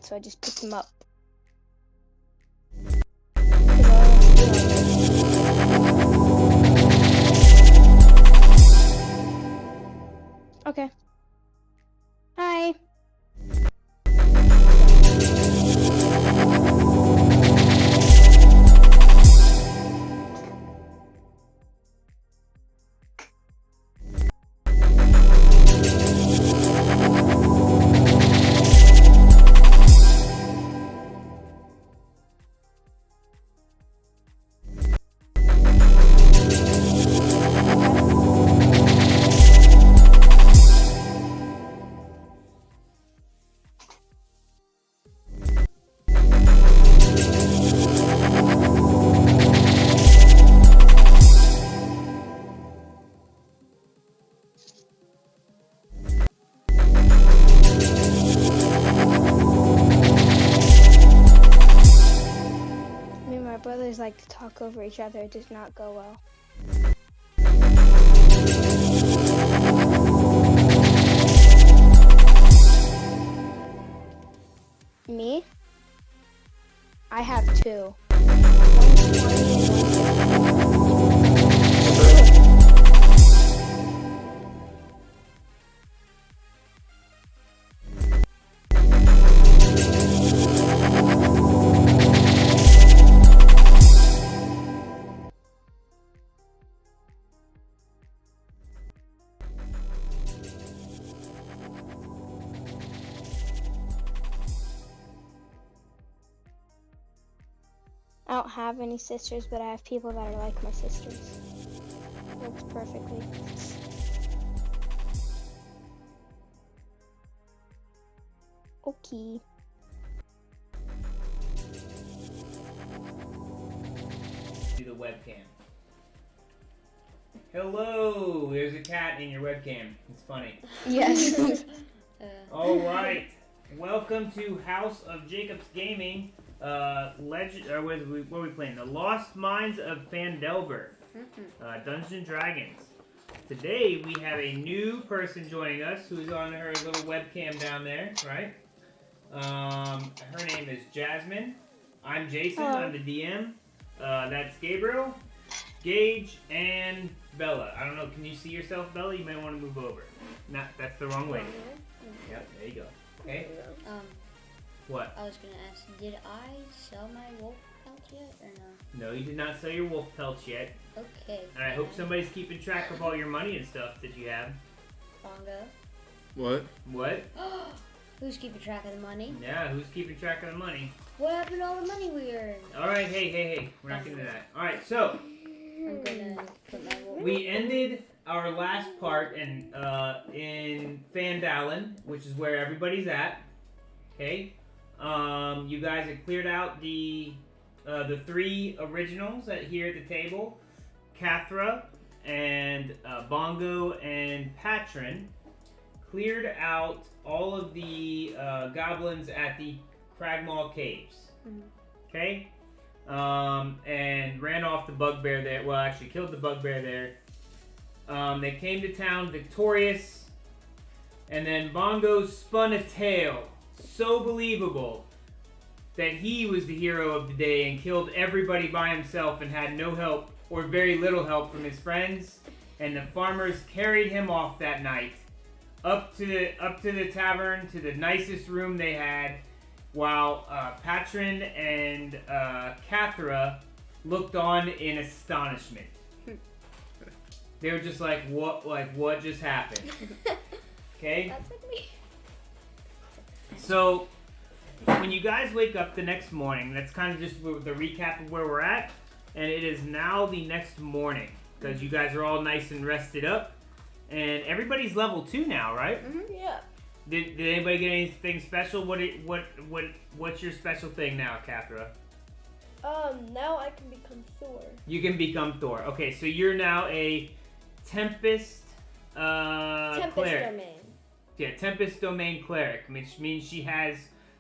that, so I just picked them up. Okay. Hi. Brothers like to talk over each other. It does not go well. Me? I have 2. I don't have any sisters, but I have people that are like my sisters. Works perfectly. Okay. Do the webcam. Hello! There's a cat in your webcam. It's funny. Yes. Alright. Welcome to House of Jacob's Gaming. What are we playing? The Lost Mines of Phandelver. Dungeons & Dragons. Today we have a new person joining us who's on her little webcam down there, right? Her name is Jasmine. I'm Jason. I'm the DM. That's Gabriel, Gage, and Bella. I don't know. Can you see yourself, Bella? You might want to move over. That's the wrong way. Yep, there you go. Okay. What? I was gonna ask, did I sell my wolf pelts yet or no? No, you did not sell your wolf pelts yet. Okay. And I hope somebody's keeping track of all your money and stuff that you have. Bongo. What? What? Who's keeping track of the money? Yeah, who's keeping track of the money? What happened to all the money we earned? Alright, hey. We're not getting to that. Alright, so. I'm gonna put my wolf. We ended our last part in Phandelver, which is where everybody's at. Okay? You guys have cleared out the 3 originals here at the table. Cathra and Bongo and Patron cleared out all of the goblins at the Cragmaw Caves. Okay? And ran off the bugbear there. Well, actually killed the bugbear there. They came to town victorious. And then Bongo spun a tale so believable that he was the hero of the day and killed everybody by himself and had no help or very little help from his friends. And the farmers carried him off that night up to the tavern, to the nicest room they had, while Patron and Cathra looked on in astonishment. They were just like, what just happened? Okay? That's like me. So, when you guys wake up the next morning, that's kind of just the recap of where we're at. And it is now the next morning, because you guys are all nice and rested up. And everybody's level 2 now, right? Yeah. Did anybody get anything special? What's your special thing now, Cathra? Now I can become Thor. You can become Thor. Okay, so you're now a Tempest Tempest cleric. Domain. Yeah, Tempest Domain cleric, which means she has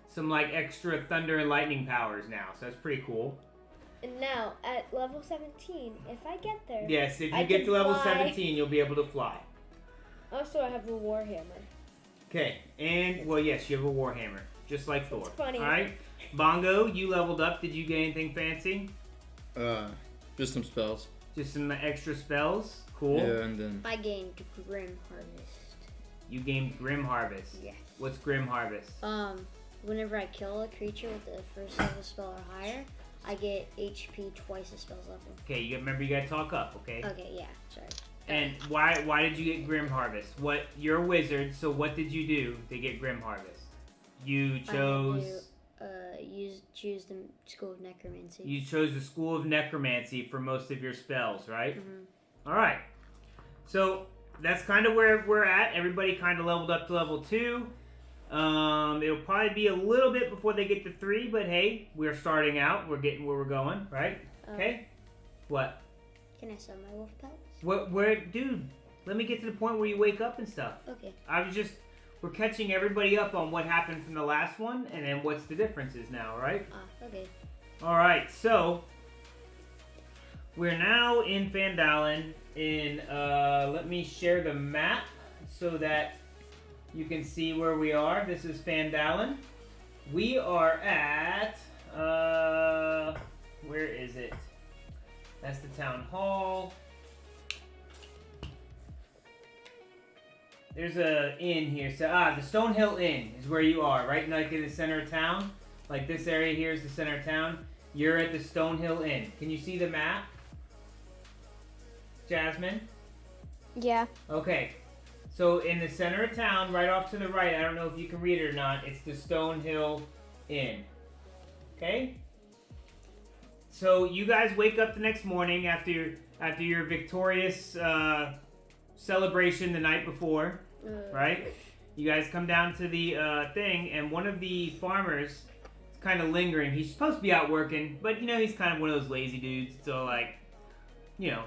some like extra thunder and lightning powers now. So that's pretty cool. And now at level 17, if I get there. Yes, if you I get can to level fly. 17, you'll be able to fly. Also, I have a Warhammer. Okay, and well, yes, you have a Warhammer. just like Thor. funny. All right, Bongo, you leveled up. Did you get anything fancy? Just some spells. Just some extra spells. Cool. Yeah, and then I gained Grim Harvest. You gained Grim Harvest. Yeah. What's Grim Harvest? Whenever I kill a creature with the first level spell or higher, I get HP twice the spell's level. Okay, remember you gotta talk up, okay? Okay, yeah, sorry. And why did you get Grim Harvest? You're a wizard, so what did you do to get Grim Harvest? You chose. Choose the School of Necromancy. You chose the School of Necromancy for most of your spells, right? Mm-hmm. All right. So that's kind of where we're at. Everybody kind of leveled up to level 2. It'll probably be a little bit before they get to 3, but hey, we're starting out. We're getting where we're going, right? Okay. What? Can I sell my wolf pelts? Dude? Let me get to the point where you wake up and stuff. Okay. We're catching everybody up on what happened from the last one, and then what's the differences now, right? Okay. All right. So we're now in Phandelver. Let me share the map so that you can see where we are. This is Phandelver. We are at where is it? That's the town hall. There's a inn here. So the Stonehill Inn is where you are, right? Like in the center of town. Like this area here is the center of town. You're at the Stonehill Inn. Can you see the map, Jasmine? Yeah. Okay. So in the center of town, right off to the right, I don't know if you can read it or not, it's the Stonehill Inn. Okay? So you guys wake up the next morning after your victorious celebration the night before, right? You guys come down to the thing, and one of the farmers is kind of lingering. He's supposed to be out working, but he's kind of one of those lazy dudes. So like,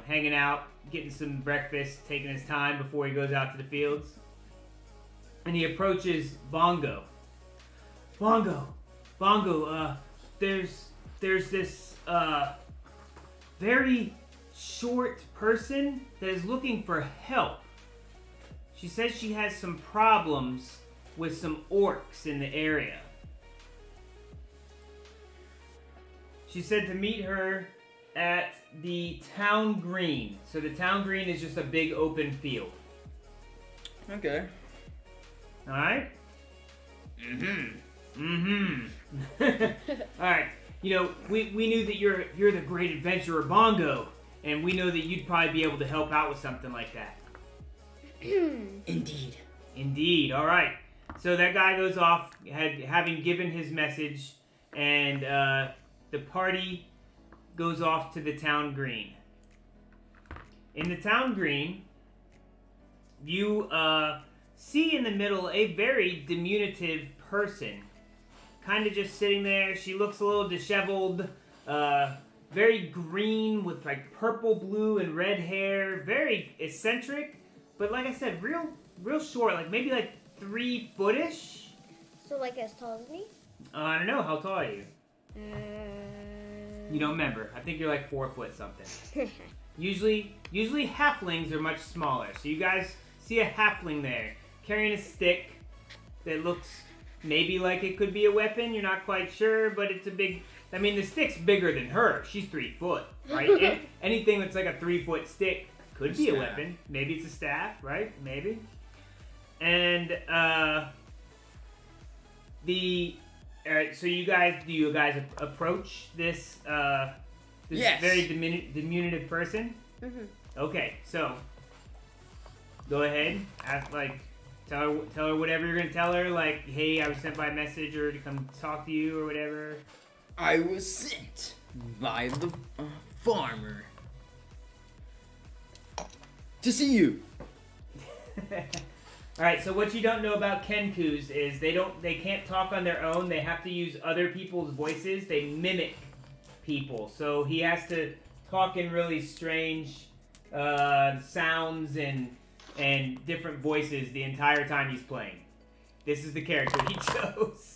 hanging out, getting some breakfast, taking his time before he goes out to the fields. And he approaches Bongo. Bongo, there's this very short person that is looking for help. She says she has some problems with some orcs in the area. She said to meet her at the town green. So the town green is just a big open field. okay. Alright? Alright. We knew that you're the great adventurer Bongo. And we know that you'd probably be able to help out with something like that. Indeed. All right. So that guy goes off, having given his message, and the party goes off to the town green. In the town green, you see in the middle a very diminutive person. Kind of just sitting there. She looks a little disheveled. Very green with like purple, blue, and red hair. Very eccentric, but like I said, real short. Like maybe like 3 foot-ish. So like as tall as me? I don't know. How tall are you? You don't remember. I think you're like 4 foot something. Usually halflings are much smaller. So you guys see a halfling there carrying a stick that looks maybe like it could be a weapon. You're not quite sure, but it's a big. I mean, the stick's bigger than her. She's 3 foot, right? Anything that's like a 3 foot stick could be a weapon. Maybe it's a staff, right? Maybe. And so you guys approach this Yes. very diminutive person? Mm-hmm. Okay, so go ahead. Tell her whatever you're gonna tell her. Like, hey, I was sent by a messenger to come talk to you or whatever. I was sent by the farmer to see you. All right. So what you don't know about Kenkus is they can't talk on their own. They have to use other people's voices. They mimic people. So he has to talk in really strange sounds and different voices the entire time he's playing. This is the character he chose.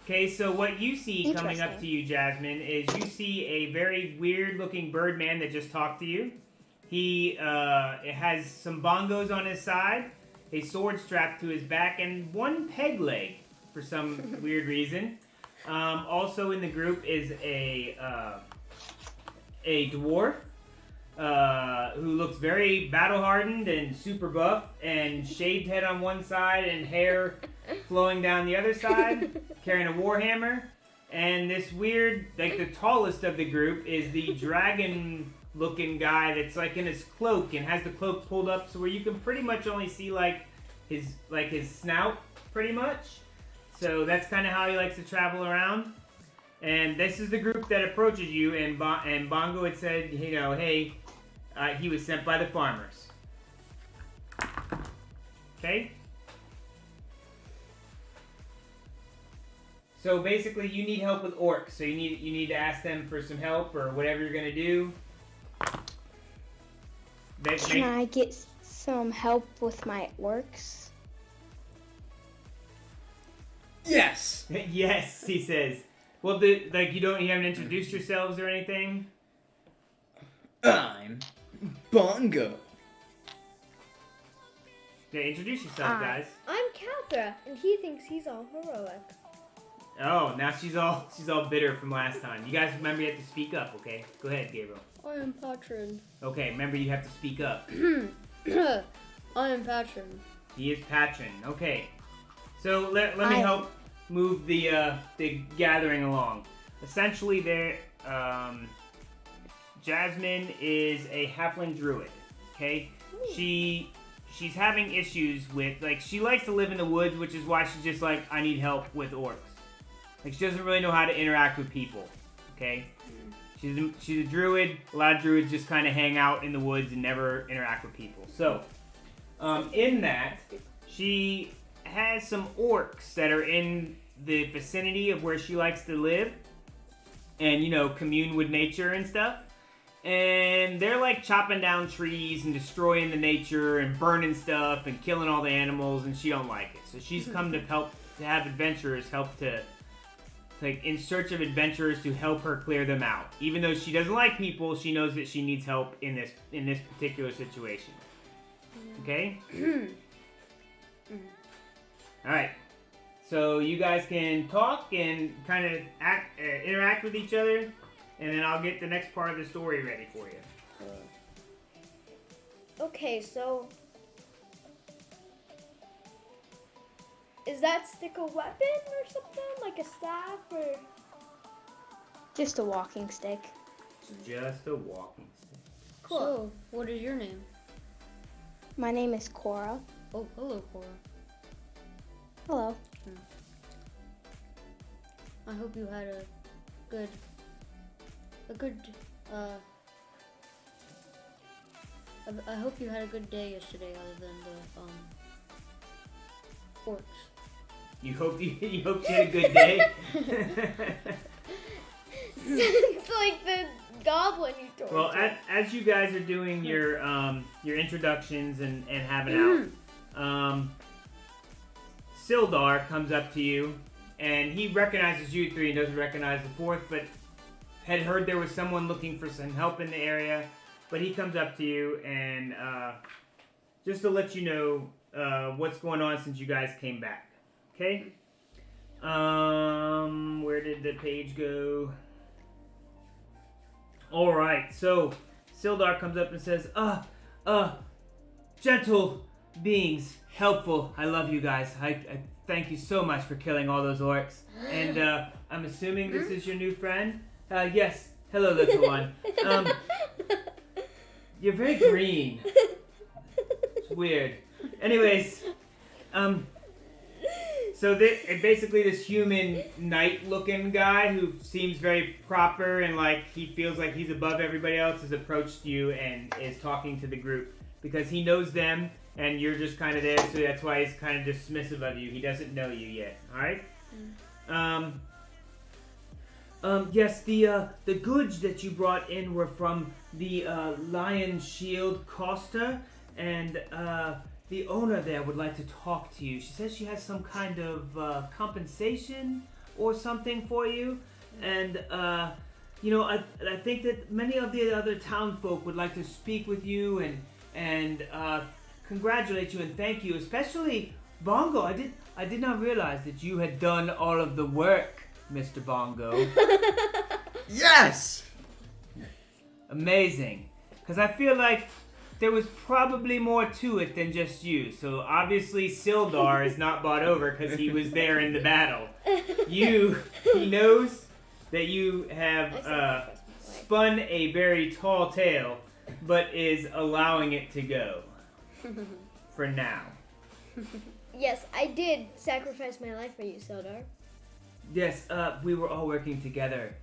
Okay, so what you see coming up to you, Jasmine, is you see a very weird-looking bird man that just talked to you. He has some bongos on his side, a sword strapped to his back, and 1 peg leg for some weird reason. Also in the group is a dwarf who looks very battle-hardened and super buff, and shaved head on one side and hair flowing down the other side, carrying a warhammer. And this weird, like the tallest of the group is the dragon-looking guy that's like in his cloak and has the cloak pulled up so where you can pretty much only see like his snout, pretty much. So that's kind of how he likes to travel around. And this is the group that approaches you, and Bongo had said, you know, hey, he was sent by the farmers. Okay? So basically, you need help with orcs. So you need to ask them for some help or whatever you're gonna do. Can I get some help with my orcs? Yes. Yes, he says. Well, you haven't introduced yourselves or anything? I'm Bongo. Okay, introduce yourself, guys. I'm Cathra, and he thinks he's all heroic. Oh, now she's all bitter from last time. You guys remember you have to speak up, okay? Go ahead, Gabriel. I am Patron. Okay, remember you have to speak up. I am Patron. He is Patron. Okay. So let me help move the gathering along. Essentially, Jasmine is a halfling druid. Okay, she's having issues with, like, she likes to live in the woods, which is why she's just like, I need help with orcs. Like, she doesn't really know how to interact with people. Okay, she's a druid. A lot of druids just kind of hang out in the woods and never interact with people. So, in that, she has some orcs that are in the vicinity of where she likes to live and, you know, commune with nature and stuff. And they're like chopping down trees and destroying the nature and burning stuff and killing all the animals, and she don't like it. So she's come to have adventurers help to, like, in search of adventurers to help her clear them out. Even though she doesn't like people, she knows that she needs help in this particular situation. Okay? Alright. So you guys can talk and kind of interact with each other, and then I'll get the next part of the story ready for you. Okay, so is that stick a weapon or something? Like a staff or? Just a walking stick. It's just a walking stick. Cool. So, what is your name? My name is Cora. Oh, hello, Cora. Hello. I hope you had a good I hope you had a good day yesterday, other than the orcs. You hope you had a good day. It's like the goblin you told. Well, as you guys are doing your introductions and having out, Sildar comes up to you, and he recognizes you three and doesn't recognize the fourth, but had heard there was someone looking for some help in the area. But he comes up to you and just to let you know what's going on since you guys came back. Okay? Where did the page go? Alright, so Sildar comes up and says, gentle beings, helpful, I love you guys. I thank you so much for killing all those orcs. And I'm assuming this is your new friend? Yes. Hello, little one. You're very green. It's weird. Anyways, so basically this human knight-looking guy who seems very proper and like he feels like he's above everybody else has approached you and is talking to the group because he knows them and you're just kind of there, so that's why he's kind of dismissive of you. He doesn't know you yet. All right. Yes, the goods that you brought in were from the Lion Shield Costa, and the owner there would like to talk to you. She says she has some kind of compensation or something for you, and you know, I think that many of the other townfolk would like to speak with you and congratulate you and thank you, especially Bongo, I did not realize that you had done all of the work, Mr. Bongo. Yes! Amazing. Because I feel like there was probably more to it than just you. So obviously Sildar is not bought over because he was there in the battle. He knows that you have spun a very tall tale, but is allowing it to go. For now. Yes, I did sacrifice my life for you, Sildar. Yes, we were all working together.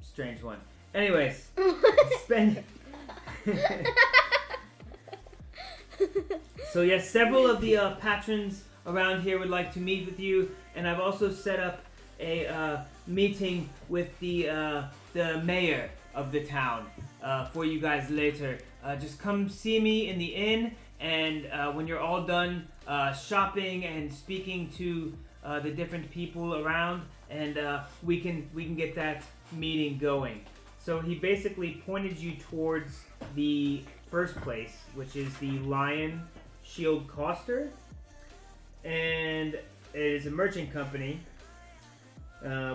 Strange one. Anyways, spend. So yes, several of the patrons around here would like to meet with you, and I've also set up a meeting with the mayor of the town for you guys later. Just come see me in the inn, and when you're all done shopping and speaking to the different people around, and we can get that meeting going. So he basically pointed you towards the first place, which is the Lion Shield Coster, and it is a merchant company,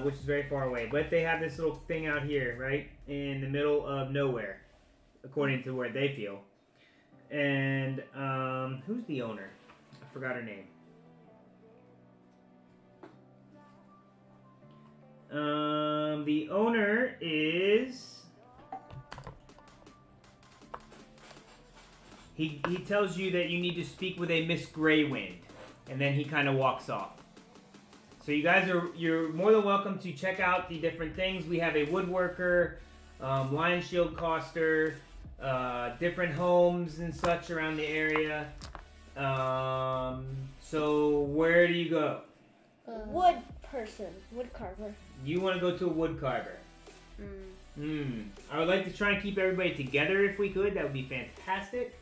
which is very far away. But they have this little thing out here, right in the middle of nowhere, according to where they feel. And who's the owner? I forgot her name. The owner is... He tells you that you need to speak with a Miss Greywin, and then he kind of walks off. So you guys you're more than welcome to check out the different things. We have a woodworker, Lion Shield Coster, different homes and such around the area. So where do you go? Wood person, wood carver. You want to go to a wood carver. I would like to try and keep everybody together if we could. That would be fantastic.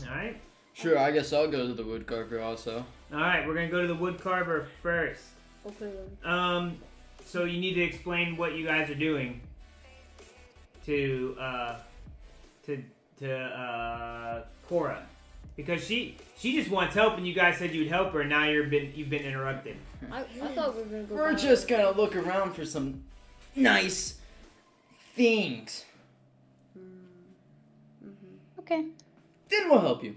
Alright. Sure, I guess I'll go to the woodcarver also. Alright, we're going to go to the wood carver first. Okay then. So you need to explain what you guys are doing to Cora. Because she just wants help, and you guys said you'd help her, and now you've been interrupted. I thought we were gonna go. We're just gonna look around for some nice things. Okay. Then we'll help you.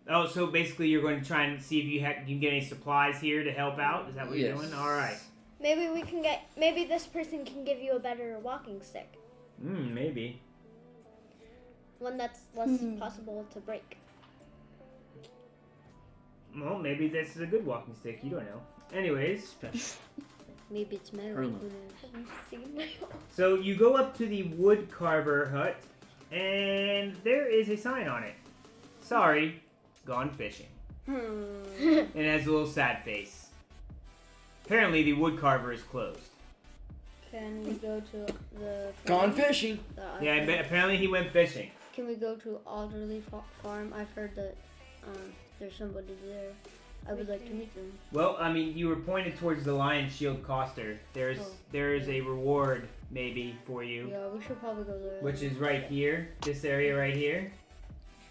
Oh, so basically you're going to try and see if you can get any supplies here to help out? Is that what you're doing? All right. Maybe this person can give you a better walking stick. Maybe. One that's less possible to break. Well, maybe this is a good walking stick. You don't know. Anyways. Maybe it's metal. Have you seen my So you go up to the wood carver hut, and there is a sign on it. Sorry, gone fishing. And it has a little sad face. Apparently the wood carver is closed. Can we go to the Gone fishing. Yeah, apparently he went fishing. Can we go to Alderley Farm? I've heard that there's somebody there. I would like to meet them. Well, I mean, you were pointed towards the Lion Shield Coster. There is a reward maybe for you. Yeah, we should probably go there. Which is right here, this area right here.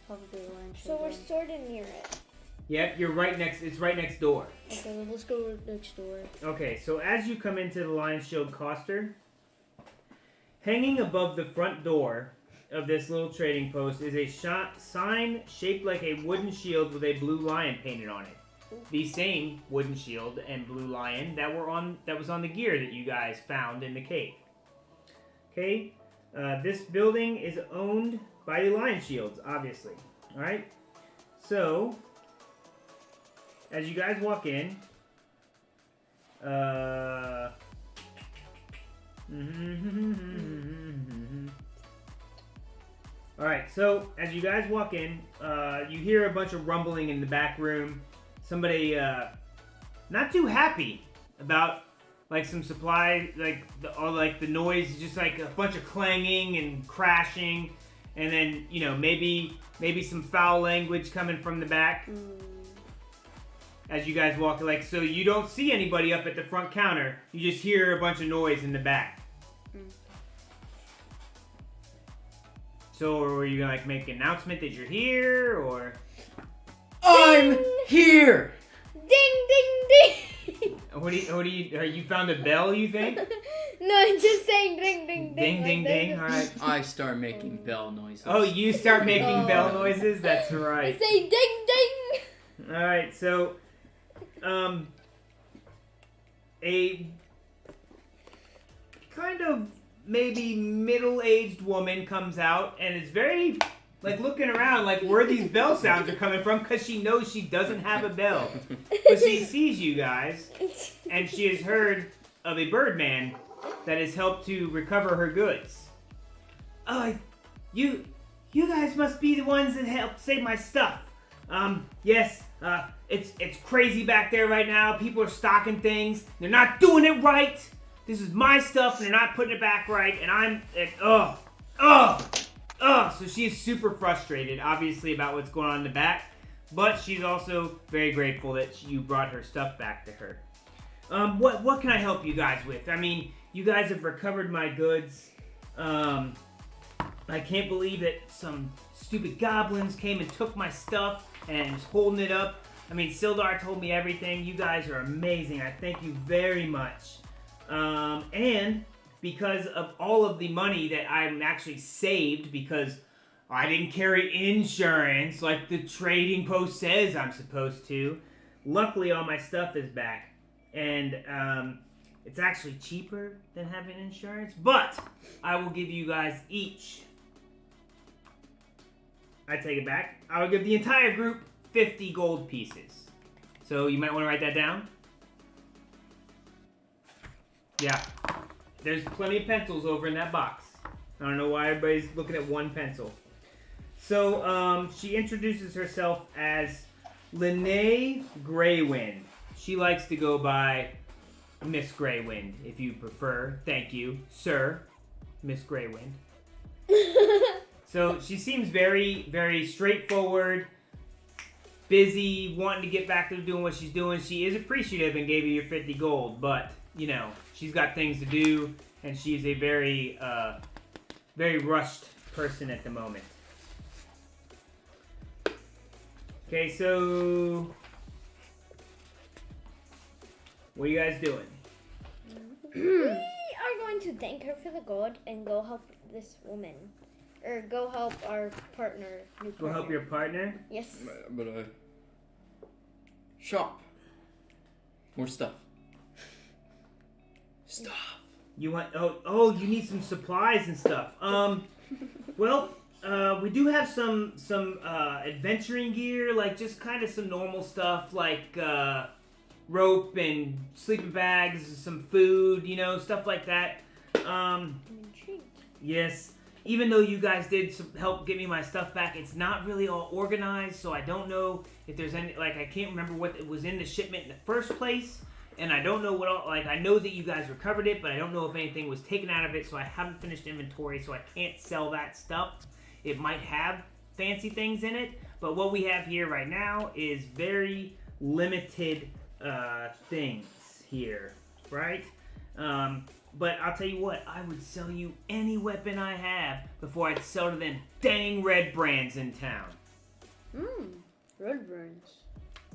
Probably go to Lion So Shield we're then. sort of near it. Yep, you're right next. It's right next door. Okay, well, let's go next door. Okay, so as you come into the Lion Shield Coster, hanging above the front door of this little trading post is a sign shaped like a wooden shield with a blue lion painted on it. The same wooden shield and blue lion that was on the gear that you guys found in the cave. Okay, this building is owned by the Lion Shields, obviously. All right, so as you guys walk in, Alright, so as you guys walk in, you hear a bunch of rumbling in the back room. Somebody not too happy about like some supply, like the noise, just like a bunch of clanging and crashing, and then maybe some foul language coming from the back. As you guys walk, so you don't see anybody up at the front counter. You just hear a bunch of noise in the back. So, are you gonna make an announcement that you're here, or? I'm here. Ding, ding, ding. What do you found a bell, you think? No, I'm just saying ding, ding, ding. Ding, ding, like ding. that. All right. I start making bell noises. Oh, you start making Oh. bell noises? That's I right. say ding, ding. All right, so, a kind of maybe middle-aged woman comes out and is very, like, looking around like where these bell sounds are coming from because she knows she doesn't have a bell. But she sees you guys, and she has heard of a birdman that has helped to recover her goods. Oh, you guys must be the ones that helped save my stuff. Yes, it's crazy back there right now. People are stocking things. They're not doing it right. This is my stuff, and they're not putting it back right, and so she is super frustrated, obviously, about what's going on in the back, but she's also very grateful that you brought her stuff back to her. What can I help you guys with? I mean, you guys have recovered my goods. I can't believe that some stupid goblins came and took my stuff and was holding it up. I mean, Sildar told me everything. You guys are amazing. I thank you very much. And because of all of the money that I'm actually saved because I didn't carry insurance like the trading post says I'm supposed to, luckily all my stuff is back. And it's actually cheaper than having insurance, but I will give you guys each, I take it back, I will give the entire group 50 gold pieces. So you might want to write that down. Yeah, there's plenty of pencils over in that box. I don't know why everybody's looking at one pencil. So, she introduces herself as Lynnae Greywin. She likes to go by Miss Greywin, if you prefer. Thank you, sir, Miss Greywin. So, she seems very, very straightforward, busy, wanting to get back to doing what she's doing. She is appreciative and gave you your 50 gold, but, you know, she's got things to do, and she's a very, very rushed person at the moment. Okay, so what are you guys doing? We are going to thank her for the gold and go help this woman. Or go help our partner. New partner. Go help your partner? Yes. But shop. More stuff. Stuff. You want? Oh, you need some supplies and stuff. Well, we do have some adventuring gear, like just kind of some normal stuff, like rope and sleeping bags, some food, you know, stuff like that. I'm intrigued. Yes. Even though you guys did help get me my stuff back, it's not really all organized, so I don't know if there's any, like, I can't remember what was in the shipment in the first place, and I don't know what all, like, I know that you guys recovered it, but I don't know if anything was taken out of it, so I haven't finished inventory, so I can't sell that stuff. It might have fancy things in it, but what we have here right now is very limited things here, right? But I'll tell you what, I would sell you any weapon I have before I'd sell to them dang red brands in town. Red brands.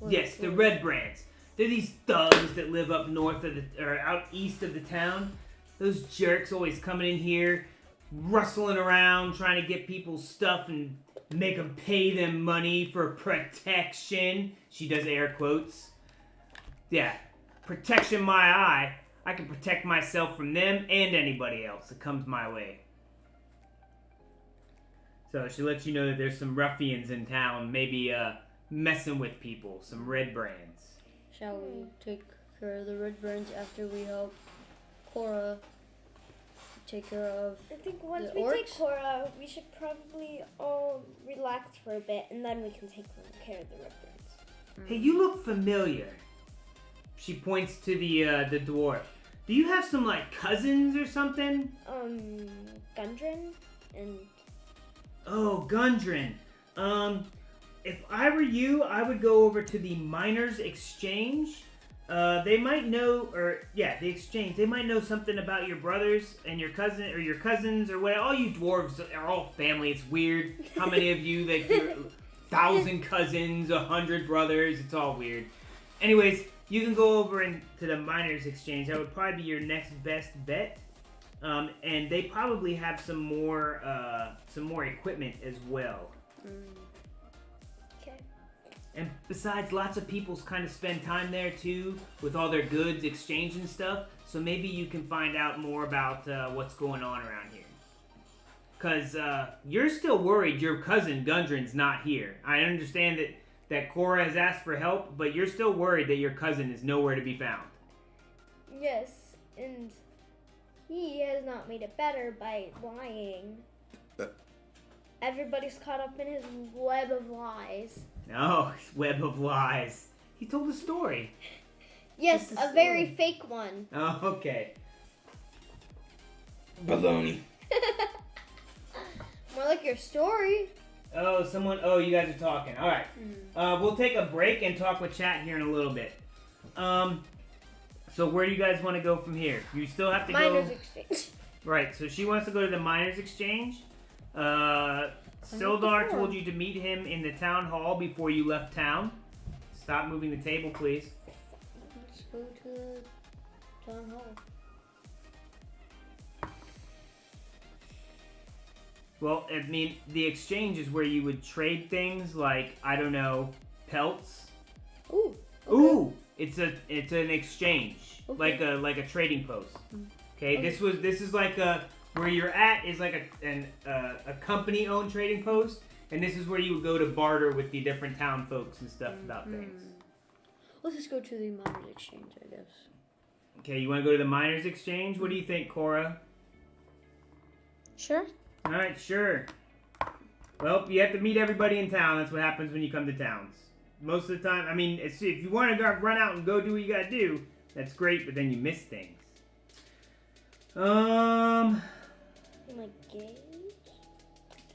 Yes, the red brands. They're these thugs that live up north of or out east of the town. Those jerks always coming in here, rustling around, trying to get people's stuff and make them pay them money for protection. She does air quotes. Yeah, protection my eye. I can protect myself from them and anybody else that comes my way. So she lets you know that there's some ruffians in town, maybe messing with people, some red brands. Shall we take care of the red brands after we help Cora take care of I think once the we take orcs? Cora, we should probably all relax for a bit, and then we can take care of the red birds. Hey, you look familiar. She points to the dwarf. Do you have some, like, cousins or something? Gundren and... Oh, Gundren. If I were you, I would go over to the Miners' Exchange. They might know, the exchange. They might know something about your brothers and your cousin, or your cousins, or what. All you dwarves are all family. It's weird how many of you, like, 1,000 cousins, 100 brothers. It's all weird. Anyways, you can go over into the miners exchange. That would probably be your next best bet. And they probably have some more equipment as well. Okay. And besides, lots of people kind of spend time there too with all their goods exchange and stuff. So maybe you can find out more about what's going on around here. Because you're still worried your cousin Gundren's not here. I understand that Cora has asked for help, but you're still worried that your cousin is nowhere to be found. Yes, and he has not made it better by lying. Everybody's caught up in his web of lies. Oh, web of lies. He told a story. Yes, What's the a very story? fake one. Oh, okay. Baloney. More like your story. Oh, you guys are talking. All right. We'll take a break and talk with chat here in a little bit. So where do you guys want to go from here? You still have to Miners go... exchange. Right, so she wants to go to the Miners Exchange. Sildar told you to meet him in the town hall before you left town. Stop moving the table, please. Let's go to the town hall. Well, I mean, the exchange is where you would trade things like, I don't know, pelts. Ooh. Okay. Ooh, it's an exchange, Okay. like a trading post. Okay, Okay. this is like where you're at is like a company owned trading post, and this is where you would go to barter with the different town folks and stuff about things. Let's just go to the miners exchange, I guess. Okay, you want to go to the Miners Exchange? What do you think, Cora? Sure. All right, sure. Well, you have to meet everybody in town. That's what happens when you come to towns. Most of the time, I mean, if you want to run out and go do what you gotta do, that's great, but then you miss things. My gauge?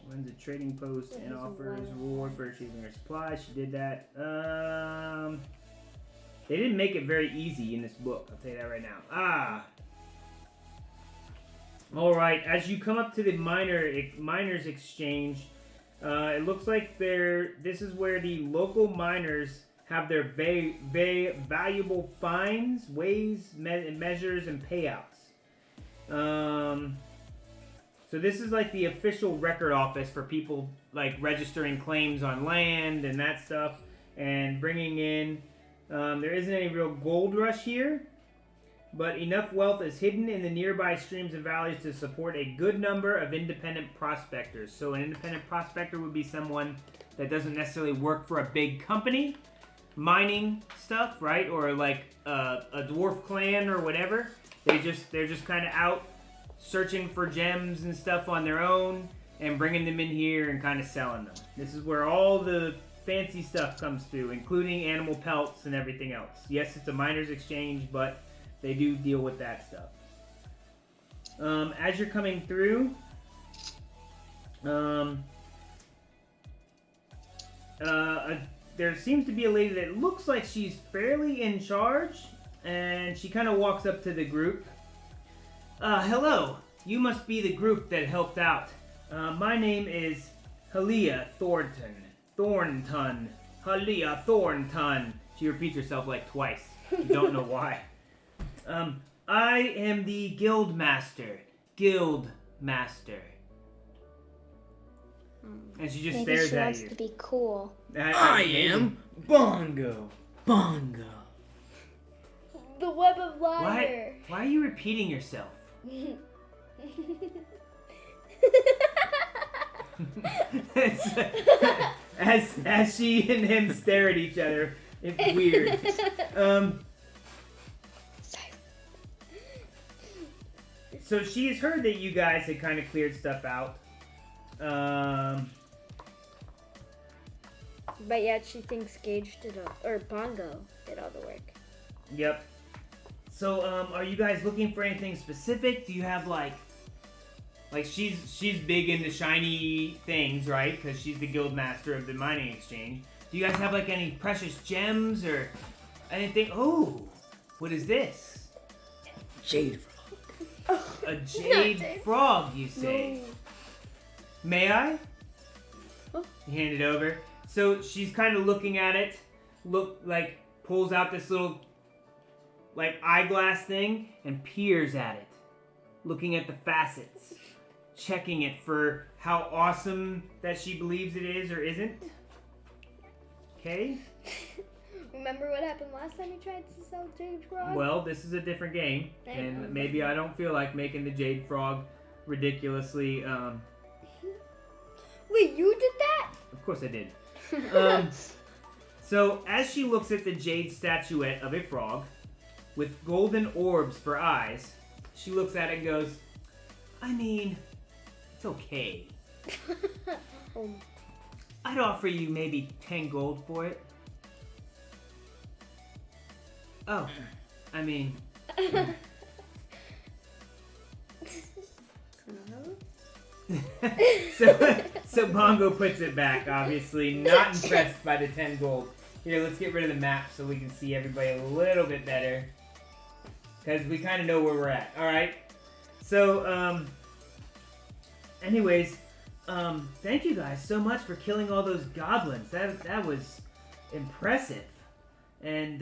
When's a trading post and offers reward for achieving her supplies? She did that. They didn't make it very easy in this book. I'll tell you that right now. All right. As you come up to the miners exchange, it looks like this is where the local miners have their very valuable finds, weighs, measures, and payouts. So this is like the official record office for people like registering claims on land and that stuff and bringing in. There isn't any real gold rush here, but enough wealth is hidden in the nearby streams and valleys to support a good number of independent prospectors. So an independent prospector would be someone that doesn't necessarily work for a big company, mining stuff, right? Or like a dwarf clan or whatever. They're just kind of out searching for gems and stuff on their own and bringing them in here and kind of selling them. This is where all the fancy stuff comes through, including animal pelts and everything else. Yes, it's a miners exchange, but they do deal with that stuff. As you're coming through, there seems to be a lady that looks like she's fairly in charge, and she kind of walks up to the group. Hello, you must be the group that helped out. My name is Halia Thornton. Halia Thornton. She repeats herself like twice. You don't know why. I am the guild master. And she just Maybe stares she at wants you. to be cool. I am Bongo. The web of liar. Why are you repeating yourself? as she and him stare at each other, it's weird. So she has heard that you guys had kind of cleared stuff out. But yet she thinks Gage or Bongo did all the work. Yep. So, are you guys looking for anything specific? Do you have like she's big into shiny things, right? Because she's the guild master of the mining exchange. Do you guys have like any precious gems or anything? Oh, what is this? Jade frog. A jade frog, you say? No. May I? Oh. You hand it over. So she's kind of looking at it, pulls out this little, eyeglass thing and peers at it, looking at the facets, checking it for how awesome that she believes it is or isn't. Okay? Remember what happened last time you tried to sell Jade Frog? Well, this is a different game, and maybe I don't feel like making the Jade Frog ridiculously, Wait, you did that? Of course I did. So, as she looks at the jade statuette of a frog, with golden orbs for eyes, she looks at it and goes, I mean, it's okay. I'd offer you maybe 10 gold for it. Oh, I mean... so Bongo puts it back, obviously, not impressed by the 10 gold. Here, let's get rid of the map so we can see everybody a little bit better. Because we kind of know where we're at. Alright? So, anyways, thank you guys so much for killing all those goblins. That was impressive. And,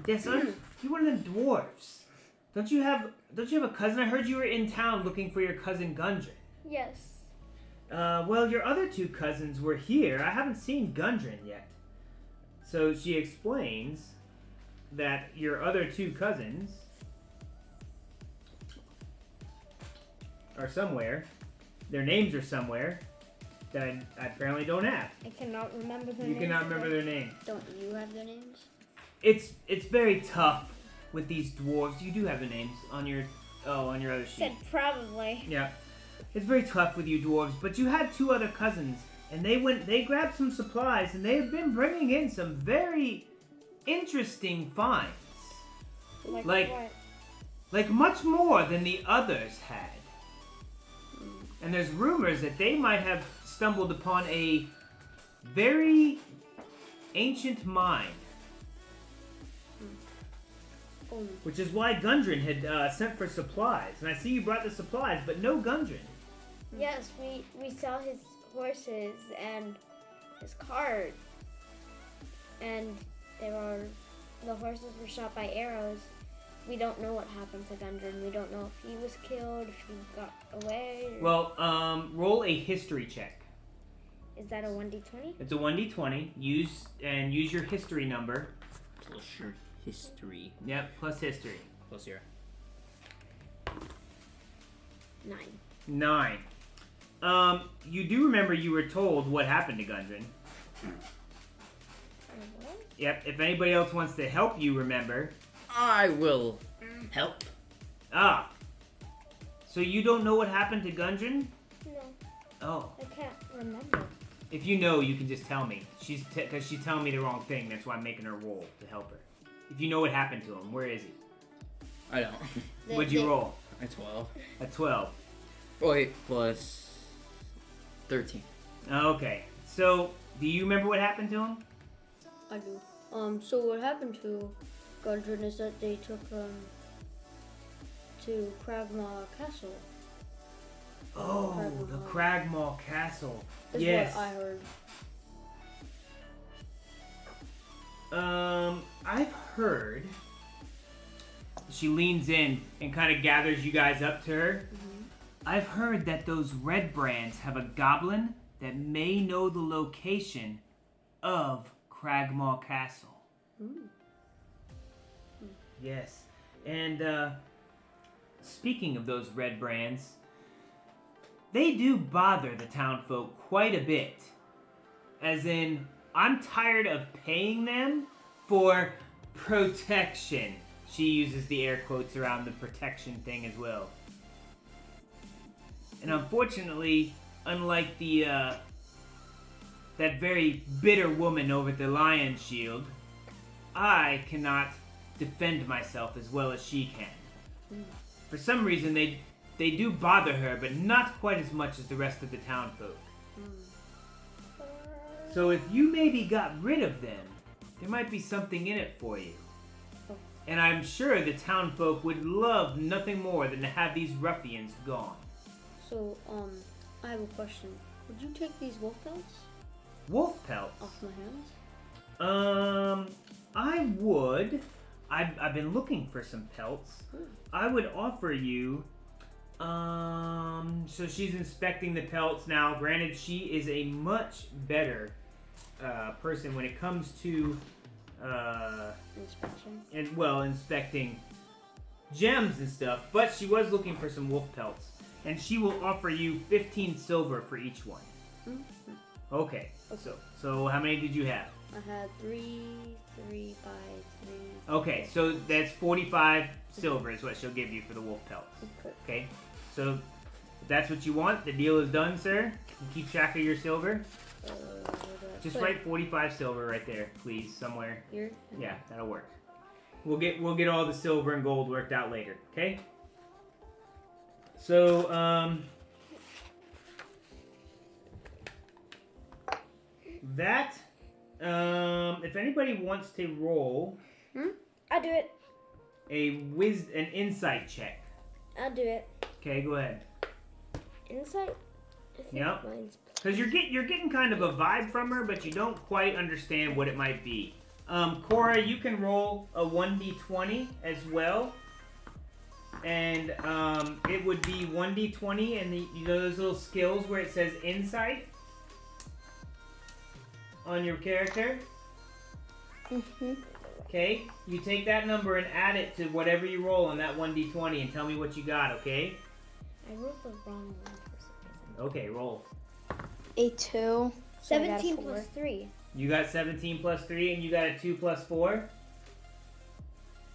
yes, you're one of them dwarves. Don't you have a cousin? I heard you were in town looking for your cousin Gundren. Yes. Well, your other two cousins were here. I haven't seen Gundren yet. So she explains that your other two cousins are somewhere. Their names are somewhere that I apparently don't have. I cannot remember their names. You cannot remember their names. Don't you have their names? It's very tough with these dwarves. You do have the names on your other sheet. Said probably. Yeah. It's very tough with you dwarves, but you had two other cousins, and they grabbed some supplies, and they've been bringing in some very interesting finds. Like what? Like much more than the others had. And there's rumors that they might have stumbled upon a very ancient mine. Which is why Gundren had sent for supplies. And I see you brought the supplies, but no Gundren. Yes, we saw his horses and his cart. And the horses were shot by arrows. We don't know what happened to Gundren. We don't know if he was killed, if he got away. Or... Well, roll a history check. Is that a 1d20? It's a 1d20. Use your history number. Plus your history. Yep, plus history. Plus your. 9. 9. You do remember you were told what happened to Gundren. Yep, if anybody else wants to help you remember. I will help. Ah. So you don't know what happened to Gundren? No, Oh. I can't remember. If you know, you can just tell me. Because she's telling me the wrong thing. That's why I'm making her roll to help her. If you know what happened to him, where is he? I don't. What'd you roll? A 12. A 12. Wait, plus 13. Okay. So, do you remember what happened to him? I do. So what happened to Gundren is that they took him to Cragmaw Castle. Oh, the Cragmaw Castle. Is Yes. what I heard. I've heard. She leans in and kind of gathers you guys up to her. Mm-hmm. I've heard that those red brands have a goblin that may know the location of Cragmaw Castle. Yes. And speaking of those red brands, they do bother the townfolk quite a bit. As in, I'm tired of paying them for protection. She uses the air quotes around the protection thing as well. And unfortunately, unlike that very bitter woman over at the Lion Shield, I cannot defend myself as well as she can. For some reason, they do bother her, but not quite as much as the rest of the townfolk. So if you maybe got rid of them, there might be something in it for you. And I'm sure the townfolk would love nothing more than to have these ruffians gone. So, I have a question. Would you take these wolf pelts? wolf pelts. Off my hands? I would. I've been looking for some pelts. I would offer you. So she's inspecting the pelts now. Granted, she is a much better person when it comes to Inspection. inspecting gems and stuff. But she was looking for some wolf pelts, and she will offer you 15 silver for each one. Mm-hmm. Okay. So how many did you have? I had 3 by 3. Okay, so that's 45 silver is what she'll give you for the wolf pelts. Okay, so if that's what you want, the deal is done, sir. You keep track of your silver. Just write 45 silver right there, please, somewhere. Here? Yeah, that'll work. We'll get all the silver and gold worked out later, okay? So, if anybody wants to roll I'll do it. an insight check. I'll do it. Okay, go ahead. Insight? I think Yep. mine's Because you're getting kind of a vibe from her, but you don't quite understand what it might be. Cora, you can roll a 1d20 as well. And it would be 1d20 and those little skills where it says insight on your character. Mm-hmm. Okay, you take that number and add it to whatever you roll on that 1d20 and tell me what you got, okay? I wrote the wrong one for some reason. Okay, roll. A 2. So I got a 17 4. plus 3. You got 17 plus 3 and you got a 2 plus 4?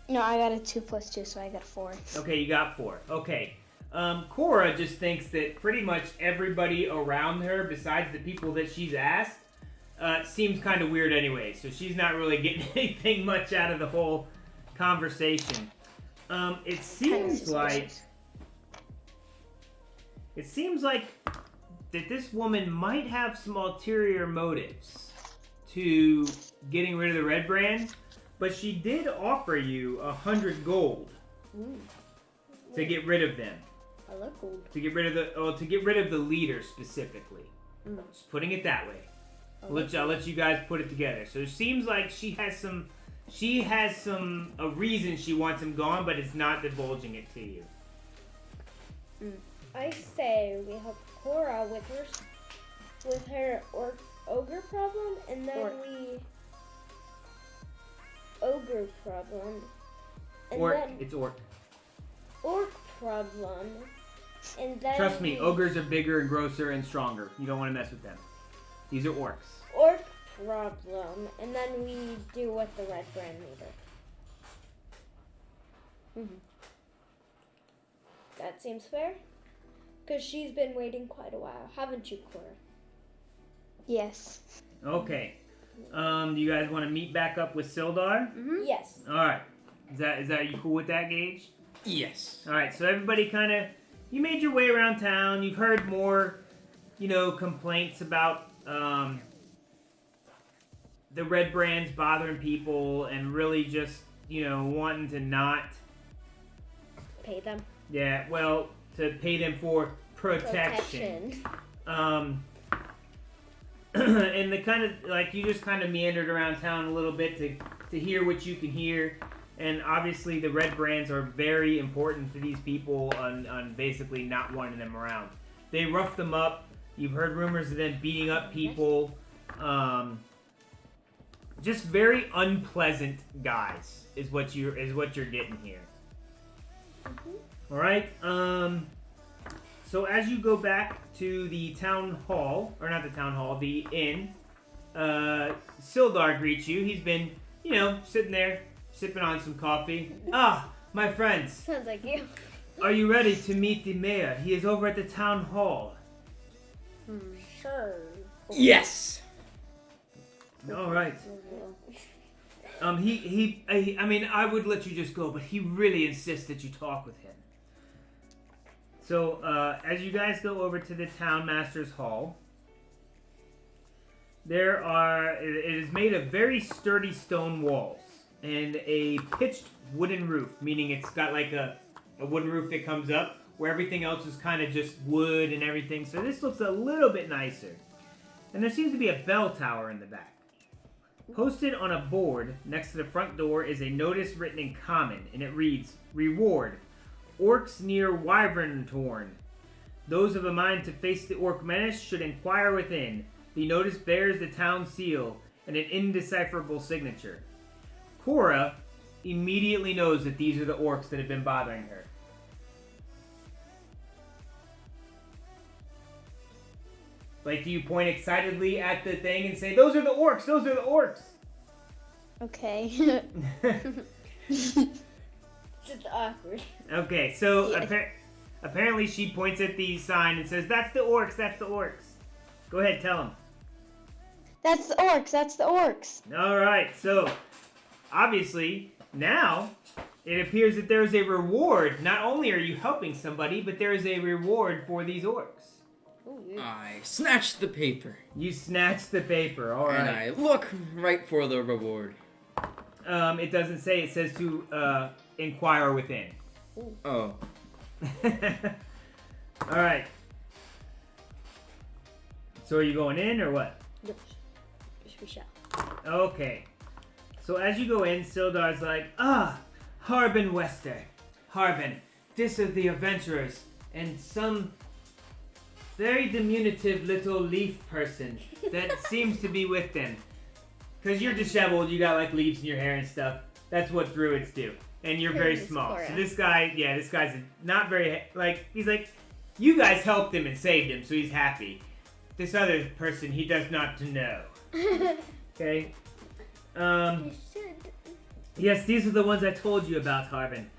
No, I got a 2 plus 2, so I got a 4. Okay, you got 4. Okay. Cora just thinks that pretty much everybody around her, besides the people that she's asked, seems kind of weird anyway. So she's not really getting anything much out of the whole conversation. It seems like that this woman might have some ulterior motives to getting rid of the red brands, but she did offer you 100 gold to get rid of them. I like gold. To get rid of the leader specifically. Just putting it that way. I'll let you guys put it together. So it seems like she has a reason she wants him gone, but it's not divulging it to you. I say we help Cora with her ogre problem, and then ogre problem, and then It's orc. orc problem, and then Trust me, ogres are bigger and grosser and stronger. You don't want to mess with them. These are orcs. orc problem, and then we do with the red brand leader. That seems fair? Because she's been waiting quite a while, haven't you, Cora? Yes. Okay. Do you guys want to meet back up with Sildar? Yes. All right. Is that you cool with that, Gage? Yes. All right. So everybody you made your way around town. You've heard more, complaints about the red brands bothering people and really just, wanting to not. Pay them. Yeah. Well, to pay them for protection. And the kind of you just kind of meandered around town a little bit to hear what you can hear, and obviously the red brands are very important to these people on basically not wanting them around. They rough them up. You've heard rumors of them beating up people. Just very unpleasant guys is what you're getting here. All right. So as you go back to the town hall, or not the town hall, the inn, Sildar greets you. He's been, sitting there, sipping on some coffee. Ah, my friends, Sounds like you. are you ready to meet the mayor? He is over at the town hall. Sure. Yes. All right. I mean, I would let you just go, but he really insists that you talk with him. So, as you guys go over to the town master's hall, it is made of very sturdy stone walls and a pitched wooden roof, meaning it's got like a wooden roof that comes up where everything else is kind of just wood and everything. So this looks a little bit nicer. and there seems to be a bell tower in the back. Posted on a board next to the front door is a notice written in common, and it reads, Reward, Orcs near Wyverntorn. Those of a mind to face the Orc menace should inquire within. The notice bears the town seal and an indecipherable signature. Cora immediately knows that these are the Orcs that have been bothering her. Like, do you point excitedly at the thing and say, those are the Orcs, those are the Orcs? Okay. Just awkward. Okay, so Yeah. apparently she points at the sign and says, that's the Orcs, that's the Orcs. Go ahead, tell them. That's the orcs, that's the orcs. Alright, so obviously now it appears that there is a reward. Not only are you helping somebody, but there is a reward for these Orcs. Oh, yeah. I snatched the paper. You snatch the paper, alright. And I look right for the reward. It doesn't say, it says to inquire within. Oh. Alright. So are you going in or what? Yes. Yes, we shall. Okay. So as you go in, Sildar's like, Harbin Wester. Harbin, this are the adventurers, and some very diminutive little leaf person that seems to be with them. Because you're disheveled, you got like leaves in your hair and stuff. That's what druids do. And you're very Druids, small. Cora. So this guy's not very, like, he's like, you guys helped him and saved him, so he's happy. This other person, he does not know. Okay? You should. Yes, these are the ones I told you about, Harbin.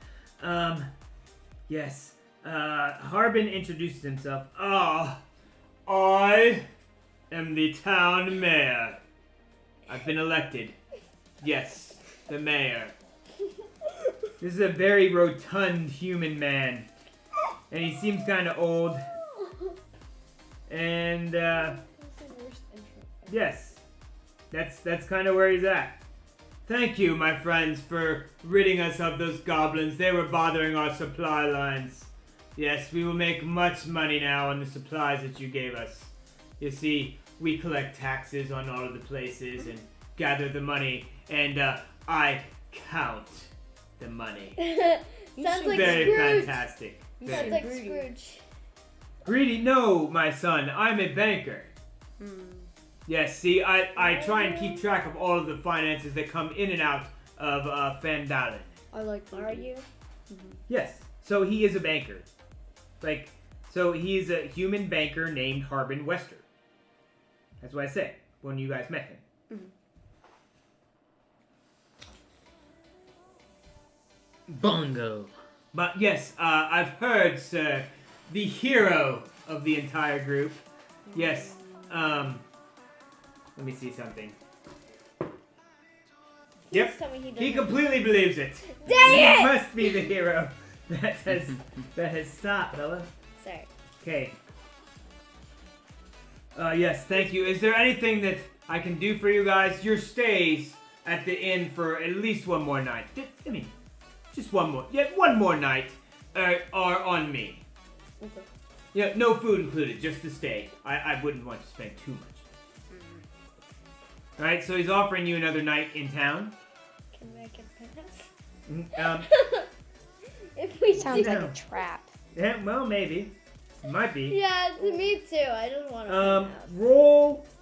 Yes. Harbin introduces himself. I am the town mayor. I've been elected. Yes, the mayor. This is a very rotund human man. And he seems kind of old. And, yes. That's kind of where he's at. Thank you, my friends, for ridding us of those goblins. They were bothering our supply lines. Yes, we will make much money now on the supplies that you gave us. You see, we collect taxes on all of the places and gather the money, and I count the money. Sounds like Very Scrooge. fantastic. Sounds like Scrooge. Greedy, no, my son. I'm a banker. Yes, see, I try and keep track of all of the finances that come in and out of Phandelver. I like that. Are you? Yes, so he is a banker. So he is a human banker named Harbin Wester. That's what I said when you guys met him. Bongo. But yes, I've heard, sir, the hero of the entire group. Yes, let me see something. Yep, Please tell me he he doesn't. completely believes it. Dang He it! must be the hero that has stopped, Bella. Sorry. Okay. Yes, thank you. Is there anything that I can do for you guys? Your stays at the inn for at least one more night. I mean, just one more. Yeah, one more night are on me. Okay. Yeah, no food included, just the stay. I wouldn't want to spend too much. Alright, so he's offering you another night in town. Can we make it pass? If we Sounds do. like a trap. Yeah, well, maybe. Might be. Yeah, me too. I don't want to.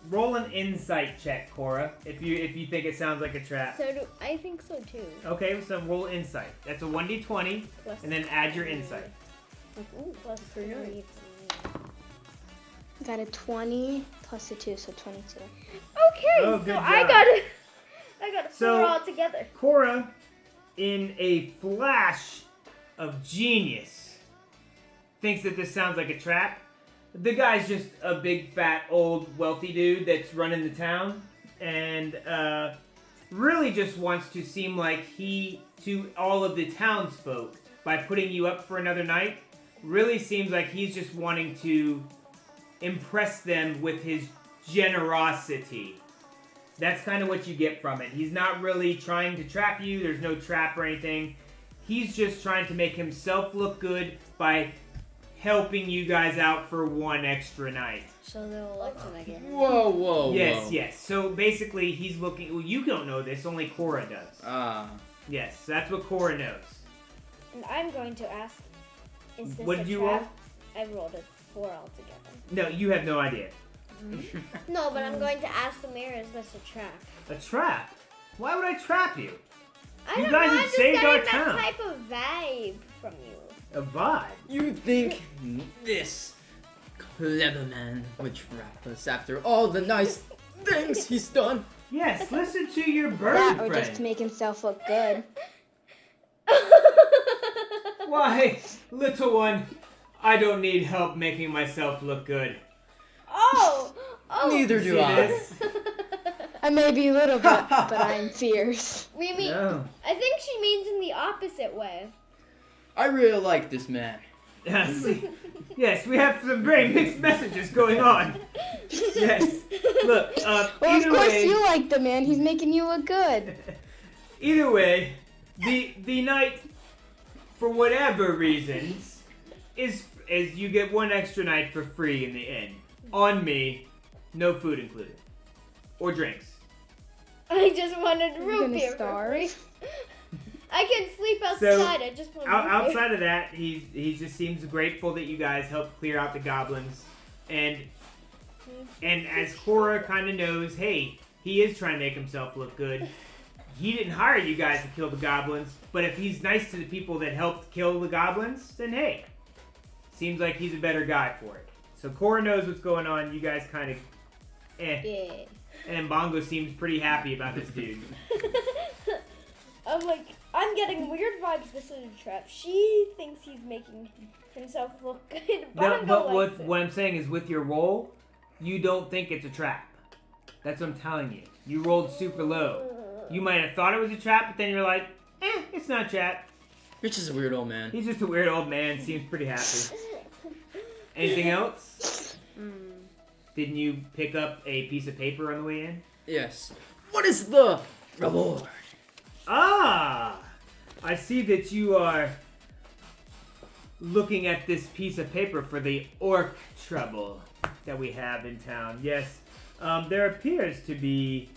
Roll an insight check, Cora, if you think it sounds like a trap. So do I think so too. Okay, so roll insight. That's a 1d20, Plus and then add your insight. Ooh, plus Pretty 3. nice. Got a 20 plus a 2, so 22. Okay, Oh, so good I job. got a 4 So- all together. Cora, in a flash of genius, thinks that this sounds like a trap. The guy's just a big, fat, old, wealthy dude that's running the town, and really just wants to seem like he, to all of the townsfolk, by putting you up for another night, really seems like he's just wanting to impress them with his generosity. That's kind of what you get from it. He's not really trying to trap you. There's no trap or anything. He's just trying to make himself look good by helping you guys out for one extra night. So they'll elect him again. Whoa. Yes. So basically, he's looking. Well, you don't know this. Only Cora does. Yes, that's what Cora knows. And I'm going to ask, is this What a did you trap? I rolled a 4 altogether. No, you have no idea. No, but I'm going to ask the mirror, is this a trap? A trap? Why would I trap you? I You don't guys know, have I'm just saved getting our that town. type of vibe from you. A vibe. You think this clever man would trap us after all the nice things he's done? Yes, listen to your bird That or friend. just to make himself look good. Why, little one, I don't need help making myself look good. Oh! Neither do See I. this? I may be a little bit, but I'm fierce. We mean, No. I think she means in the opposite way. I really like this man. Yes, we have some very mixed messages going on. Yes. Look, Well, of either course way, you like the man. He's making you look good. either way, the night, for whatever reasons, is you get one extra night for free in the inn. On me, no food included. Or drinks. I just wanted You're root gonna beer for starve? free. I can sleep So, outside. I just want root beer. Outside of that, he just seems grateful that you guys helped clear out the goblins, and as Cora kind of knows, hey, he is trying to make himself look good. He didn't hire you guys to kill the goblins, but if he's nice to the people that helped kill the goblins, then hey, seems like he's a better guy for it. So Cora knows what's going on. You guys kind of, Yeah. and Bongo seems pretty happy about this dude. I'm like, I'm getting weird vibes. This is a trap. She thinks he's making himself look good. No, but likes it. what I'm saying is, with your roll, you don't think it's a trap. That's what I'm telling you. You rolled super low. You might have thought it was a trap, but then you're like, it's not a trap. You're just a weird old man. He's just a weird old man. Seems pretty happy. Anything else? Didn't you pick up a piece of paper on the way in? Yes. What is the reward? Ah! I see that you are looking at this piece of paper for the orc trouble that we have in town. Yes, there appears to be,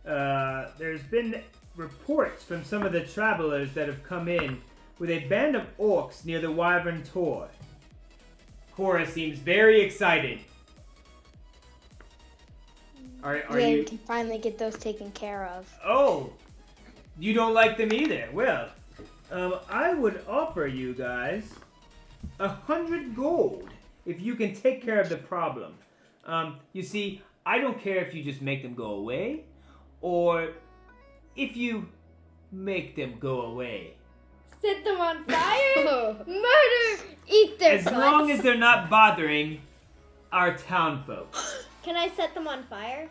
there's been reports from some of the travelers that have come in with a band of orcs near the Wyvern Tor. Cora seems very excited. Are Yeah, you... we can finally get those taken care of. Oh, you don't like them either. Well, I would offer you guys 100 gold if you can take care of the problem. You see, I don't care if you just make them go away, or if you make them go away. Set them on fire, murder, eat their As guts. long as they're not bothering our town folks. Can I set them on fire?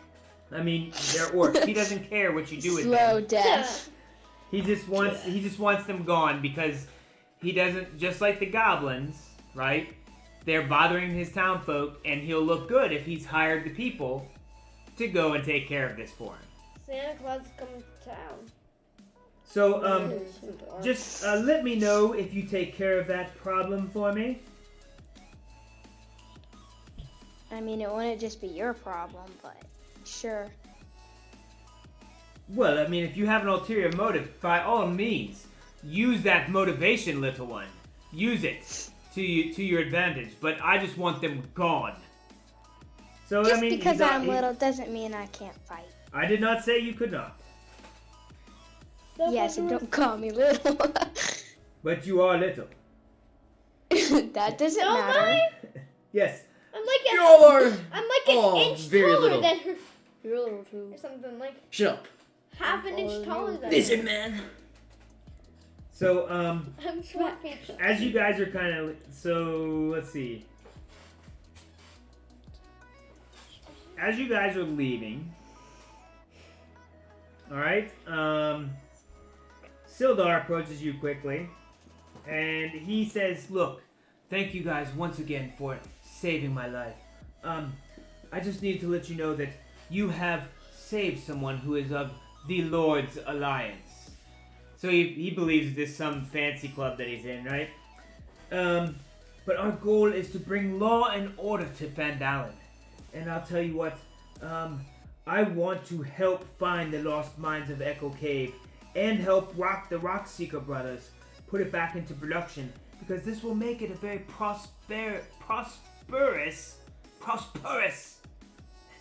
I mean, they're orcs. He doesn't care what you do with Slow them. death. He just wants them gone because he doesn't, just like the goblins, right? They're bothering his town folk, and he'll look good if he's hired the people to go and take care of this for him. Santa Claus is coming to town. So, just let me know if you take care of that problem for me. I mean, it wouldn't just be your problem, but sure. Well, I mean, if you have an ulterior motive, by all means, use that motivation, little one. Use it to your advantage. But I just want them gone. So Just I mean, because I'm little doesn't mean I can't fight. I did not say you could not, Yes, and don't call me little. but you are little. That doesn't So matter. am I? Yes. I'm like You all are I'm like an all inch very taller little. than her, You're a little too. or something like Shut up. half an inch taller than her. Listen, man. So I'm flat feet. as you guys are kind of let's see. As you guys are leaving, all right. Sildar approaches you quickly, and he says, "Look, thank you guys once again for saving my life. I just need to let you know that you have saved someone who is of the Lord's Alliance." So he believes this is some fancy club that he's in, right? but our goal is to bring law and order to Phandelver. And I'll tell you what, I want to help find the lost mines of Echo Cave and help the Rockseeker brothers put it back into production, because this will make it a very prosperous. It's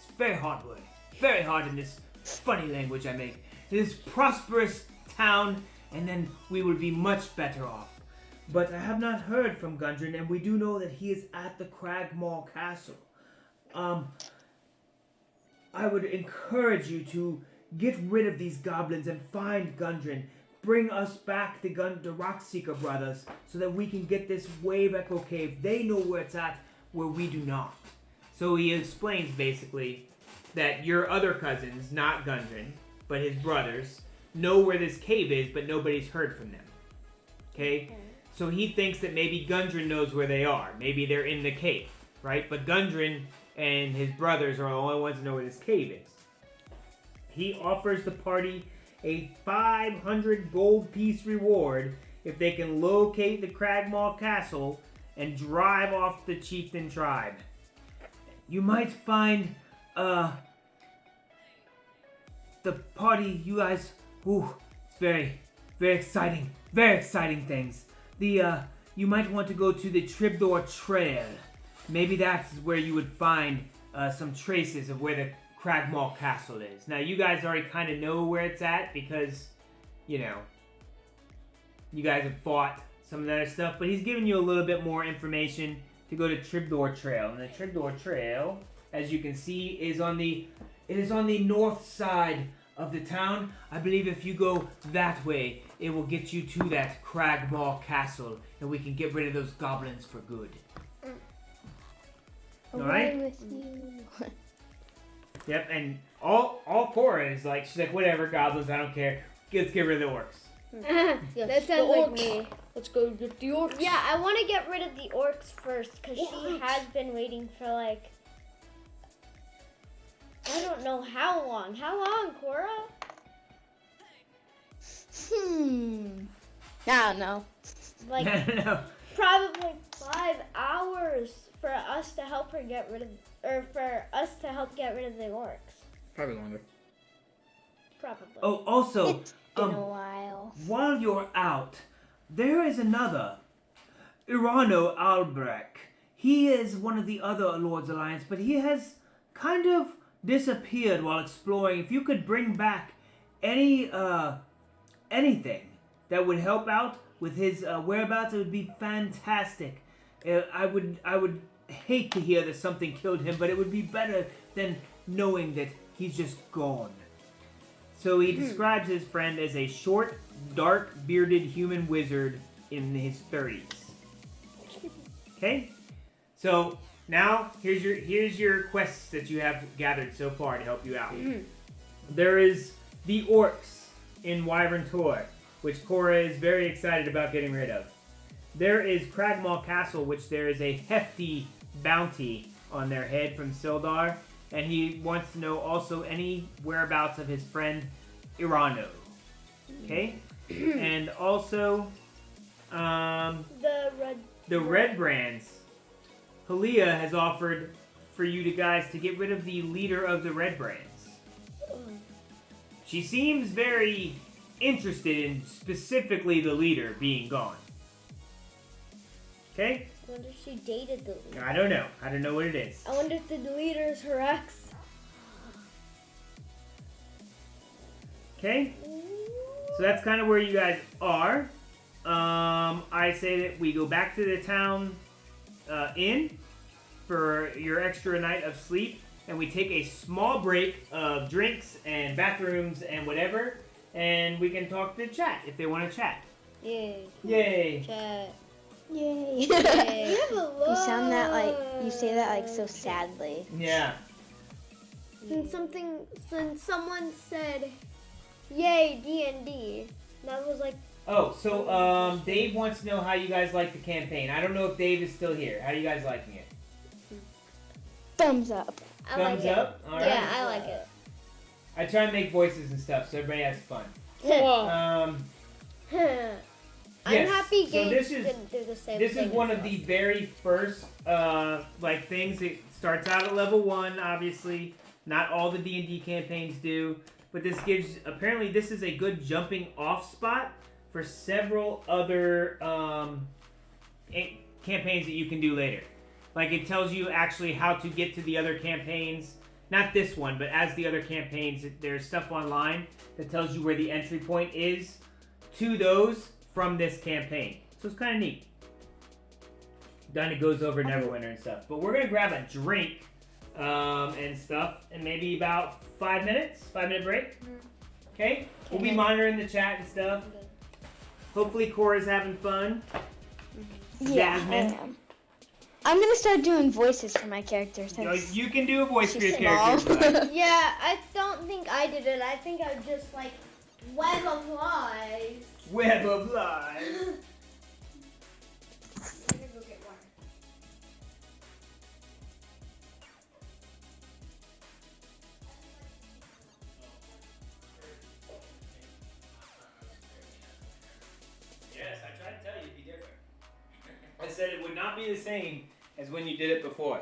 a very hard word. Very hard in this funny language I make. It is prosperous town, and then we would be much better off. But I have not heard from Gundren, and we do know that he is at the Cragmaw Castle. I would encourage you to get rid of these goblins and find Gundren. Bring us back the Rockseeker brothers so that we can get this Wave Echo Cave. They know where it's at, where we do not. So he explains basically that your other cousins, not Gundren, but his brothers, know where this cave is, but nobody's heard from them. Okay? So he thinks that maybe Gundren knows where they are. Maybe they're in the cave, right? But Gundren and his brothers are the only ones who know where this cave is. He offers the party a 500 gold piece reward if they can locate the Cragmaw Castle and drive off the chieftain tribe. You might find the party, you guys, it's very, very exciting things. You might want to go to the Tribdor Trail. Maybe that's where you would find some traces of where the Cragmaw Castle is. Now, you guys already kind of know where it's at because, you know, you guys have fought some of that other stuff, but he's giving you a little bit more information to go to Tribdor Trail. And the Tribdor Trail, as you can see, is on the north side of the town. I believe if you go that way, it will get you to that Cragmaw Castle, and we can get rid of those goblins for good. All right? With you. Yep, and all Cora is like, she's like, whatever, goblins, I don't care. Let's get rid of the orcs. Yes, That sounds the like orcs. me. Let's go get the orcs. Yeah, I want to get rid of the orcs first because she has been waiting for like, I don't know how long. How long, Cora? I don't know. Like No. probably 5 hours for us to help her get rid of, or for us to help get rid of the orcs. Probably longer. Probably. Oh, also, It's been a while. while you're out, there is another, Irano Albrecht. He is one of the other Lord's Alliance, but he has kind of disappeared while exploring. If you could bring back anything that would help out with his whereabouts, it would be fantastic. I would hate to hear that something killed him, but it would be better than knowing that he's just gone. So he describes his friend as a short, dark, bearded human wizard in his 30s. Okay? So now here's your quests that you have gathered so far to help you out. There is the orcs in Wyvern Tor, which Cora is very excited about getting rid of. There is Cragmaw Castle, which there is a hefty bounty on their head from Sildar, and he wants to know also any whereabouts of his friend Irano. Okay? And also the Red Brands. Halia has offered for you guys to get rid of the leader of the Red Brands. She seems very interested in specifically the leader being gone. Okay? I wonder if she dated the leader. I don't know. I don't know what it is. I wonder if the leader is her ex. Okay? So that's kind of where you guys are. I say that we go back to the town inn for your extra night of sleep, and we take a small break of drinks and bathrooms and whatever, and we can talk to chat if they want to chat. Yay. Yay! Chat. Yay. You have a lot. You sound that like, you say that like so sadly. Yeah. Since someone said, "Yay D&D," that was like. Oh, so Dave wants to know how you guys like the campaign. I don't know if Dave is still here. How are you guys liking it? Thumbs up. I Thumbs like up? It. All right. Yeah, I like it. I try and make voices and stuff so everybody has fun. Whoa. Yes, I'm happy so Gage this is- didn't do the same This thing is one as of the us. very first like things. It starts out at level 1, obviously. Not all the D&D campaigns do, but this gives, apparently this is a good jumping off spot for several other campaigns that you can do later. Like it tells you actually how to get to the other campaigns. Not this one, but as the other campaigns, there's stuff online that tells you where the entry point is to those from this campaign. So it's kind of neat. Kind of goes over Neverwinter and stuff. But we're going to grab a drink and stuff in maybe about 5 minutes. 5-minute break. Okay? We'll be monitoring the chat and stuff. Hopefully Cora's having fun. Yeah, Jasmine? I am. I'm gonna start doing voices for my character since You can do a voice for your she's small. character. but- Yeah, I don't think I did it. I think I was just like web of lies. Web of lies. I'm gonna go get water. Yes, I tried to tell you it'd be different. I said it would not be the same as when you did it before.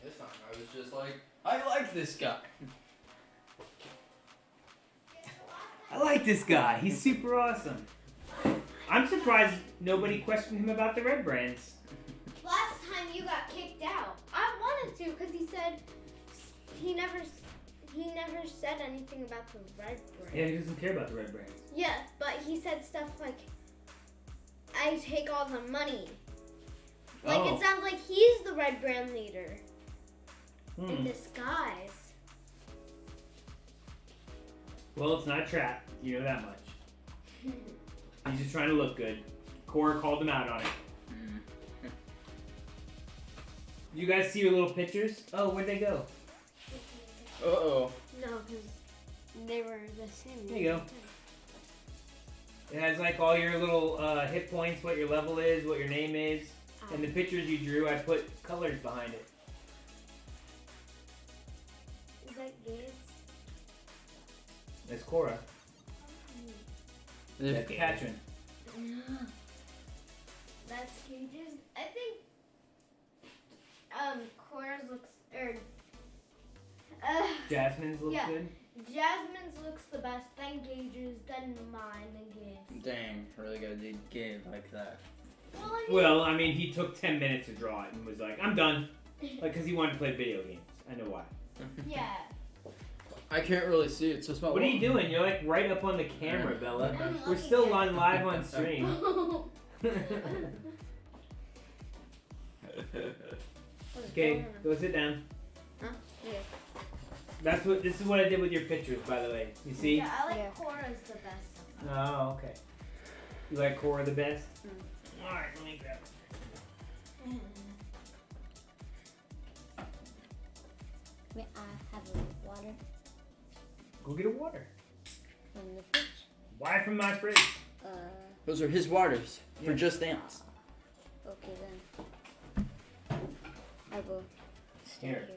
This time I was just like, I like this guy. I like this guy. He's super awesome. I'm surprised nobody questioned him about the red brands. Last time you got kicked out, I wanted to because he said he never said anything about the red brand. Yeah, he doesn't care about the red brands. Yeah, but he said stuff like, "I take all the money." Like Oh. it sounds like he's the red brand leader in Hmm. disguise. Well, it's not a trap. You know that much. He's just trying to look good. Cora called him out on it. You guys see your little pictures? Oh, where'd they go? Uh-oh. No, because they were the same. There you go. It has like all your little hit points, what your level is, what your name is. And the pictures you drew, I put colors behind it. Is that Gabe's? That's Cora. That's Katrin. That's Gage's. I think Cora's looks Jasmine's looks Yeah. good. Jasmine's looks the best, then Gage's, then mine, then Gabe's. Dang, really gotta do game like that. Well, I mean, he took 10 minutes to draw it and was like, I'm done. Like, because he wanted to play video games. I know why. Yeah. I can't really see it, so small. What are you doing? You're like right up on the camera, Bella. I'm We're looking still at on live on stream. Okay, go sit down. Huh? Yeah. This is what I did with your pictures, by the way. You see? Yeah, I like Yeah. Cora's the best. Oh, okay. You like Cora the best? Alright, let me grab it. May I have a water Go get a water. from the fridge? Why from my fridge? Those are his waters for Yeah. Just Dance. Okay then. I will stay Here. here.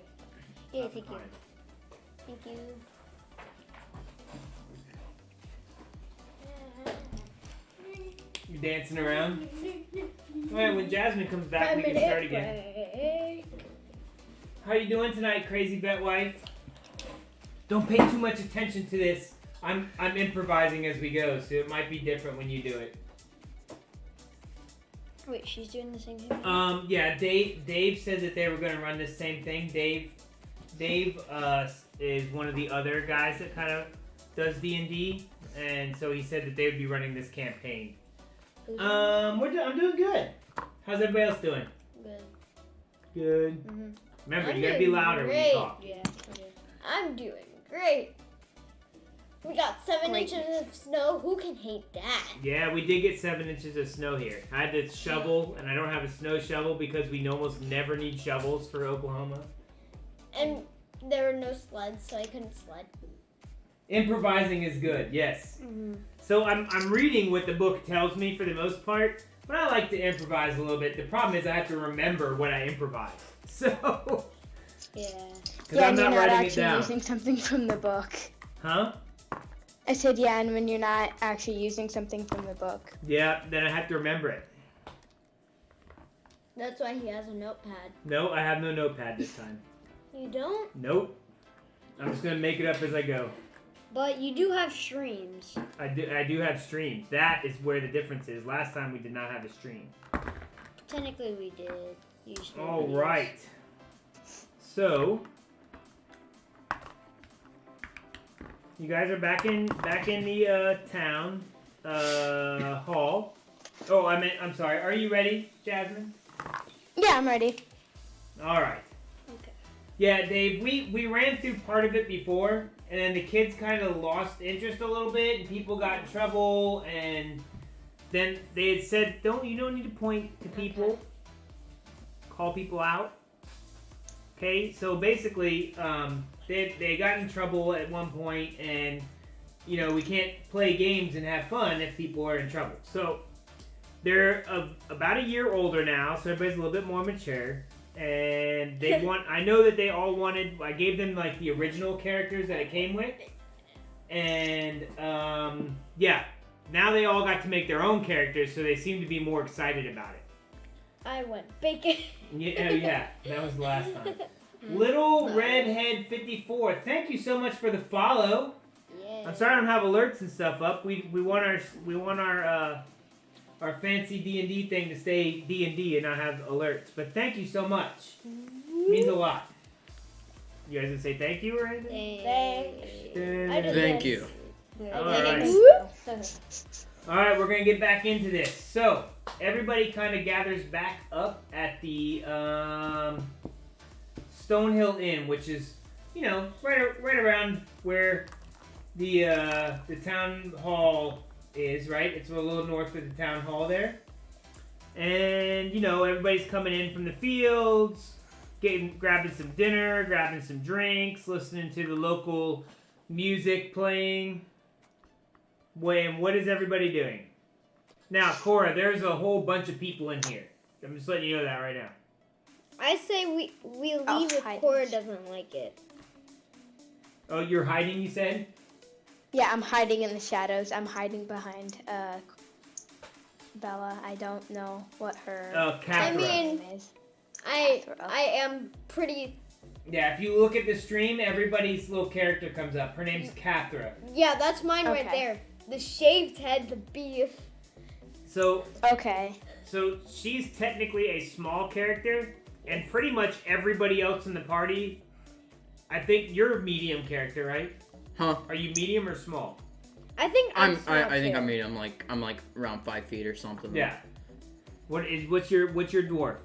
Yeah, Not thank you. mine. Thank you. You dancing around? Alright, when Jasmine comes back, we can start again. Break. How you doing tonight, crazy vet wife? Don't pay too much attention to this. I'm improvising as we go, so it might be different when you do it. Wait, she's doing the same thing? Yeah, Dave said that they were gonna run the same thing. Dave is one of the other guys that kind of does D&D, and so he said that they would be running this campaign. I'm doing good. How's everybody else doing? Good. Good. Mm-hmm. Remember, I'm you gotta be doing louder when great. you talk. Yeah. Okay. I'm doing great. We got 7 Great. inches of snow. Who can hate that? Yeah, we did get 7 inches of snow here. I had to shovel, and I don't have a snow shovel because we almost never need shovels for Oklahoma. And there were no sleds, so I couldn't sled. Improvising is good, yes. Mm-hmm. So I'm reading what the book tells me for the most part, but I like to improvise a little bit. The problem is I have to remember when I improvise. So, Yeah. because I'm not you're not writing it actually down. using something from the book. Huh? I said yeah, and when you're not actually using something from the book. Yeah, then I have to remember it. That's why he has a notepad. No, I have no notepad this time. You don't? Nope. I'm just gonna make it up as I go. But you do have streams. I do have streams. That is where the difference is. Last time we did not have a stream. Technically, we did. Use All videos. right. So you guys are back in the town hall. Oh, I'm sorry. Are you ready, Jasmine? Yeah, I'm ready. All right. Okay. Yeah, Dave. We ran through part of it before, and then the kids kind of lost interest a little bit, and people got in trouble, and then they had said, you don't need to point to people, call people out. Okay, so basically, they got in trouble at one point, and we can't play games and have fun if people are in trouble. So they're about a year older now, so everybody's a little bit more mature. And they I know that they all wanted, I gave them like the original characters that it came with. And yeah, now they all got to make their own characters, so they seem to be more excited about it. I went bacon. Yeah, that was the last time. Little Redhead 54, thank you so much for the follow. Yeah. I'm sorry I don't have alerts and stuff up. We want our fancy D&D thing to stay D&D and not have alerts. But thank you so much. It means a lot. You guys gonna say thank you or anything? Thank you. All right, we're gonna get back into this. So everybody kind of gathers back up at the Stonehill Inn, which is right around where the town hall is, right? It's a little north of the town hall there. And, everybody's coming in from the fields, grabbing some dinner, grabbing some drinks, listening to the local music playing. And what is everybody doing? Now, Cora, there's a whole bunch of people in here. I'm just letting you know that right now. I say we leave if hide. Cora doesn't like it. Oh, you're hiding, you said? Yeah, I'm hiding in the shadows. I'm hiding behind Bella. I don't know what her Cathra. name is. I am pretty. Yeah, if you look at the stream, everybody's little character comes up. Her name's Cathra. Yeah, that's mine right Okay. there. The shaved head, the beef. So Okay. she's technically a small character, and pretty much everybody else in the party. I think you're a medium character, right? Huh? Are you medium or small? I think I small, think too. I'm medium. I'm like around 5 feet or something. Yeah. What's your dwarf?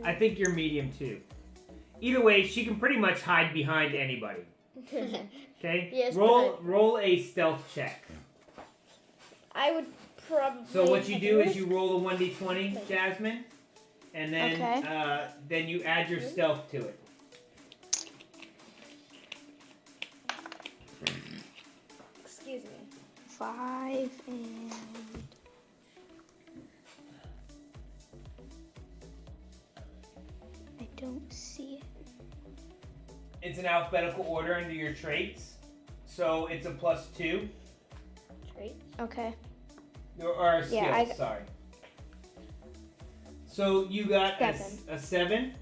I think you're medium too. Either way, she can pretty much hide behind anybody. Okay? Yes, roll a stealth check. I would probably. So what you do is risk- you roll a 1d20, Jasmine, and then Okay. then you add your stealth to it. Excuse me. 5 and I don't see it. It's an alphabetical order under your traits, so it's a +2. Great. Okay. Or skills, Yeah, sorry. So you got a 7.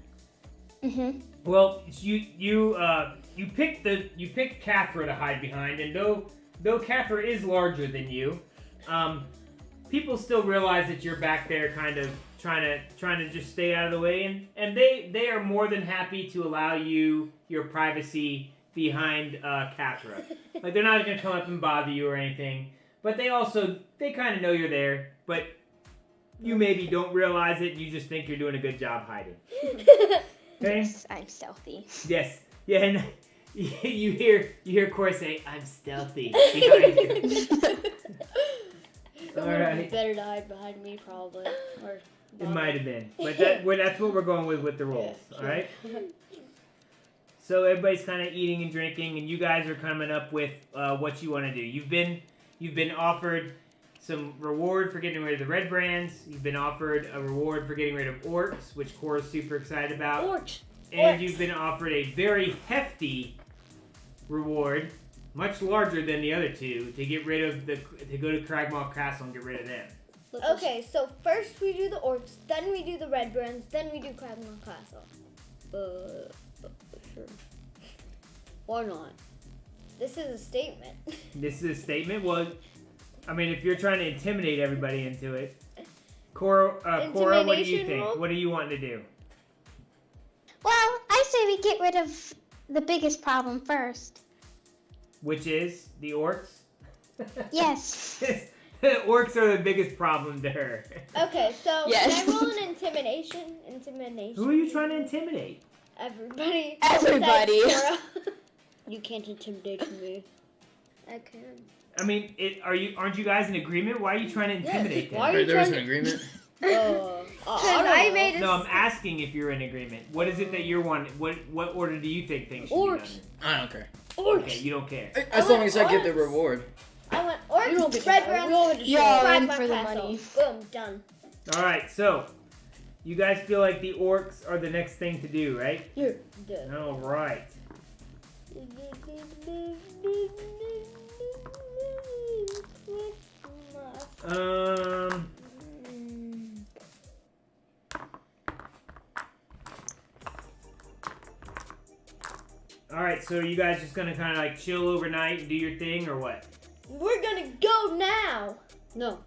Mhm. Well, you picked Cathra to hide behind, and though Cathra is larger than you, people still realize that you're back there, kind of trying to just stay out of the way, and they are more than happy to allow you your privacy behind Cathra. Like they're not gonna come up and bother you or anything, but they kind of know you're there, but you maybe don't realize it. You just think you're doing a good job hiding. Okay? Yes, I'm stealthy. Yes. Yeah, and you hear Cora say, "I'm stealthy" behind you. All right. Better to hide behind me, probably. Or It might have been, but that's what we're going with the rolls. Yeah, All right. So everybody's kind of eating and drinking, and you guys are coming up with what you want to do. You've been offered some reward for getting rid of the red brands. You've been offered a reward for getting rid of orcs, which Cora's super excited about. Orcs. And Orcs. you've been offered a very hefty reward much larger than the other two to get rid of to go to Cragmaw Castle and get rid of them. Okay, so first we do the orcs, then we do the red brands, then we do Cragmore Castle. Sure. Why not? This is a statement. This is a statement. Well, I mean, if you're trying to intimidate everybody into it, Cora, what do you think? roll? What do you want to do? Well, I say we get rid of the biggest problem first. Which is the orcs. Yes. The orcs are the biggest problem to her. Okay, so Yes. can I roll an intimidation? Intimidation. Who are you trying to intimidate? Everybody. Everybody. besides Cora. You can't intimidate me. I can. I mean, aren't you guys in agreement? Why are you trying to intimidate them? Why are you There's an trying agreement. I made a No, I'm asking if you're in agreement. What is it that you're wanting? What order do you think things should Orcs. be done? I don't care. Orcs. Okay, you don't care. As long as I get the reward. I went We don't orcs, get red to brands, we all get to You're share. in Cragmore for the Castle. money. Boom, done. All right, so you guys feel like the orcs are the next thing to do, right? Here. Done. All right. All right, so are you guys just gonna kind of like chill overnight and do your thing, or what? We're gonna go now. No.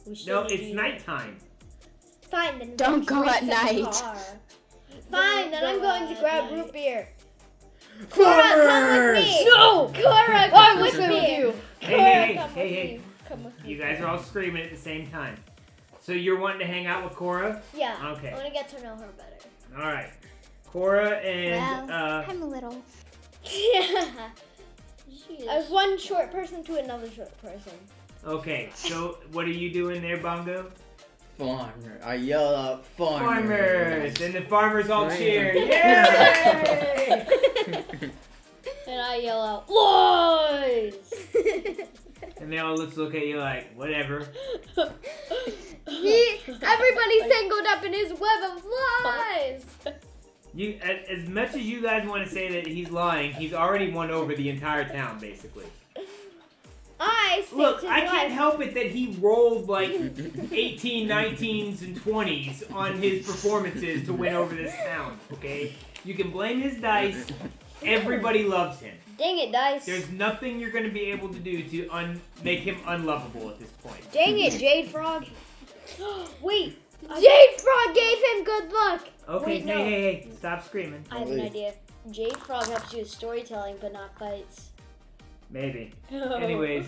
We No, still need it's to- nighttime. Fine, then Don't go race at in the night. car. Fine, then I'm going to grab root beer. Farmers! Come with me. No! Cora, come I'm with with me. you. Hey, Cora, come hey, with hey. me. Come with me. You guys are all screaming at the same time. So you're wanting to hang out with Cora? Yeah. Okay. I want to get to know her better. All right. Cora and Well, I'm a little. Yeah. She is. As one short person to another short person. okay. So what are you doing there, Bongo? Farmer. I yell out farmers. Farmers, and the farmers all Right. cheer. Yay! And I yell out, "Lies!" And they all look at you like, whatever. Everybody's tangled up in his web of lies. You, as much as you guys want to say that he's lying, he's already won over the entire town, basically. I saved Look, his I life. can't help it that he rolled like 18, 19s, and 20s on his performances to win over this town, okay? You can blame his dice. Everybody loves him. Dang it, Dice. There's nothing you're going to be able to do to make him unlovable at this point. Dang it, Jade Frog. Wait. Jade Frog gave him good luck. Okay, Wait, no. hey, stop screaming. I have an idea. Jade Frog helps you with storytelling, but not fights. Maybe. Anyways.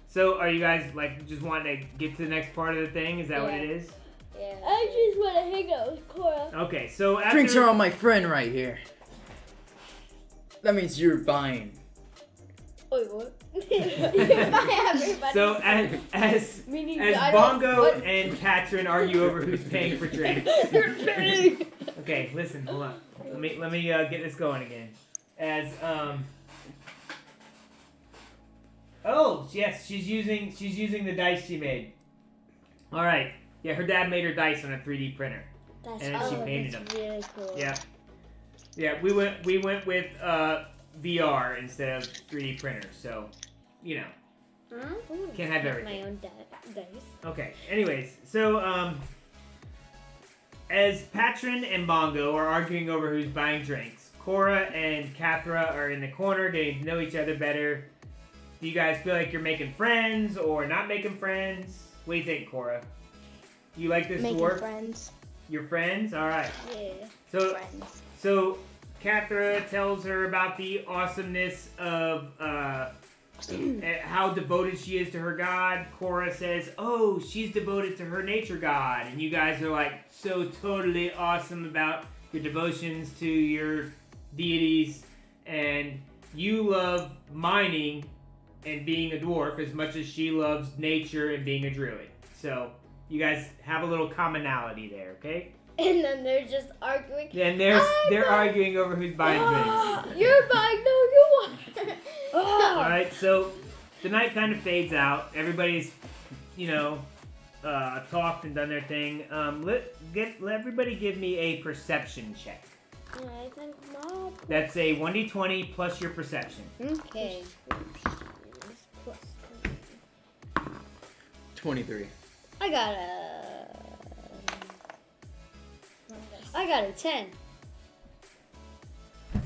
So, are you guys, like, just wanting to get to the next part of the thing? Is that what Yeah. it is? Yeah. I just want to hang out with Cora. Okay, so after... Drinks are on my friend right here. That means you're buying. Wait, what? Bye, everybody. So, as Meaning as I don't- Bongo what? and Katrin argue over who's paying for drinks. Okay, listen, hold on. Let me get this going again. As oh yes, she's using the dice she made. All right, yeah, her dad made her dice on a 3D printer, That's and then she oh, painted them. that's really cool. Yeah, we went with VR instead of 3D printers, so you know. Can't have everything. My own dice. Okay, anyways, so, as Patron and Bongo are arguing over who's buying drinks, Cora and Cathra are in the corner getting to know each other better. Do you guys feel like you're making friends or not making friends? What do you think, Cora? You like this Making dwarf? friends. Your friends? Alright. Yeah. Friends. So, Cathra tells her about the awesomeness of, how devoted she is to her god. Cora says, oh, she's devoted to her nature god. And you guys are like so totally awesome about your devotions to your deities. And you love mining and being a dwarf as much as she loves nature and being a druid. So you guys have a little commonality there, okay? And then they're just arguing. And they're arguing over who's buying drinks. You're buying. No, you want. Alright, so the night kind of fades out. Everybody's, talked and done their thing. Let everybody give me a perception check. I think mob. That's a 1d20 plus your perception. Okay. Plus 23. I got a 10. I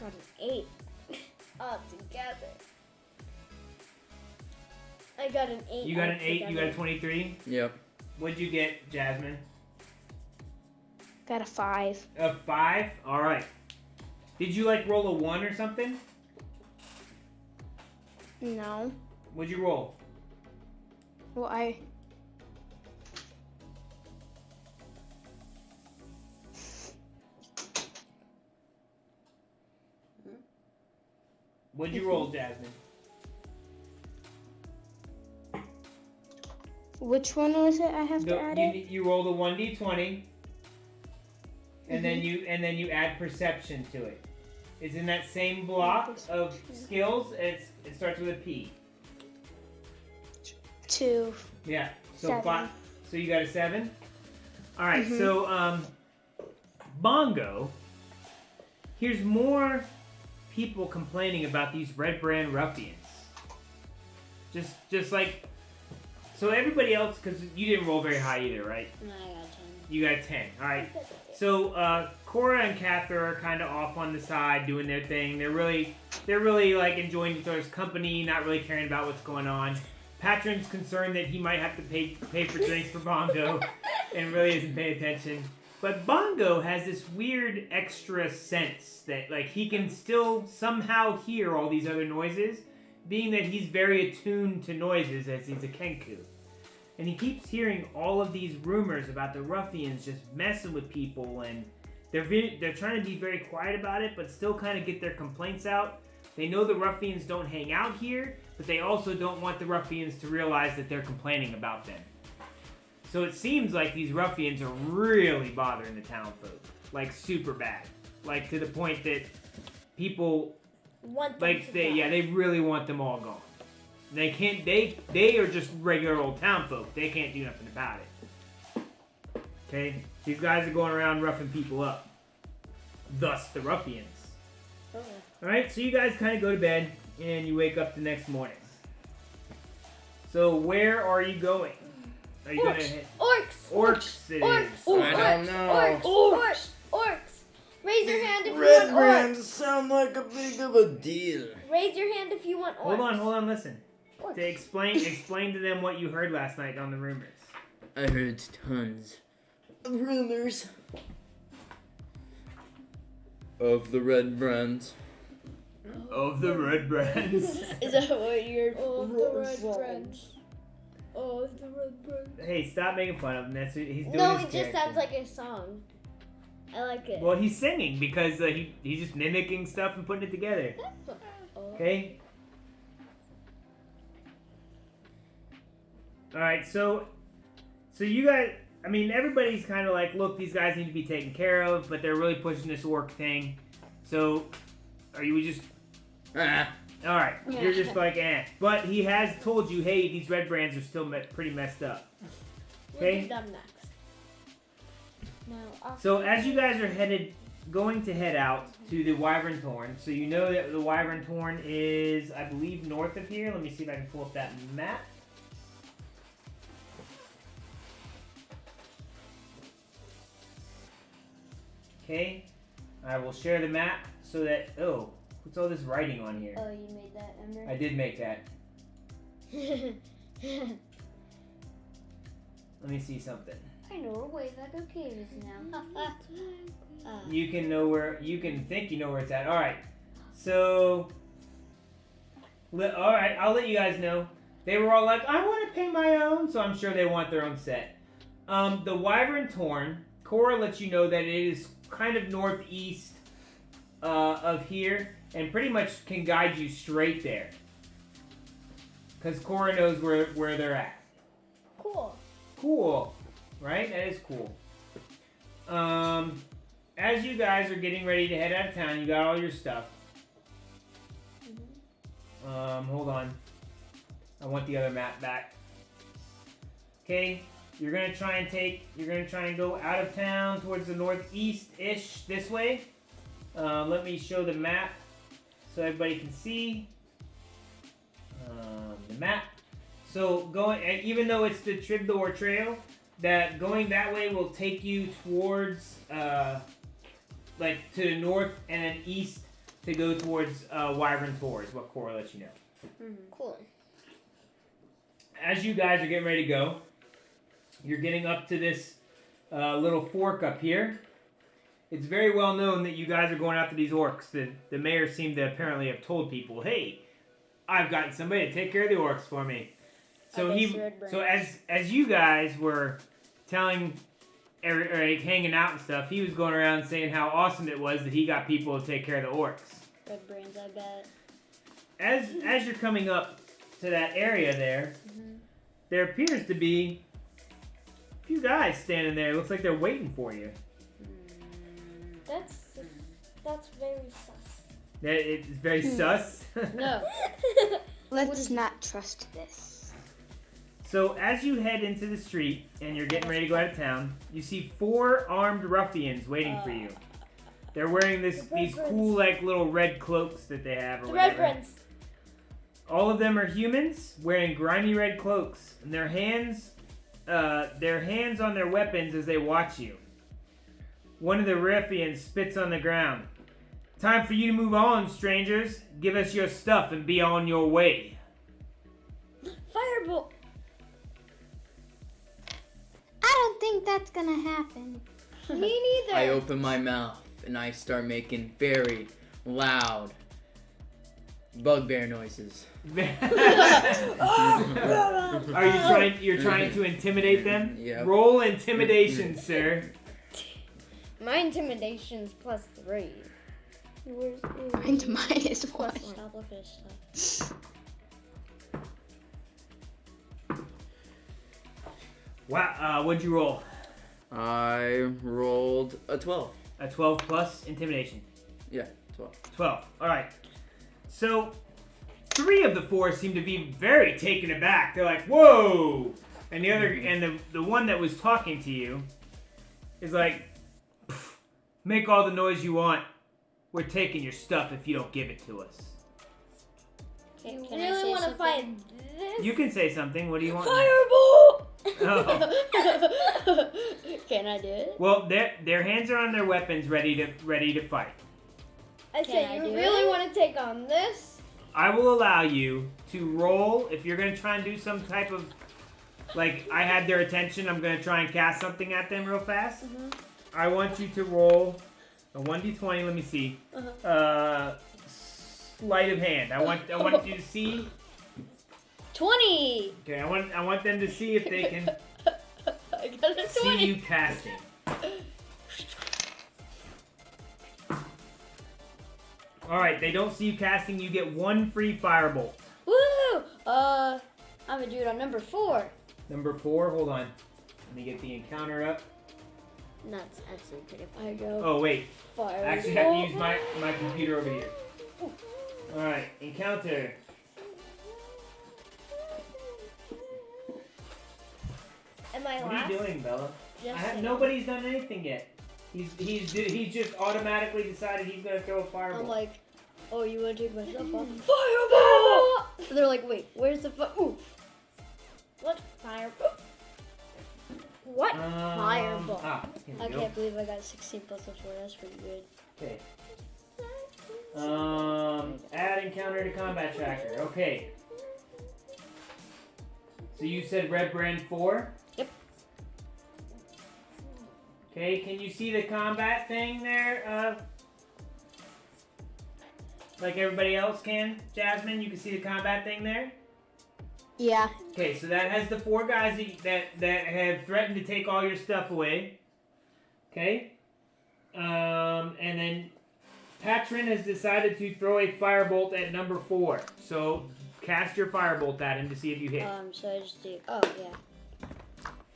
got an 8. All together. I got an 8. You got an 8, you got a 23. Yep. What'd you get, Jasmine? Got a 5. A 5? Alright. Did you like roll a 1 or something? No. What'd you roll? Well, What'd you roll, Jasmine? which one was it I have to add it? You rolled a 1d20, and then you add perception to it. It's in that same block of skills. It starts with a P. 2. Yeah. So 7. So you got a 7. All right. So Bongo. Here's more people complaining about these Red Brand ruffians. Just like. So everybody else, because you didn't roll very high either, right? No, I got 10. You got a 10. All right. So Cora and Cather are kind of off on the side doing their thing. They're really like enjoying each other's company, not really caring about what's going on. Patron's concerned that he might have to pay for drinks for Bongo, and really isn't paying attention. But Bongo has this weird extra sense that like he can still somehow hear all these other noises, being that he's very attuned to noises as he's a Kenku. And he keeps hearing all of these rumors about the ruffians just messing with people, and they're trying to be very quiet about it, but still kind of get their complaints out. They know the ruffians don't hang out here, but they also don't want the ruffians to realize that they're complaining about them. So it seems like these ruffians are really bothering the town folk, like super bad, like to the point that people Want them like to they die. they really want them all gone. They can't. They are just regular old town folk. They can't do nothing about it. Okay, these guys are going around roughing people up. Thus the ruffians. Okay. All right, so you guys kind of go to bed and you wake up the next morning. So where are you going? Are you going to hit Orcs? It is. I don't know. Orcs. Raise your hand if you Red want brands orcs. sound like a big of a deal. Raise your hand if you want orcs. Hold on, listen. Orcs. To explain to them what you heard last night on the rumors. I heard tons of rumors of the red brands. Of the red brands. Is that what you're... Oh, the red brands. Oh, the red brands. Hey, stop making fun of him. That's what he's doing. No, his it just character. sounds like a song. I like it. Well, he's singing because he's just mimicking stuff and putting it together. Okay. All right, so you guys, I mean, everybody's kind of like, look, these guys need to be taken care of, but they're really pushing this orc thing. So, are you just? Ah. All right, you're just like, eh. But he has told you, hey, these red brands are still pretty messed up. Okay. We'll do them next. Now, So as you guys are going to head out to the Wyvern Torn, so you know that the Wyvern Torn is, I believe, north of here. Let me see if I can pull up that map. Okay, I will share the map so that, oh, what's all this writing on here? Oh, you made that, Ember? I did make that. Let me see something. I know where way that the cave is now. You can think you know where it's at. Alright. So, alright, I'll let you guys know. They were all like, I want to paint my own, so I'm sure they want their own set. The Wyvern Torn, Cora lets you know that it is kind of northeast of here, and pretty much can guide you straight there. Because Cora knows where they're at. Cool. Cool. Right? That is cool. As you guys are getting ready to head out of town, you got all your stuff. Hold on. I want the other map back. Okay. You're gonna try and go out of town towards the northeast-ish this way. Let me show the map so everybody can see the map. So even though it's the Tribdor Trail, that going that way will take you towards like to the north and then east to go towards Wyvern Tor is what Cora lets you know. Cool. As you guys are getting ready to go, you're getting up to this little fork up here. It's very well known that you guys are going after these orcs. The mayor seemed to apparently have told people, hey, I've gotten somebody to take care of the orcs for me. So as you guys were telling, hanging out and stuff, he was going around saying how awesome it was that he got people to take care of the orcs. Red brains, I bet. As you're coming up to that area there, there appears to be a few guys standing there. It looks like they're waiting for you. That's very sus. It's very sus. No. Let's not trust this. So as you head into the street and you're getting ready to go out of town, you see 4 armed ruffians waiting for you. They're wearing these cool like little red cloaks that they have or whatever. Red Prince. All of them are humans wearing grimy red cloaks, and their hands on their weapons as they watch you. One of the ruffians spits on the ground. Time for you to move on, strangers. Give us your stuff and be on your way. Firebolt. I don't think that's gonna happen. Me neither. I open my mouth and I start making very loud bugbear noises. Are you're trying to intimidate them? Yep. Roll intimidation, sir. My intimidation's +3. Mine's minus Plus 1. Stop looking at stuff. Wow, what'd you roll? I rolled a 12. A 12 plus intimidation. Yeah, 12. 12. All right. So 3 of the 4 seem to be very taken aback. They're like, "Whoa!" And the other, and the one that was talking to you, is like, "Make all the noise you want. We're taking your stuff if you don't give it to us." You Can I really say want to something? fight this? You can say something. What do you want? Firebolt! Oh. Can I do it? Well, their hands are on their weapons, ready to fight. I Can said, I you do really it? want to take on this? I will allow you to roll if you're gonna try and do some type of, like, I had their attention. I'm gonna try and cast something at them real fast. I want you to roll a 1d20. Let me see. Sleight of hand. I want you to see. 20! Okay, I want them to see if they can I got a 20. see you casting. All right, they don't see you casting. You get 1 free firebolt. Woo! I'm a dude on number 4. Number 4. Hold on. Let me get the encounter up. That's actually pretty fun. I go Oh wait. fire. I actually have to use my computer over here. Alright, encounter. Am I What last? are you doing, Bella? Just Nobody's done anything yet. He's just automatically decided he's gonna throw a I'm fireball. like, oh, you want to take my stuff off? Fireball! So they're like, wait, where's the Ooh. What fireball? What fireball? Here I we go. can't believe I got 16 plus a 4. That's pretty good. Okay. Add encounter to combat tracker. Okay. So you said Red Brand 4? Yep. Okay, can you see the combat thing there? Like everybody else can? Jasmine, you can see the combat thing there? Yeah. Okay, so that has the 4 guys that have threatened to take all your stuff away. Okay? And then Patron has decided to throw a firebolt at number 4. So cast your firebolt at him to see if you hit. So I just do. Oh yeah.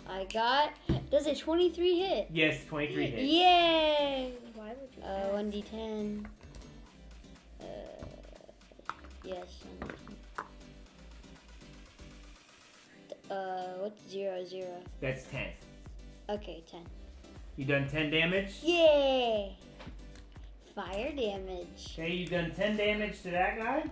I got. Does a 23 hit? Yes, 23 hits. Yay! Why would you? 1d10. Yes. What's 0, 0? That's 10. Okay, 10. You done 10 damage? Yay! Fire damage. Okay, you done 10 damage to that guy.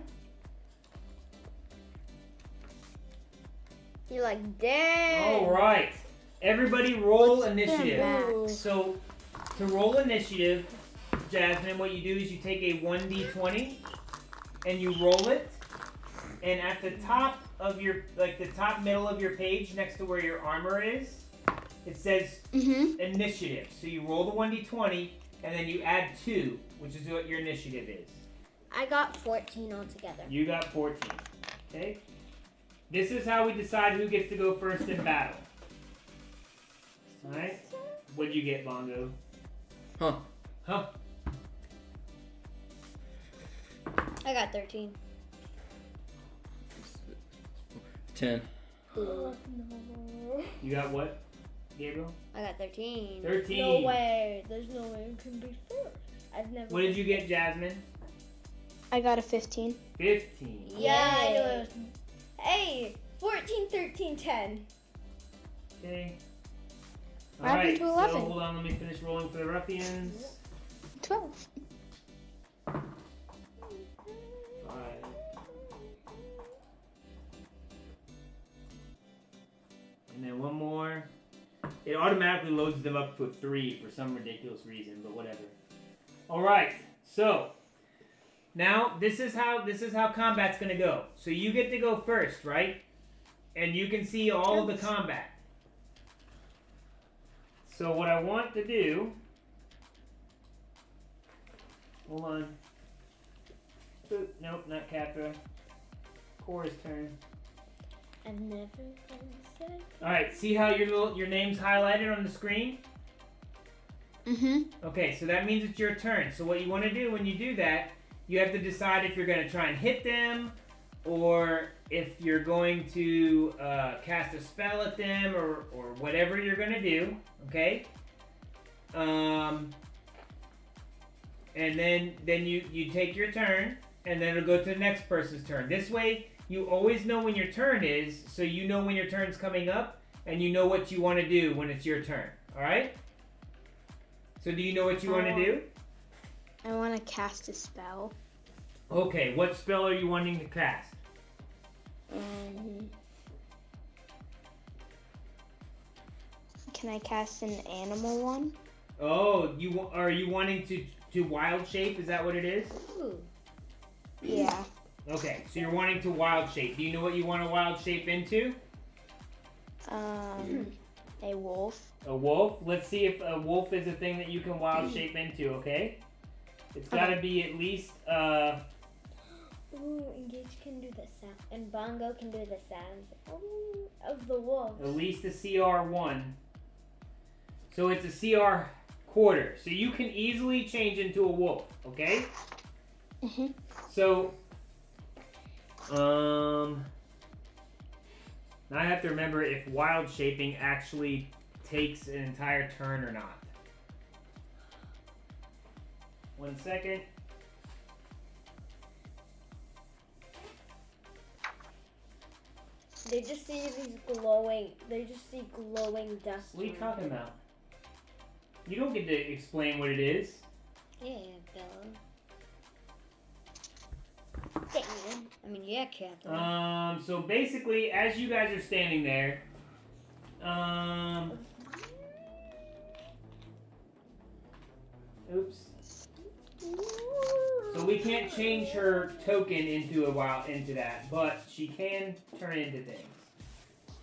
You're like, dang. All right. Everybody roll initiative. back. So, to roll initiative, Jasmine, what you do is you take a 1d20 and you roll it. And at the top of your, like the top middle of your page, next to where your armor is, it says initiative. So you roll the 1d20 and then you add 2, which is what your initiative is. I got 14 altogether. You got 14. Okay? This is how we decide who gets to go first in battle. Alright? What'd you get, Bongo? Huh. Huh? I got 13. 10. Oh, no. You got what, Gabriel? I got 13. 13. No way. There's no way it can be first. I've never. What did you get, Jasmine? I got a 15. 15. Yeah, I Yay. knew it was. Hey, 14, 13, 10. Okay. What happened Alright, to so 11? hold on, let me finish rolling for the ruffians. 12. 5. And then one more. It automatically loads them up to a 3 for some ridiculous reason, but whatever. Alright, so now this is how combat's gonna go. So you get to go first, right? And you can see all of the combat. So what I want to do, hold on. Oop, nope, not Capra. Cora's turn. I've never been sick. All right, see how your name's highlighted on the screen? Okay, so that means it's your turn. So what you want to do when you do that, you have to decide if you're going to try and hit them, or if you're going to cast a spell at them, or whatever you're going to do. Okay. And then you take your turn, and then it'll go to the next person's turn. This way, you always know when your turn is, so you know when your turn's coming up, and you know what you want to do when it's your turn. All right? So do you know what you want to do? I want to cast a spell. Okay, what spell are you wanting to cast? Can I cast an animal one? Oh, are you wanting to wild shape? Is that what it is? Ooh. Yeah. Okay, so you're wanting to wild shape. Do you know what you want to wild shape into? A wolf. A wolf? Let's see if a wolf is a thing that you can wild shape into, okay? It's got to be at least, Ooh, Engage can do the sound. And Bongo can do the sounds of the wolf. at least a CR1. So it's a CR quarter. So you can easily change into a wolf, okay? So, now I have to remember if wild shaping actually takes an entire turn or not. 1 second. They just see these glowing. They just see glowing dust. What are you around. talking about? You don't get to explain what it is. Yeah, Bella. Dang it. I mean, yeah, Catherine. So basically, as you guys are standing there, oops. So we can't change her token into that, but she can turn into things.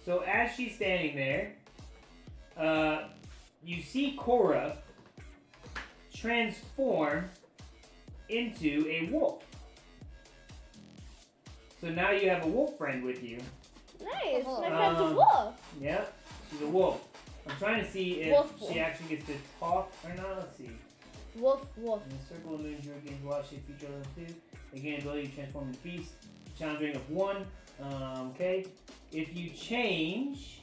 So as she's standing there, you see Cora transform into a wolf. So now you have a wolf friend with you. Nice. My Oh. friend's a wolf. Yep, she's a wolf. I'm trying to see if Wolf. she actually gets to talk or not. Let's see. Wolf, wolf. In the circle of moons, your gains wild shape feature of 2. Again, ability to transform into beast. Challenge rating of 1. Okay. If you change.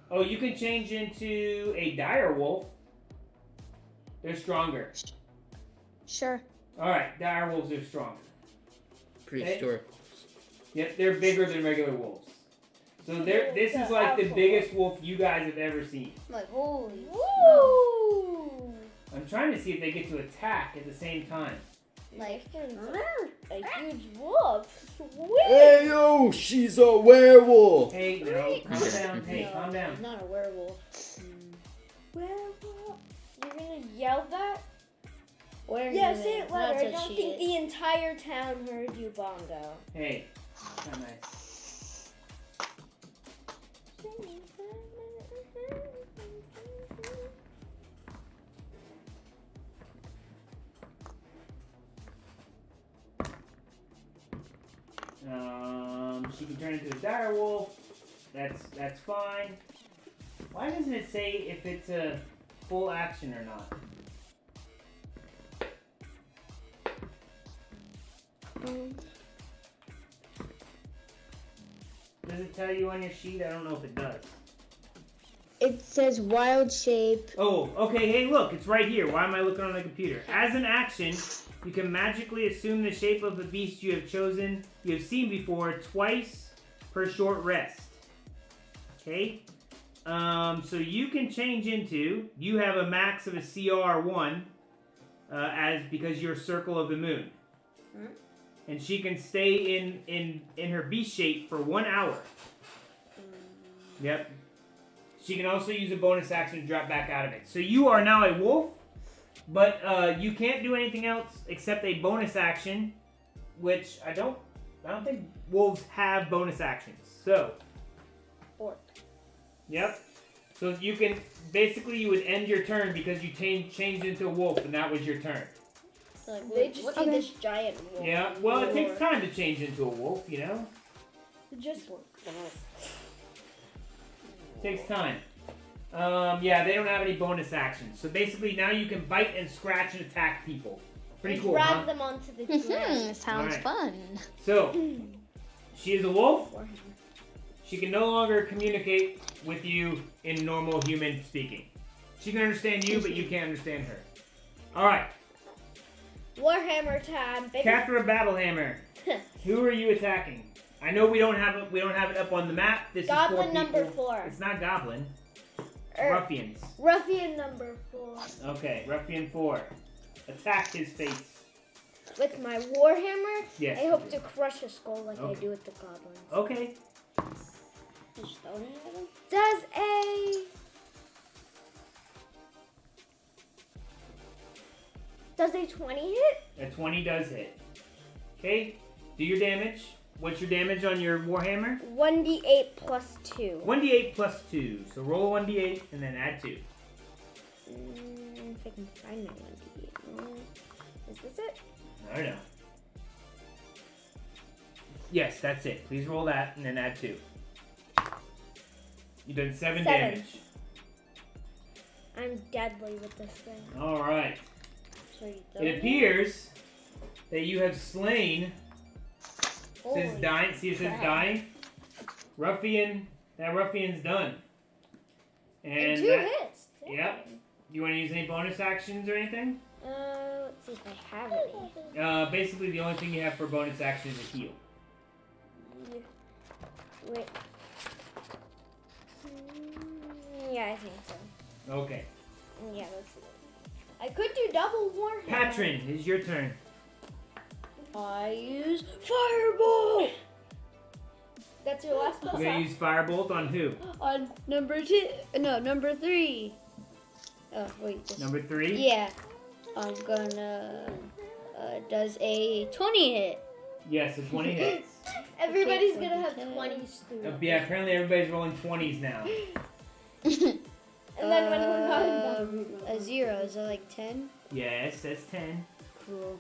Oh, you can change into a direwolf. They're stronger. Sure. Alright, direwolves are stronger. Prehistoric. Yep, they're bigger than regular wolves. So this is like the biggest wolf you guys have ever seen. Like, holy. Woo! I'm trying to see if they get to attack at the same time. Like a huge wolf. Sweet. Hey yo, she's a werewolf. Hey, no, calm down. Hey, No, calm down. He's not a werewolf. Werewolf. You're gonna yell that? Where Yeah, he say lives, it louder. not I that don't she think is. the entire town heard you, Bongo. Hey, not nice. She can turn into a direwolf. That's fine. Why doesn't it say if it's a full action or not? Does it tell you on your sheet? I don't know if it does. It says wild shape. Oh, okay. Hey, look, it's right here. Why am I looking on the computer? As an action, you can magically assume the shape of the beast you have seen before twice per short rest. Okay? So you can change into, you have a max of a CR1 because you're Circle of the Moon. And she can stay in her beast shape for 1 hour. Yep. She can also use a bonus action to drop back out of it. So you are now a wolf, but you can't do anything else except a bonus action, which I don't think wolves have bonus actions. So. Orc. Yep. So you can you would end your turn because you changed into a wolf and that was your turn. So, like, They just see Okay. this giant wolf. Yeah. Well, it takes time to change into a wolf, you know. Just Takes time. Yeah, they don't have any bonus actions. So basically now you can bite and scratch and attack people. Pretty cool, drag huh? them onto the ground. Sounds Alright. fun. So, she is a wolf. She can no longer communicate with you in normal human speaking. She can understand you, but you can't understand her. Alright. Warhammer time, baby. Cathra Battlehammer. Who are you attacking? I know we don't have it up on the map. This Goblin is number people. 4. It's not goblin. It's Er, ruffians. Ruffian number 4. Okay, ruffian 4. Attack his face. With my Warhammer, Yes. I hope to crush a skull like I Okay. do with the goblins. Okay. Just throwing it at him? Does a 20 hit? A 20 does hit. Okay. Do your damage. What's your damage on your Warhammer? 1d8 plus 2. 1d8 plus 2. So roll 1d8 and then add 2. If I can find my 1d8. Is this it? I don't know. Yes, that's it. Please roll that and then add 2. You done 7 damage. I'm deadly with this thing. Alright. So you It appears that you have slain. Says Holy dying. See, it says crap. dying. Ruffian. That ruffian's done. And 2 that- hits. Yep. Do you want to use any bonus actions or anything? Let's see if I have any. Basically, the only thing you have for bonus action is a heal. Wait. Yeah, I think so. Okay. Yeah, let's see. I could do double Warhammer. Patron, it's your turn. I use Fireball That's your last spell. You're gonna use Firebolt on who? on number 2. No, number 3. Oh, wait. This, Number 3? yeah. I'm gonna. Does a 20 hit? Yes, a 20 hits. Everybody's Okay, gonna have 20. 20s through. Yeah, apparently everybody's rolling 20s now. And then when we're not in A 0. Is that like 10? Yes, that's 10. Cool.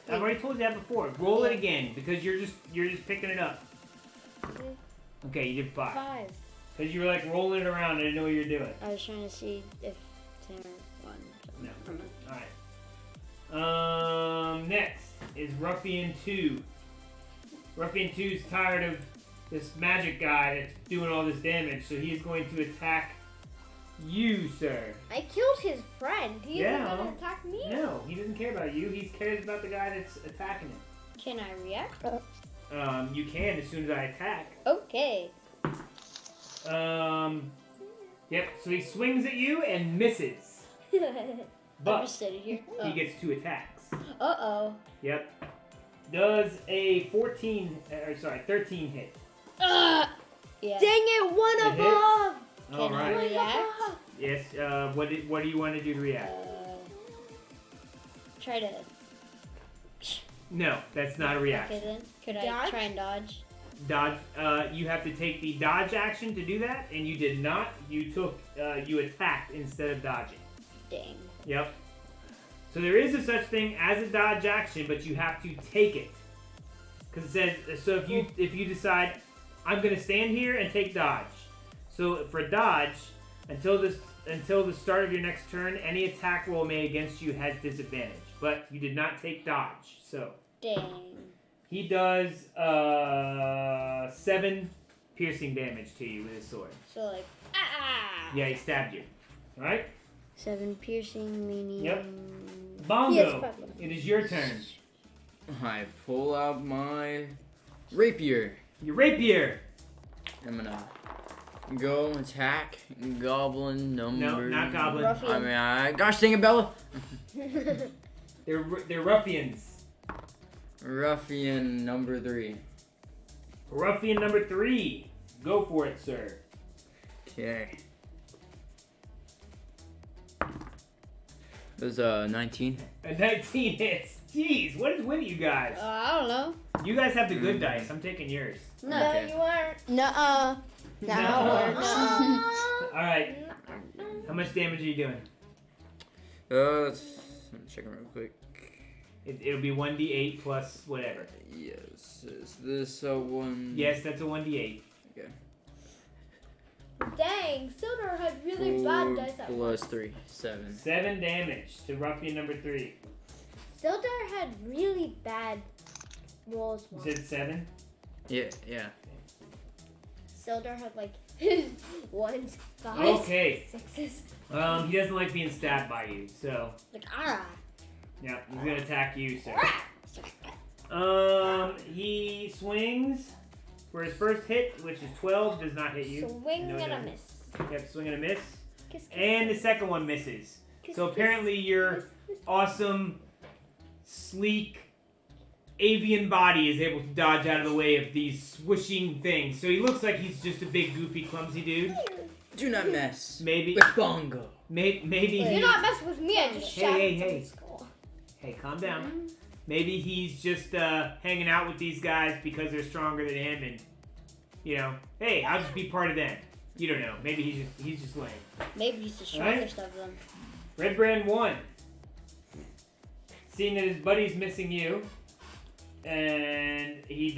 I've already told you that before. Roll it again because you're just picking it up. Okay, you did 5. 5. Because you were like rolling it around. I didn't know what you were doing. I was trying to see if 10 or 1. So No. Alright. Next is Ruffian 2. Ruffian 2's tired of this magic guy that's doing all this damage, so he's going to attack you, sir. I killed his friend. He's Yeah. gonna attack me. No, he doesn't care about you. He cares about the guy that's attacking him. Can I react? You can as soon as I attack. Okay. Yep, so he swings at you and misses. I'm But just sitting here. he gets 2 attacks. Uh-oh. Yep. Does a 13 hit. Yeah. Dang it, one It hits. above! All Can I right. react? Yes. What do you want to do to react? Try to... No, that's not a Okay reaction. then. Could I Dodge? try and dodge? Dodge. You have to take the dodge action to do that, and you did not. You took. You attacked instead of dodging. Dang. Yep. So there is a such thing as a dodge action, but you have to take it. Because it says so if you decide I'm gonna stand here and take dodge. So for dodge, until the start of your next turn, any attack roll made against you has disadvantage. But you did not take dodge, so Dang. he does 7 piercing damage to you with his sword. So like, ah! Yeah, he stabbed you. All right. 7 piercing, meaning... Yep. He Bongo, has 5 left. it is your turn. I pull out my rapier. Your rapier. I'm gonna go attack goblin number. No, not goblin. Ruffian. I mean, gosh dang it, Bella. They're ruffians. Ruffian number 3. Ruffian number 3. Go for it, sir. Okay. There's 19. A 19 hits. Jeez, what is with you guys? I don't know. You guys have the good dice. I'm taking yours. No. Okay. You aren't. Nuh-uh. No. Nuh-uh. All right. How much damage are you doing? Let me check it real quick. It'll be 1d8 plus whatever. Yes. Is this one? Yes, that's a 1d8. Okay. Dang, Silver had really bad dice at plus 3. 7. 7 damage to Ruffian number 3. Sildar had really bad rolls You once. said 7? Yeah. Sildar had like 1s, 5s, Okay. 6s. He doesn't like being stabbed by you, so Like, ah! yeah, he's gonna attack you, sir. He swings for his first hit, which is 12, does not hit you. Swing No, and no. a miss. Yep, swing and a miss. Kiss, kiss, And the kiss, second one misses. kiss, So kiss, apparently your kiss, kiss. awesome, sleek, avian body is able to dodge out of the way of these swishing things. So he looks like he's just a big, goofy, clumsy dude. Do not mess Maybe, with Bongo. maybe Do he. not mess with me, I just Hey, shot hey, him hey. in the skull. Hey, calm down. Maybe he's just hanging out with these guys because they're stronger than him, and hey, I'll just be part of them. You don't know. Maybe he's just lame. Maybe he's the Alright. strongest of them. Red Brand 1. Seeing that his buddy's missing you, and he's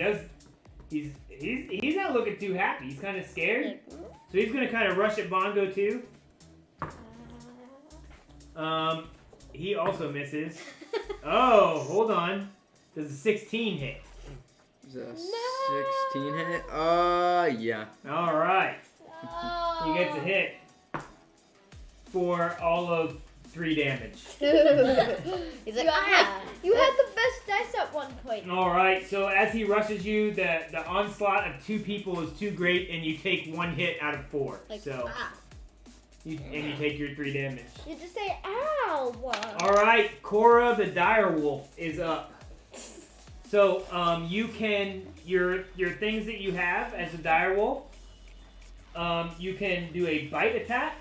not looking too happy. He's kind of scared, Like, so he's gonna kind of rush at Bongo too. He also misses. Oh, hold on. Does a 16 hit? Is that a 16 hit? Yeah. All right. Oh. He gets a hit for all of 3 damage. he's like, ah! You had the best dice at one point. All right. So as he rushes you, the onslaught of 2 people is too great, and you take 1 hit out of 4. Like, So ah! you take your 3 damage. You just say, ow. All right, Cora the Direwolf is up. So you can your things that you have as a Direwolf. You can do a bite attack,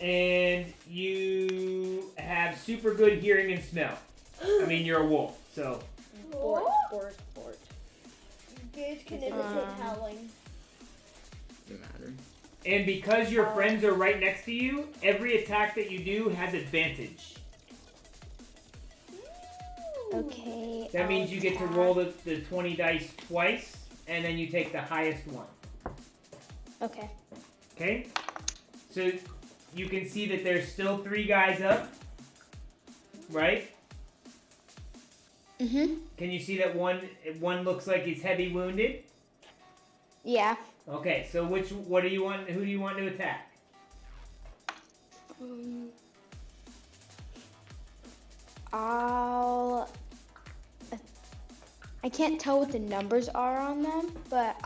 and you have super good hearing and smell. I mean, you're a wolf, so Sport. Gaze can imitate howling. Doesn't matter. and because your friends are right next to you, every attack that you do has advantage. Okay. That means you get to roll the 20 dice twice, and then you take the highest one. Okay. Okay? So you can see that there's still 3 guys up. Right? Mhm. Can you see that one looks like he's heavy wounded? Yeah. Okay, so who do you want to attack? I can't tell what the numbers are on them, but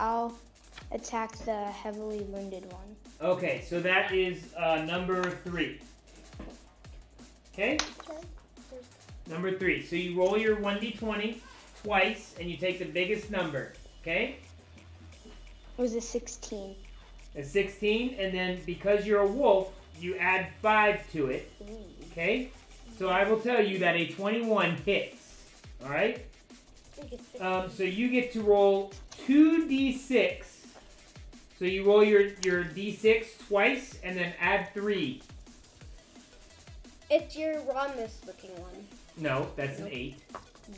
attack the heavily wounded one. Okay, so that is number 3. Okay? Number 3. So you roll your 1d20 twice, and you take the biggest number. Okay? It was a 16. A 16, and then because you're a wolf, you add 5 to it. Okay? So I will tell you that a 21 hits. Alright? So you get to roll 2d6. So you roll your d6 twice, and then add 3. It's your rawest looking one. No, that's an 8.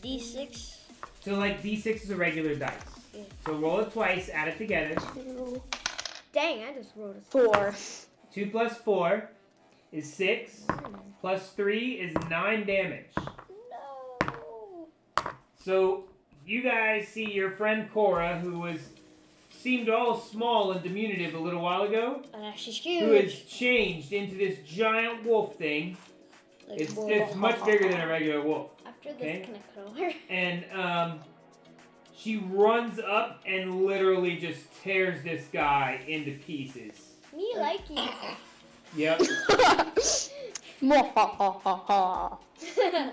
D6. So like d6 is a regular dice. Yeah. So roll it twice, add it together. 2, Dang, I just rolled a 4. 2 plus 4 is 6. Plus 3 is 9 damage. No. So you guys see your friend Cora, who seemed all small and diminutive a little while ago, And actually who has huge. changed into this giant wolf thing. Like, It's much bigger than a regular wolf. After this, Okay. can I cuddle her? And she runs up and literally just tears this guy into pieces. Me like you. Yep.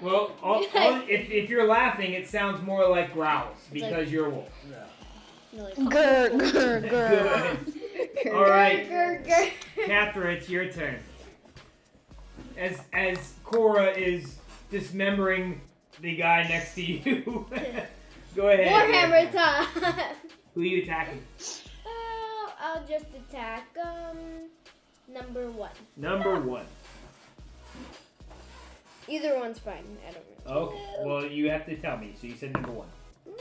Well, if you're laughing, it sounds more like growls because you're a wolf. No, like, Grr, grr, grr. Good. All right, Grr, grr. Cathra, it's your turn. As Cora is dismembering the guy next to you. Go ahead. Warhammer time. Who are you attacking? Oh, I'll just attack number 1. Number 1. Either one's fine. I don't really Okay. Well, you have to tell me. So you said number 1. No.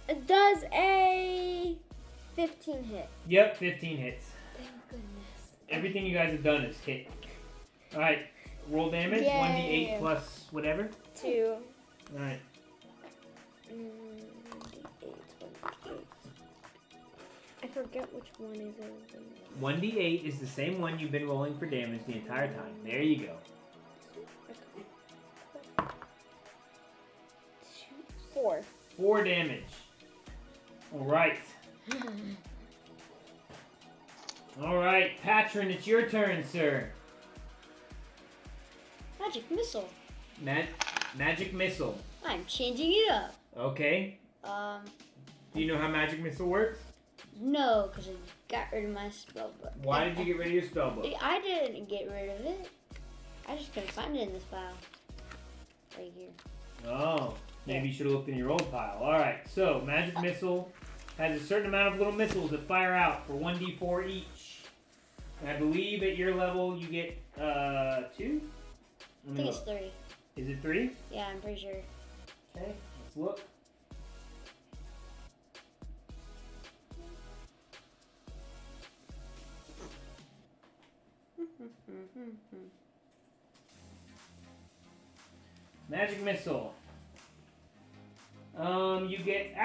It does a 15 hit. Yep, 15 hits. Thank goodness. Everything you guys have done is hit. All right. Roll damage. Yay. 1d8 plus whatever. 2. All right. 1d8. I forget which one is it. 1d8 is the same one you've been rolling for damage the entire time. There you go. 4. 4 damage. All right. All right, Patron, it's your turn, sir. magic missile. Magic missile. I'm changing it up. Okay. Do you know how magic missile works? No, because I got rid of my spell book. Why did you get rid of your spell book? I didn't get rid of it. I just couldn't find it in this pile. Right here. Oh, maybe you should have looked in your old pile. All right, so magic missile has a certain amount of little missiles that fire out for 1d4 each. And I believe at your level you get 2? I think it's 3. Is it 3? Yeah, I'm pretty sure. Okay, let's look. Magic missile. You get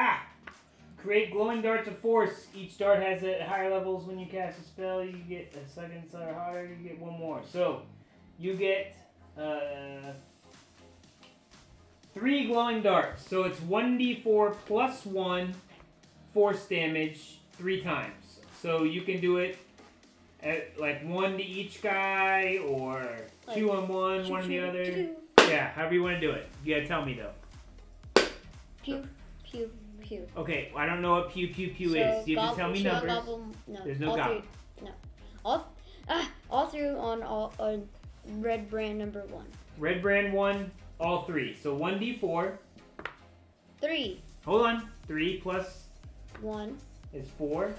create glowing darts of force. Each dart has at higher levels. When you cast a spell, you get a second or higher. You get 1 more. So you get 3 glowing darts. So it's 1d4 plus 1 force damage 3 times. So you can do it at like 1 to each guy, or 2 on one, 1 on the other. Yeah, however you want to do it. You gotta tell me though. Pew, pew, pew. Okay, I don't know what pew pew pew So is. You just tell me numbers. No, There's no all gobble. three. No. All through on red brand number 1. Red brand 1, all 3. So 1d4. 3. Hold on. 3 plus 1. is 4.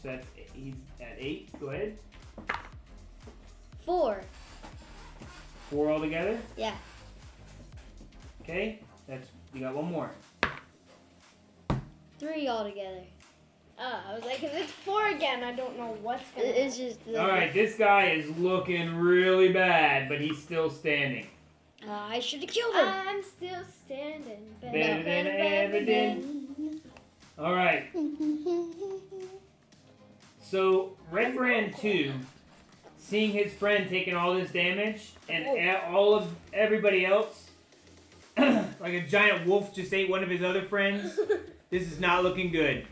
So that's he's at 8. Go ahead. 4. 4 altogether. Yeah. Okay, you got 1 more. 3 altogether. I was like, if it's 4 again, I don't know what's gonna It's just. All right, this guy is looking really bad, but he's still standing. I should have killed him. I'm still standing. Better than I ever did. All right. So Red Brand 2, seeing his friend taking all this damage, and all of everybody else, like a giant wolf just ate one of his other friends. This is not looking good.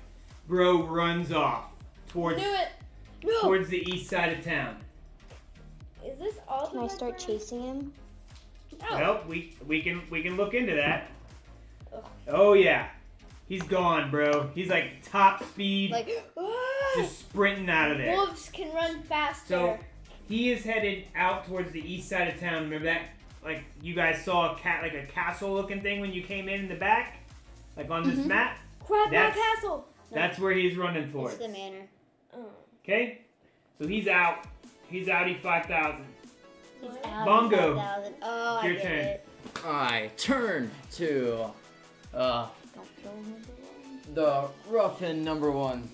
Bro runs off. towards Knew it. No. towards the east side of town. Is this all? Can I start chasing him? No. Well, we can look into that. Ugh. Oh yeah, he's gone, bro. He's like top speed, Like, just sprinting out of there. wolves can run faster. So he is headed out towards the east side of town. Remember that? Like you guys saw like a castle-looking thing when you came in the back, like on this map. Crab that's- castle. That's where he's running towards. It's the manor. Oh. Okay, so he's out. He's outie 5,000. He's out. Bongo. 5,000. Oh, Your I get turn. it. I turn to Don't kill him. the ruffian number 1.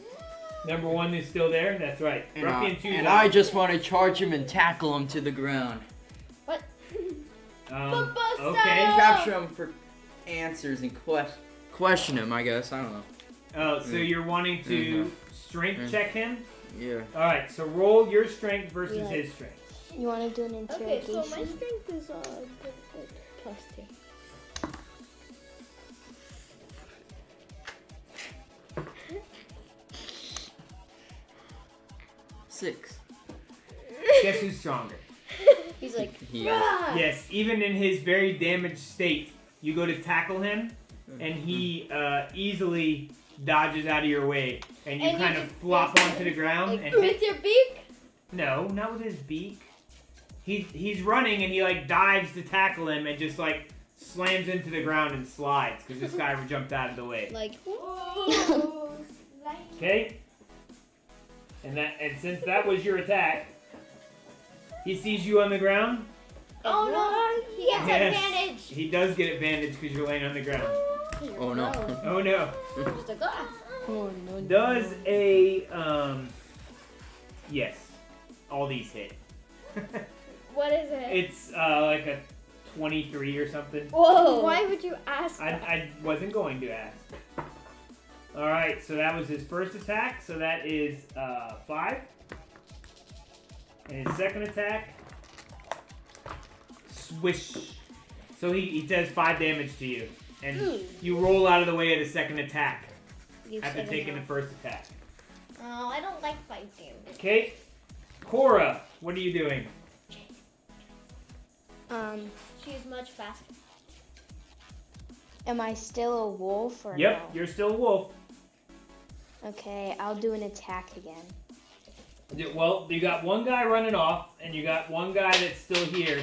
Number 1 is still there. That's right. Ruffian 2. And I just want to charge him and tackle him to the ground. Football okay. style. Capture him for answers and question him, I guess. I don't know. Oh, so you're wanting to strength Mhm. check him? Yeah. All right. So roll your strength versus Yeah. his strength. You want to do an Okay, interrogation? so my strength is +2. Six. Guess who's stronger? He's like, He Ah! Yes. Even in his very damaged state, you go to tackle him, and he easily dodges out of your way, and you And you kind of just flop face onto the ground like, and With your beak? No, not with his beak. He's running and he like dives to tackle him and just like slams into the ground and slides because this guy jumped out of the way. like, Whoa. Okay. And since that was your attack, he sees you on the ground. Oh no, he has Yes. advantage. He does get advantage because you're laying on the ground. Oh no. Oh no. Just like, ah. Oh, no, Does a yes. All these hit. What is it? It's like a 23 or something. Whoa. Why would you ask that? I wasn't going to ask. Alright, so that was his first attack, so that is 5. And his second attack, swish. So he does 5 damage to you. And you roll out of the way of the second attack You after said taking the enough. first attack. Oh, I don't like fight damage. Okay, Cora, what are you doing? She's much faster. Am I still a wolf or Yep, no? you're still a wolf. Okay, I'll do an attack again. Well, you got one guy running off, and you got one guy that's still here.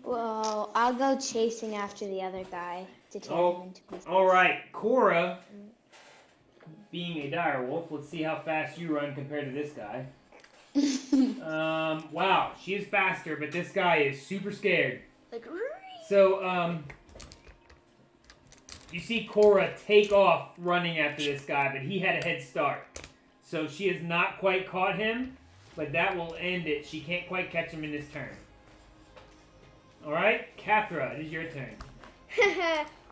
Well, I'll go chasing after the other guy to tear Oh, him into pieces. Alright, Cora, being a direwolf, let's see how fast you run compared to this guy. Wow, she is faster, but this guy is super scared. Like, So, you see Cora take off running after this guy, but he had a head start. So she has not quite caught him, but that will end it. She can't quite catch him in this turn. Alright, Cathra, it is your turn.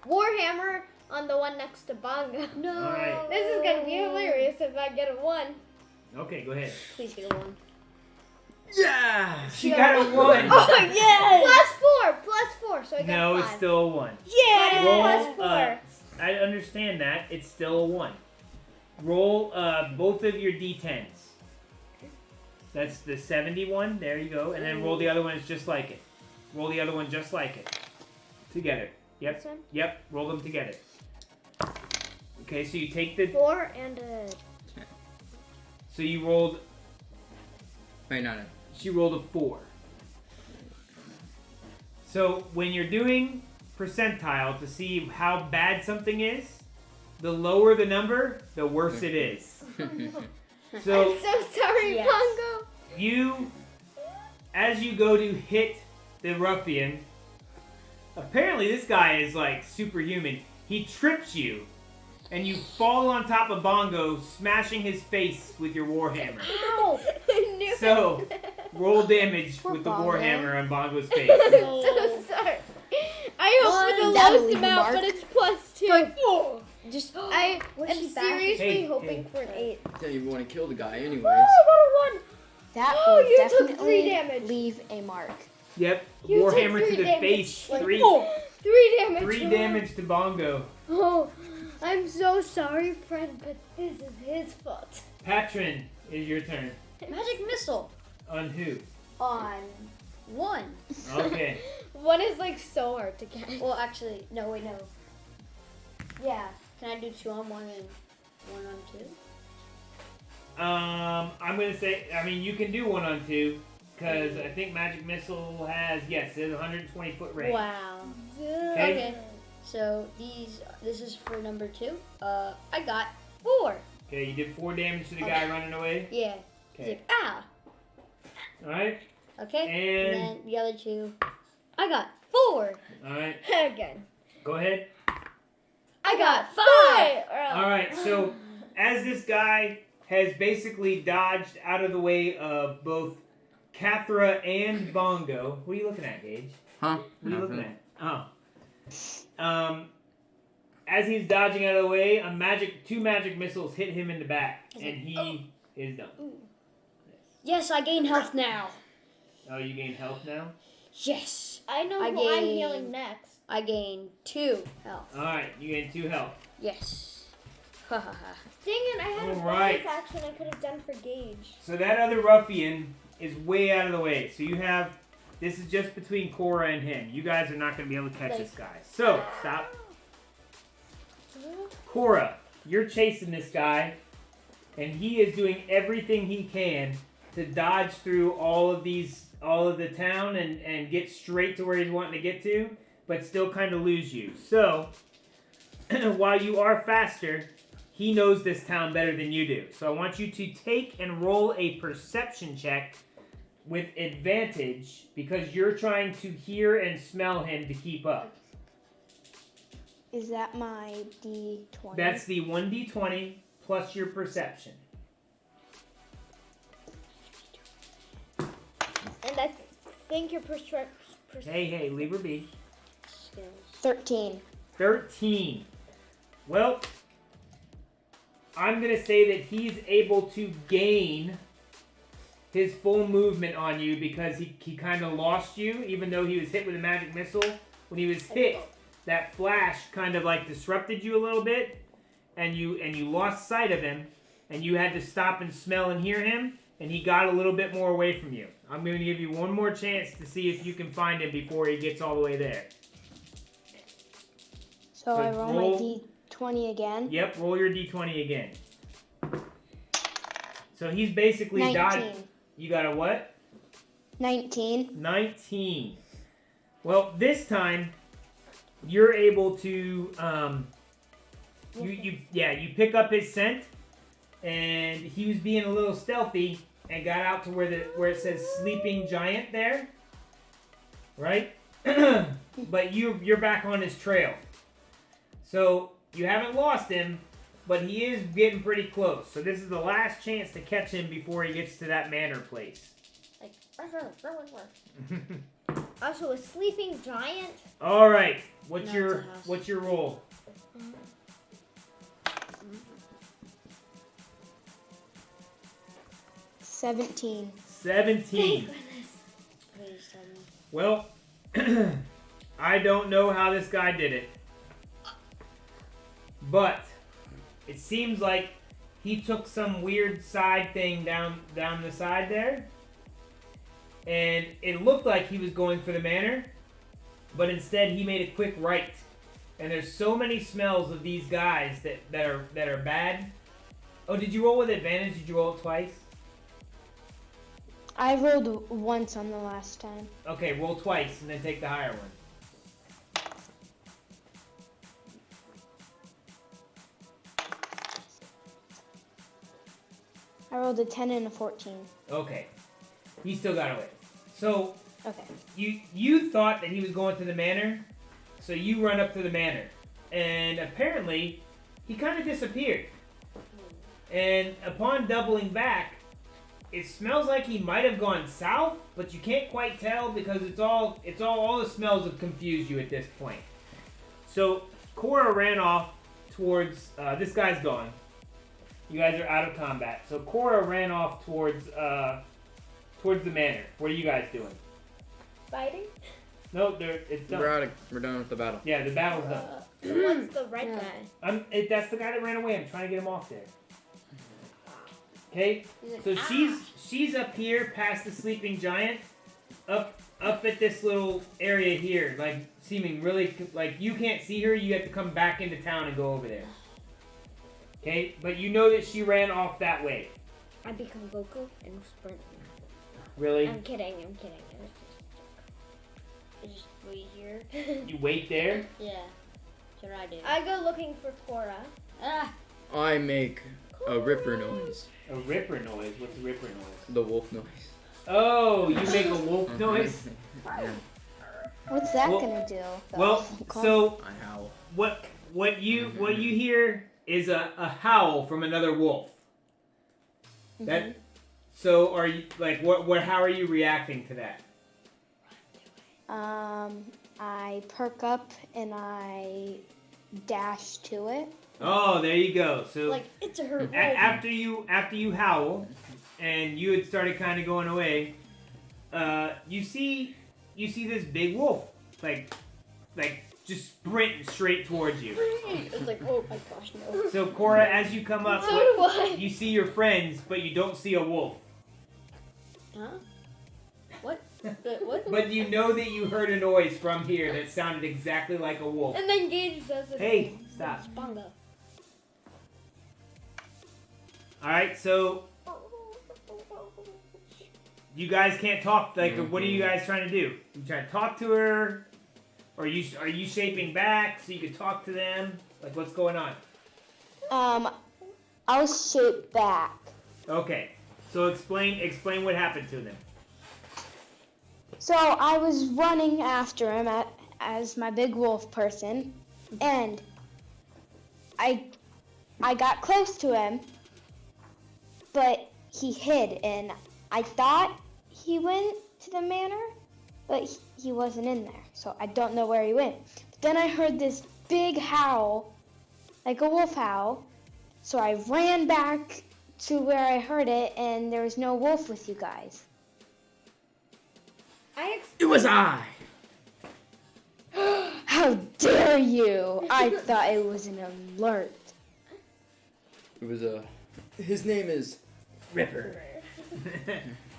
Warhammer on the one next to Bongo. No. Alright. This is gonna be hilarious if I get a 1. Okay, go ahead. Please get a 1. Yeah. She got a 1! Oh yes! +4, so I got No, 5. it's still a 1. Yeah, Roll, +4. I understand that. It's still a 1. Roll both of your d10s. That's the 71. There you go. And then roll the other one is just like it. Roll the other one just like it. Together. Yep. This one? Yep. Roll them together. Okay, so you take the... 4 and a... So you rolled... Wait, no. She rolled a 4. So when you're doing percentile to see how bad something is, the lower the number, the worse it is. So I'm so sorry, Yes. Bongo. you, as you go to hit the ruffian, apparently this guy is like superhuman. He trips you, and you fall on top of Bongo, smashing his face with your warhammer. Ow! I knew So, roll damage Poor with the Bongo. warhammer on Bongo's face. I'm so sorry. I hope for the That'll lowest leave a amount, mark. but it's +2. Just, I Was am she bad? seriously Hey, hoping hey. for an 8. Tell you want to kill the guy, anyways. Oh, I got a 1. That Oh, will you took definitely 3 damage. leave a mark. Yep, You took warhammer to 3 the damage. face. Like, 3 3 damage. 3 damage to Bongo. Oh, I'm so sorry, friend, but this is his fault. Patron, is your turn. Magic missile On who? on 1. Okay. One is like so hard to get. Well, actually, no, wait, no. Yeah, can I do 2 on 1 and 1 on 2? I'm gonna say, I mean, you can do 1 on 2, because I think Magic Missile has, yes, it has 120 foot range. Wow. Okay. So this is for number 2. I got 4. Okay, you did 4 damage to the guy running away. Yeah. He's Okay. like, ah. Alright. Okay. And- then the other 2, I got 4. Alright. Again. Go ahead. I got 5. Alright, so as this guy has basically dodged out of the way of both Cathra and Bongo. What are you looking at, Gage? Huh? What are you looking at? Oh. As he's dodging out of the way, 2 magic missiles hit him in the back, and he is done. Yes, I gain health now. Oh, you gain health now? Yes. I know I who I'm gain- healing next. I gain 2 health. Alright, you gain 2 health. Yes. Ha ha ha. Dang it, I had a Alright. bonus action I could have done for Gage. So that other ruffian is way out of the way. So you have, this is just between Cora and him. You guys are not going to be able to catch this guy. So, stop. Cora, you're chasing this guy, and he is doing everything he can to dodge through all of the town and get straight to where he's wanting to get to, but still kind of lose you. So, while you are faster, he knows this town better than you do. So I want you to take and roll a perception check with advantage because you're trying to hear and smell him to keep up. Is that my D20? That's the 1d20 plus your perception. And I think your Hey, leave her be. Skills. 13. 13. Well, I'm going to say that he's able to gain his full movement on you because he kind of lost you, even though he was hit with a magic missile. When he was hit, that flash kind of like disrupted you a little bit, and you lost sight of him, and you had to stop and smell and hear him, and he got a little bit more away from you. I'm going to give you one more chance to see if you can find him before he gets all the way there. So I roll- roll my D20 again. Yep, roll your d20 again. So he's basically 19. dodged. You got a what? 19. 19. Well, this time you're able to you pick up his scent, and he was being a little stealthy and got out to where it says sleeping giant there, right? But you're back on his trail. So you haven't lost him, but he is getting pretty close. So this is the last chance to catch him before he gets to that manor place. Also, a sleeping giant. All right, what's No, your it's a house. what's your roll? $17. 17. Please tell me. Well, I don't know how this guy did it, but it seems like he took some weird side thing down the side there, and it looked like he was going for the manor, but instead he made a quick right. And there's so many smells of these guys that are bad. Oh, did you roll with advantage? Did you roll it twice? I rolled once on the last time. Okay, roll twice and then take the higher one. I rolled a 10 and a 14. Okay. He still got away. So Okay. you thought that he was going to the manor, so you run up to the manor. And apparently he kind of disappeared. And upon doubling back, it smells like he might have gone south, but you can't quite tell because all the smells have confused you at this point. So Cora ran off towards this guy's gone. You guys are out of combat. So Cora ran off towards the manor. What are you guys doing? Fighting? No, it's done. We're done with the battle. Yeah, the battle's done. So what's the red guy? That's the guy that ran away. I'm trying to get him off there. Okay, so she's up here past the sleeping giant, up at this little area here, like seeming really like you can't see her. You have to come back into town and go over there. Okay, but you know that she ran off that way. I become Goku and sprint. Really? I'm kidding. It was just wait here. You wait there? Yeah. That's what I do. I go looking for Korra. Ah. I make a ripper noise. A ripper noise? What's a ripper noise? The wolf noise. Oh, you make a wolf noise? Yeah. What's that Well- gonna do? Well, so I howl. what you hear is a howl from another wolf. That so are you like what how are you reacting to that? I perk up and I dash to it. Oh, there you go. So Like it's a her. after you howl and you had started kind of going away, you see this big wolf like just sprinting straight towards you. It's like, oh my gosh, no. So Korra, as you come up, So do I. you see your friends, but you don't see a wolf. Huh? What? What? But you know that you heard a noise from here that sounded exactly like a wolf. And then Gage does it. Hey, stop. Bongo. Alright, so you guys can't talk. Like, what are you guys trying to do? You trying to talk to her? Or are you shaping back so you can talk to them? Like, what's going on? I'll shape back. Okay, so explain what happened to them. So I was running after him as my big wolf person, and I got close to him, but he hid, and I thought he went to the manor, but he wasn't in there, so I don't know where he went. But then I heard this big howl, like a wolf howl, so I ran back to where I heard it, and there was no wolf with you guys. It was I. How dare you! I thought it was an alert. It was a. His name is Ripper.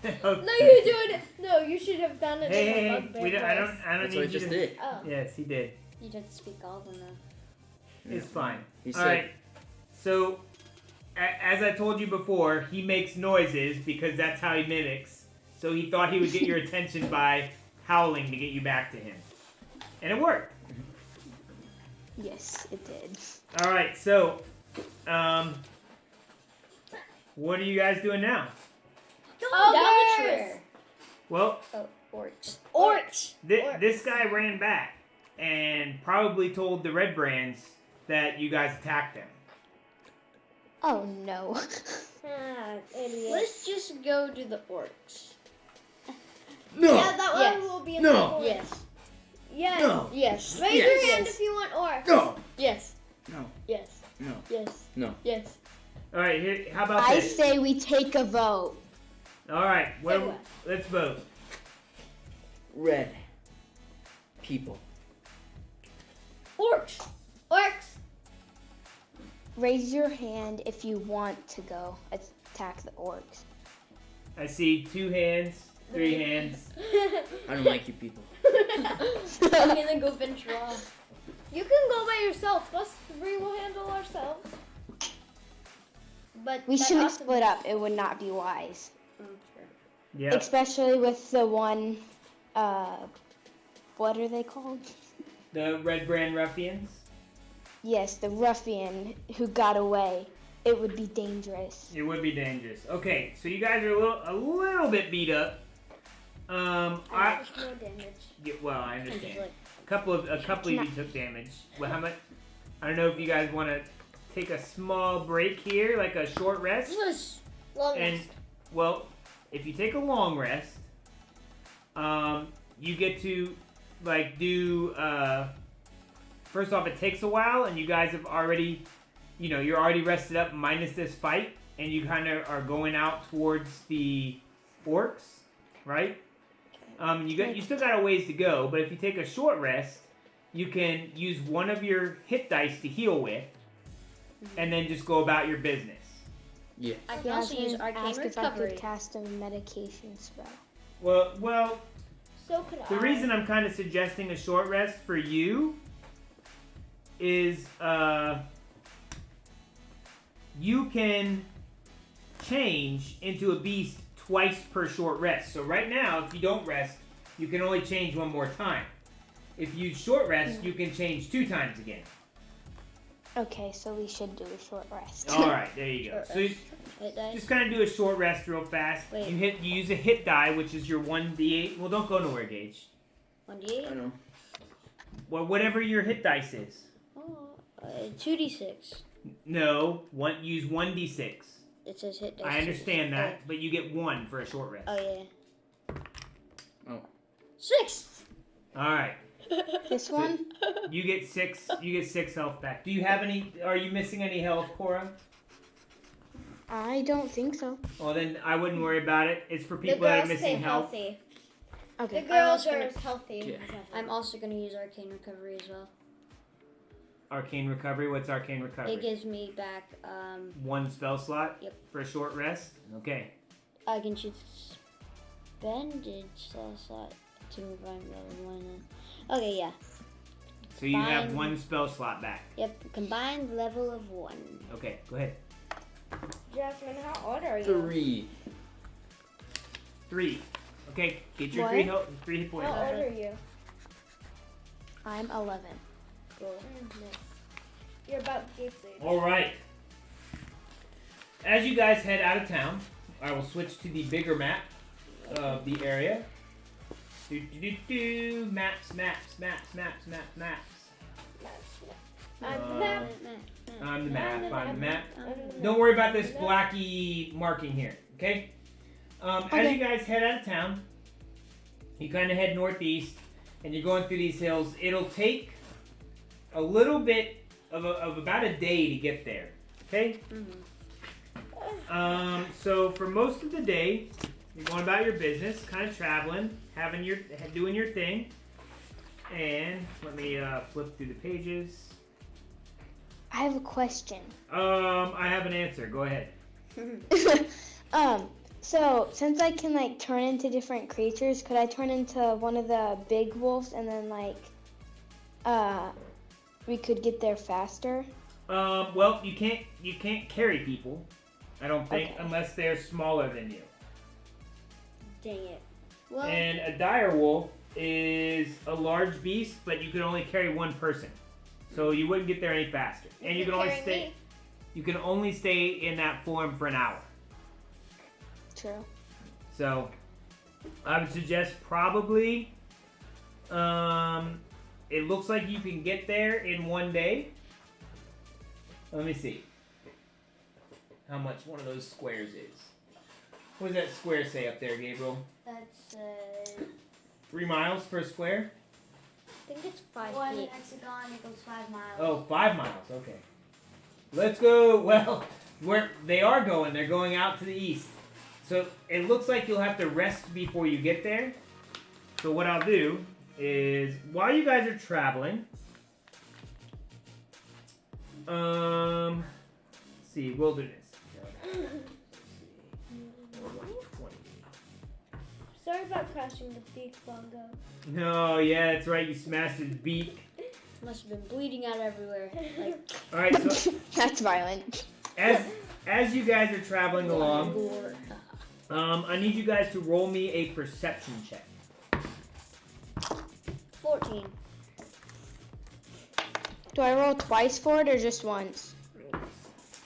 No, you doing it. No, you should have done it. in a Hey, bugbear we don't, I don't voice. I don't That's need what I you just to. did. Oh. Yes, he did. You don't speak all of them though. It's fine. He All said, right. So, as I told you before, he makes noises because that's how he mimics. So he thought he would get your attention by howling to get you back to him, and it worked. Yes, it did. All right. So, what are you guys doing now? Down the Ogres! trail. Well, Oh, orcs. Orcs! this guy ran back and probably told the Red Brands that you guys attacked him. Oh no. Ah, idiot. Let's just go to the orcs. No. Yeah, that Yes. one will be in No. the forest. Yes. Yes. No. Yes. Raise Yes. your hand Yes. if you want orcs. No. Yes. No. Yes. No. Yes. No. Yes. All right. Here, how about I this? say we take a vote. All right. Say what? Let's vote. Red. People. Orcs. Orcs. Raise your hand if you want to go attack the orcs. I see 2 hands, 3 hands. I don't like you people. I'm gonna go venture off. You can go by yourself. Us 3 will handle ourselves. But We that shouldn't also- split up. It would not be wise. Yep. Especially with the one, what are they called? The Red Brand Ruffians. Yes, the ruffian who got away. It would be dangerous. It would be dangerous. Okay, so you guys are a little bit beat up. I took more damage. Yeah, well, I I'm just understand. like, A couple of you took damage. Well, how much? I don't know if you guys want to take a small break here, like a short rest. yes. Long And rest. well, if you take a long rest, you get to like do. First off, it takes a while, and you guys have already, you're already rested up minus this fight, and you kind of are going out towards the orcs, right? You still got a ways to go, but if you take a short rest, you can use one of your hit dice to heal with, and then just go about your business. Yeah. I can Yeah, also use Arcane ask if I Recovery. could cast a medication spell. Well, So could I. the reason I'm kind of suggesting a short rest for you is you can change into a beast twice per short rest. So right now, if you don't rest, you can only change one more time. If you short rest, you can change 2 times again. Okay, so we should do a short rest. All right, there you go. Short So you rest. Hit dice. just kind of do a short rest real fast. Wait. You use a hit die, which is your 1d8. Well, don't go nowhere, Gage. 1d8. I know. Well, whatever your hit dice is. Oh, 2d6. No, use 1d6. It says hit dice. I understand that, but you get 1 for a short rest. Oh yeah. Oh. 6. All right, This one? you get 6. You get 6 health back. Do you have any? Are you missing any health, Cora? I don't think so. Well, then I wouldn't worry about it. It's for The people that are girls stay missing health. healthy. Okay. The girls was are gonna- healthy. Yeah. I'm also gonna use Arcane Recovery as well. Arcane Recovery. What's Arcane Recovery? It gives me back. 1 spell slot. Yep. For a short rest. Okay. I can choose bandage slot to combine level 1. Okay, yeah. So you have Fine. 1 spell slot back. Yep. Combined level of 1. Okay, go ahead. Jasmine, how old are you? 3. 3. Okay, get your What? 3 hit points. How old are you? I'm 11. Cool. You're about Gabe's age. All right. As you guys head out of town, I will switch to the bigger map of the area. Maps. I'm the Uh, map. I'm the map. I'm the map. I'm the map. Don't worry about this blacky marking here, okay? As Okay. you guys head out of town, you kind of head northeast, and you're going through these hills. It'll take a little bit of about a day to get there, okay? So for most of the day, you're going about your business, kind of traveling, doing your thing. And let me flip through the pages. I have a question. I have an answer. Go ahead. So since I can like turn into different creatures, could I turn into one of the big wolves and then like we could get there faster? Well, you can't carry people, I don't think, Okay. unless they're smaller than you. Dang it. Well, And a direwolf is a large beast, but you can only carry 1 person, so you wouldn't get there any faster. And you can only carry stay. me. You can only stay in that form for an hour. True. So, I would suggest probably. It looks like you can get there in 1 day. Let me see how much one of those squares is. What does that square say up there, Gabriel? that's 3 miles for a square? I think it's 5 one feet. hexagon equals 5 miles. Oh, 5 miles. Okay. Let's go. Well, where they are going, they're going out to the east. So it looks like you'll have to rest before you get there. So what I'll do is, while you guys are traveling, let's see, wilderness. Sorry about crashing the beak bongo. No, yeah, that's right. You smashed his beak. Must have been bleeding out everywhere. Like, All right. So That's violent. as you guys are traveling along, gore. I need you guys to roll me a perception check. 14. Do I roll twice for it or just once?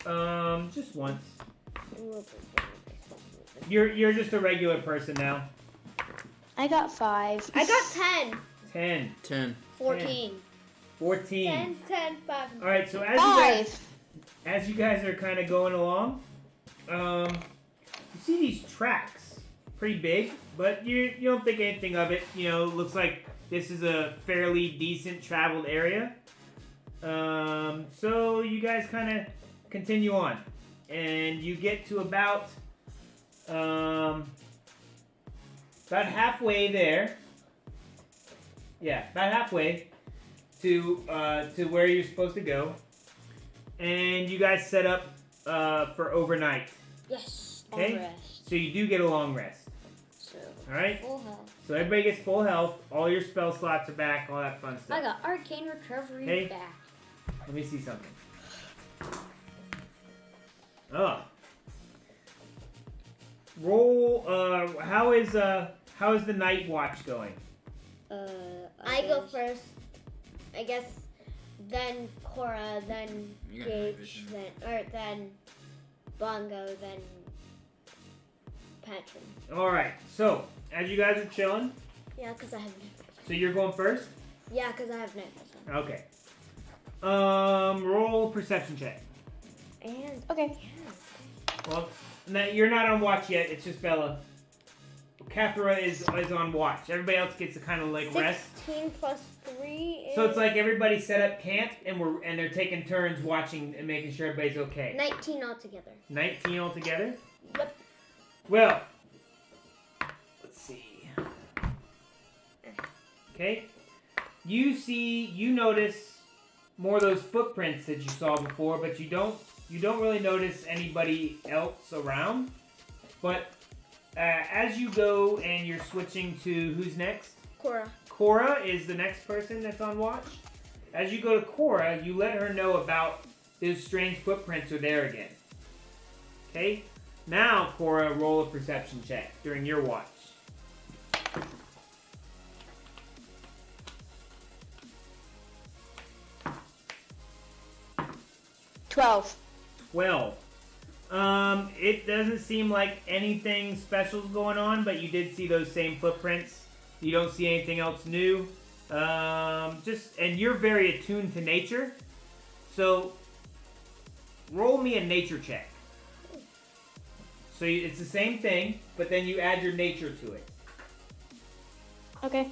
Just once. You're just a regular person now. I got 5. I got 10. 10, 10. 14. 14. 10, 5. All right. So 5. as you guys are kind of going along, you see these tracks, pretty big, but you don't think anything of it. You know, it looks like this is a fairly decent traveled area. So you guys kind of continue on, and you get to about about halfway there. Yeah, about halfway to where you're supposed to go, and you guys set up for overnight. Yes. Okay. Long rest. So you do get a long rest. So All right. full health. So everybody gets full health. All your spell slots are back. All that fun stuff. I got Arcane Recovery Hey. back. Let me see something. Oh. Roll. How is the night watch going? I go first. I guess. Then Cora. Then You got Gage. vision. Then Bongo. Then Patron. All right. So as you guys are chilling, Yeah, because I have night. so you're going first. Yeah, because I have night vision. Okay. Roll perception check. And Okay. Well, you're not on watch yet. It's just Bella. Cathra is on watch. Everybody else gets to kind of like rest. 16 plus 3 is... So it's like everybody set up camp and they're taking turns watching and making sure everybody's okay. 19 altogether. 19 altogether. Yep. Well, let's see. Okay. You notice more of those footprints that you saw before, but you don't really notice anybody else around. But as you go and you're switching to who's next? Cora. Cora is the next person that's on watch. As you go to Cora, you let her know about those strange footprints are there again. Okay? Now, Cora, roll a perception check during your watch. 12. 12. It doesn't seem like anything special's going on, but you did see those same footprints. You don't see anything else new. And you're very attuned to nature. So, roll me a nature check. So it's the same thing, but then you add your nature to it. Okay.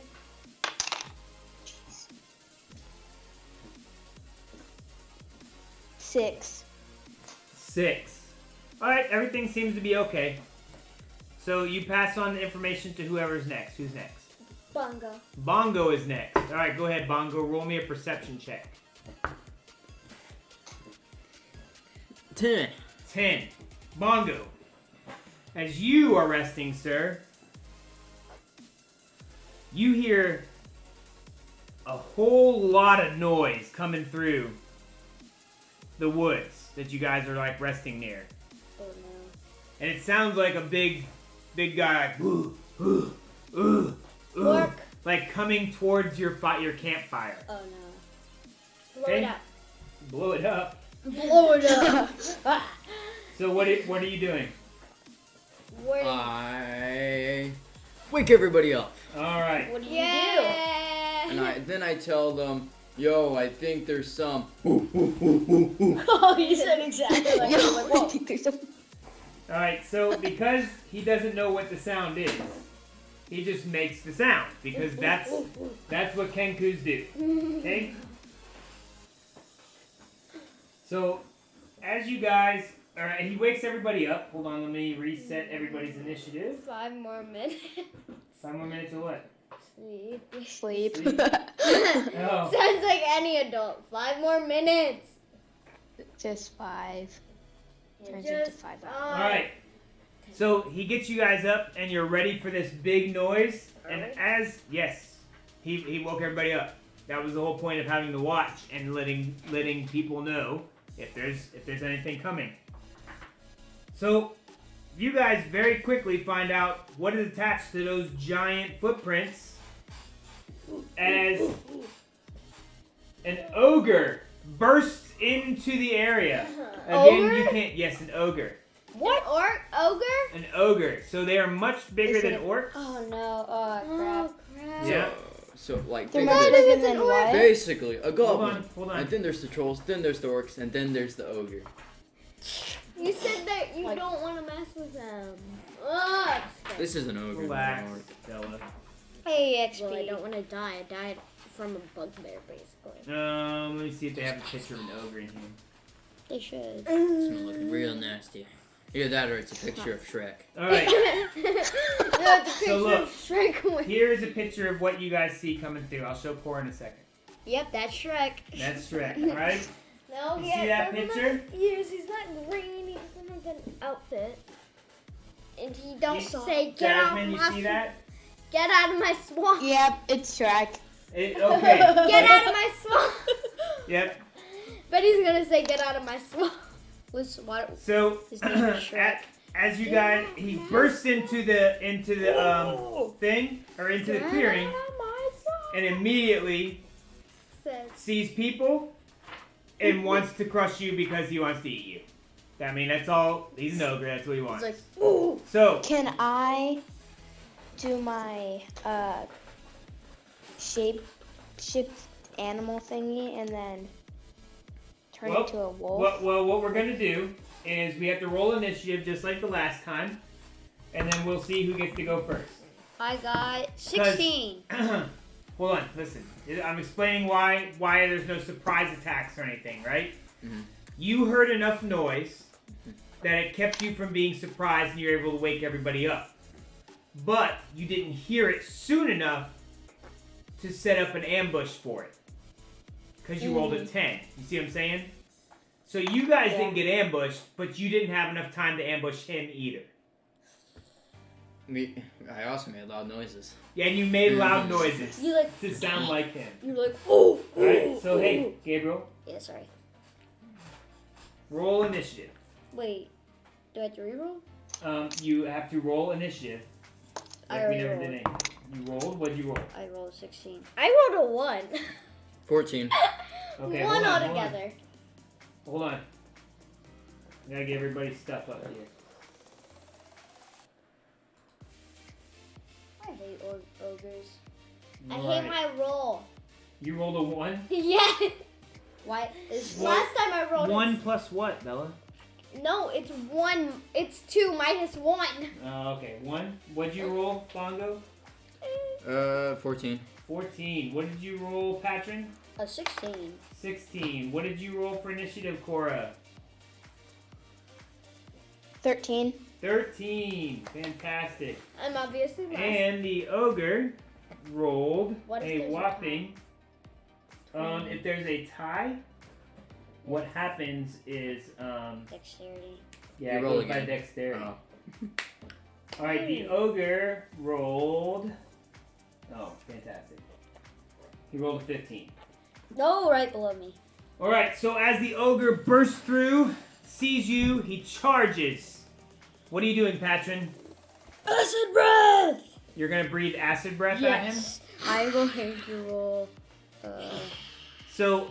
Six. 6. Alright, everything seems to be okay. So you pass on the information to whoever's next. Who's next? Bongo. Bongo is next. Alright, go ahead, Bongo. Roll me a perception check. 10. 10. Bongo. As you are resting, sir, you hear a whole lot of noise coming through the woods that you guys are like resting near. Oh no. And it sounds like a big guy Work. like coming towards your campfire. Oh no. Blow it up. Blow it up. Blow it up. So what are you doing? Where do I wake everybody up. All right. What do you Yeah. And then I tell them, yo, I think there's some. do? Oh, you said exactly like Yo, that. Like, whoa. I think there's a- All right. So because he doesn't know what the sound is, he just makes the sound because that's what Kenkus do. Okay. So as you guys, all right, he wakes everybody up. Hold on, let me reset everybody's initiative. 5 more minutes. 5 more minutes or what? Sleep. Sleep. Sleep. Oh. Sounds like any adult. 5 more minutes. Just 5. Turns into 5 hours. All right. So he gets you guys up, and you're ready for this big noise. And he woke everybody up. That was the whole point of having the watch and letting people know if there's anything coming. So you guys very quickly find out what is attached to those giant footprints as an ogre bursts into the area. Again, Ogre? you can't. Yes, an ogre. What? Ogre? An ogre. So they are much bigger Is it than a- orcs. Oh no. Oh Oh, crap. crap. Yeah. So like They're think much of it- bigger it's an than orc. what? basically a goblin. Hold on. And then there's the trolls, then there's the orcs, and then there's the ogre. You said that you Like- don't want to mess with them. Ugh. This is an ogre. Relax, not an orc. Bella. Hey, Well, I XP. don't want to die. I died from a bugbear, basically. Let me see if they have a picture of an ogre in here. They should. It's gonna look real nasty. Either that or it's a picture of Shrek. All right. No, it's a picture look, of Shrek. with- Here's a picture of what you guys see coming through. I'll show Cora in a second. Yep, that's Shrek. That's Shrek, all right? No, You see that picture? Ears. He's not green. He doesn't have an outfit. And he don't You- say get out Jasmine, of you my see that? get out of my swamp. Yep, it's Shrek. Okay. Get out of my swamp. Yep. But he's gonna say get out of my swamp. What? So, His name is Shrek. as you guys, he bursts into the thing or into the clearing, and immediately Says sees people and wants to crush you because he wants to eat you. I mean, that's all. He's an ogre. That's what he wants. It's like, ooh. So, Can I do my shift animal thingy and then turn Well, into a wolf? what we're gonna do is we have to roll initiative just like the last time, and then we'll see who gets to go first. I got 16. Hold on, listen. I'm explaining why there's no surprise attacks or anything, right? Mhm. You heard enough noise that it kept you from being surprised and you're able to wake everybody up. But you didn't hear it soon enough to set up an ambush for it. Because you rolled a 10. You see what I'm saying? So you guys didn't get ambushed, but you didn't have enough time to ambush him either. I also made loud noises. Yeah, and you made loud noises You like, to sound like him. you're like, ooh. Alright, so ooh, hey, ooh. Gabriel, Yeah, sorry. roll initiative. Wait, do I have to reroll? You have to roll initiative. I Like we already never rolled. did anything. You rolled? What'd you roll? I rolled 16. I rolled a 1. 14. Okay, One hold on, altogether. Hold on. I gotta get everybody's stuff up here. I hate ogres. I Right. hate my roll. You rolled a 1? Yeah. Why is Last time I rolled 1 plus what, Bella? No, it's 1. It's 2 minus 1. Okay, 1. What'd you roll, Bongo? 14. 14. What did you roll, Patron? a 16? 16. What did you roll for initiative, Cora? 13. 13. Fantastic. I'm obviously last. And the ogre rolled What if a there's a whopping. If there's a tie, what happens is Dexterity. yeah, You it roll goes by again. dexterity. Oh. All right, the ogre rolled. Oh, fantastic! He rolled a 15. No, right below me. All right, so as the ogre bursts through, sees you, he charges. What are you doing, Patron? Acid breath! You're gonna breathe acid breath at him. Yes. I'm going to roll. So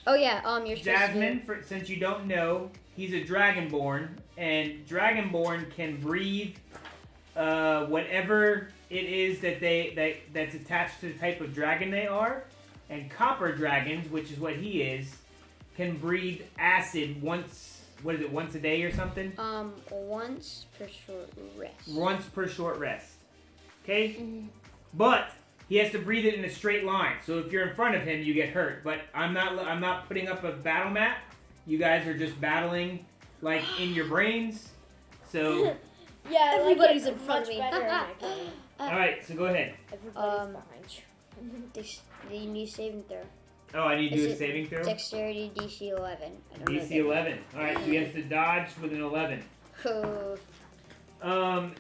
Oh yeah. You're supposed Jasmine, since you don't know, he's a Dragonborn, and Dragonborn can breathe whatever it is that's attached to the type of dragon they are. And copper dragons, which is what he is, can breathe acid once. What is it? Once a day or something? once per short rest. Once per short rest. Okay? But he has to breathe it in a straight line. So if you're in front of him, you get hurt. But I'm not putting up a battle map. You guys are just battling like in your brains. So Yeah, Everybody's like in front of much me. better in my opinion. all right, so go ahead. Everybody's behind you. You need saving throw. Oh, I need to do a Is it saving throw. Dexterity DC 11. I don't know DC 11. All right, so he has to dodge with an 11. that.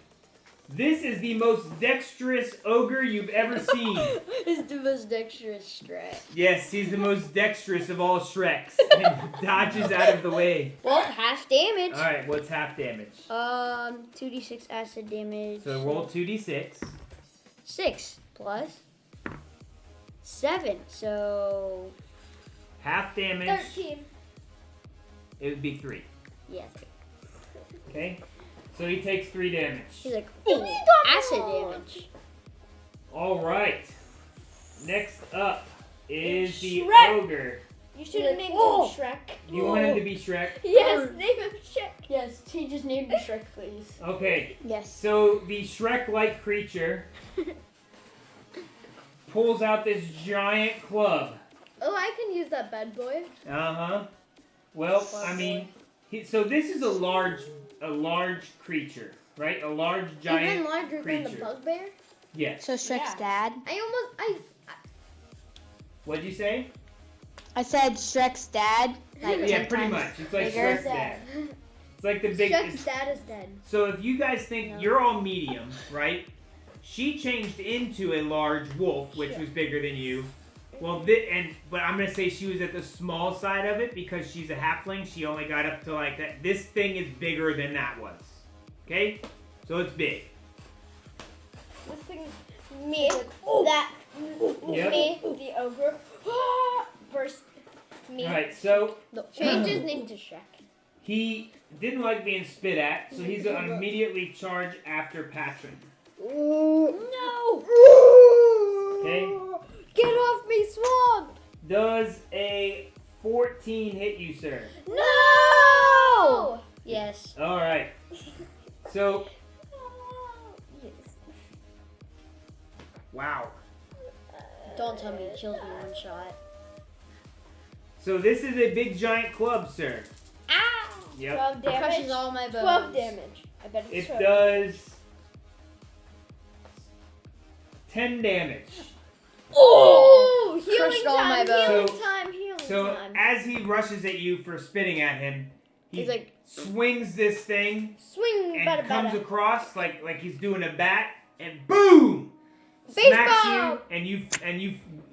This is the most dexterous ogre you've ever seen. It's the most dexterous strat. Yes, he's the most dexterous of all Shreks. And dodges out of the way. Well, half damage. Alright, what's half damage? 2d6 acid damage. So roll 2d6. 6 plus 7. So Half damage, 13. it would be 3. yeah. Okay? So he takes 3 damage. He's like, ooh, acid damage. Alright. Next up is the Shrek. ogre. You should have named Oh. him Shrek. You want him to be Shrek? Yes, name him Shrek. Yes, he just named me Shrek, please. Okay. Yes. So the Shrek-like creature pulls out this giant club. Oh, I can use that bad boy. Uh-huh. Well, I mean, So this is a large creature, right? A large giant Even larger creature. than the bugbear? Yes. So Shrek's dad. What'd you say? I said Shrek's dad. Like Yeah, 10 pretty times much. It's like bigger. Shrek's dad. It's like the big. Shrek's dad is dead. So if you guys think you're all medium, right? She changed into a large wolf, which was bigger than you. Well, but I'm gonna say she was at the small side of it because she's a halfling. She only got up to like that. This thing is bigger than that was. Okay, so it's big. This thing is me. That Yep. me, the ogre. Burst me. All right, so Change his name to Shrek. he didn't like being spit at, so he's gonna immediately charge after Patron. No! Okay. Get off me, swamp! Does a 14 hit you, sir? No! Yes. All right. So, Yes. wow. Don't tell me it kills me one shot. So this is a big giant club, sir. Ah! Yep. 12 It damage. crushes all my bones. 12 damage. I bet it's It 12. does 10 damage. Oh! Healing Crushed all my time, bones. healing So time. as he rushes at you for spitting at him, he He's like, swings this thing Swing, and bada comes bada. across like he's doing a bat, and boom! Smacks Baseball! you, and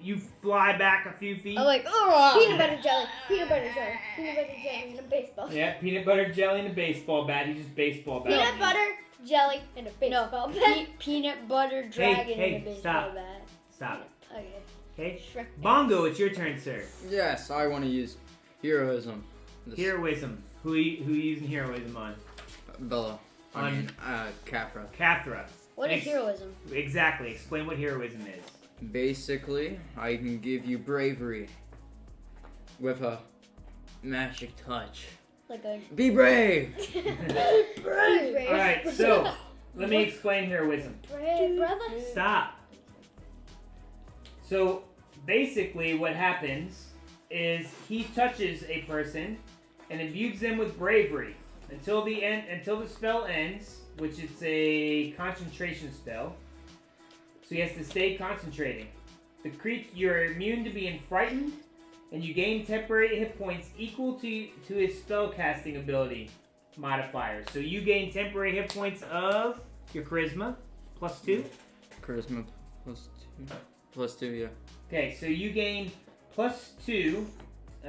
you fly back a few feet. I'm like, oh. Peanut butter jelly, peanut butter jelly, peanut butter jelly, and a baseball. Yeah, peanut butter jelly and a baseball bat. He just baseball bat. Peanut butter jelly and a baseball bat. Peanut butter dragon hey, and a baseball stop. bat. Stop. Okay. Okay. Shrek. Bongo, it's your turn, sir. Yes, I want to use heroism. Heroism. Who you using heroism on? Bella. I mean, Caphra. Cathra. What is heroism? Exactly. Explain what heroism is. Basically, I can give you bravery with a magic touch. Like a Be brave! Brave. Alright, so let me explain heroism. Brave, brother. Stop. So basically what happens is he touches a person and imbues them with bravery until the spell ends, which is a concentration spell. So he has to stay concentrating. You're immune to being frightened, and you gain temporary hit points equal to his spell casting ability modifier. So you gain temporary hit points of your charisma +2. Charisma +2, yeah. Okay, so you gain +2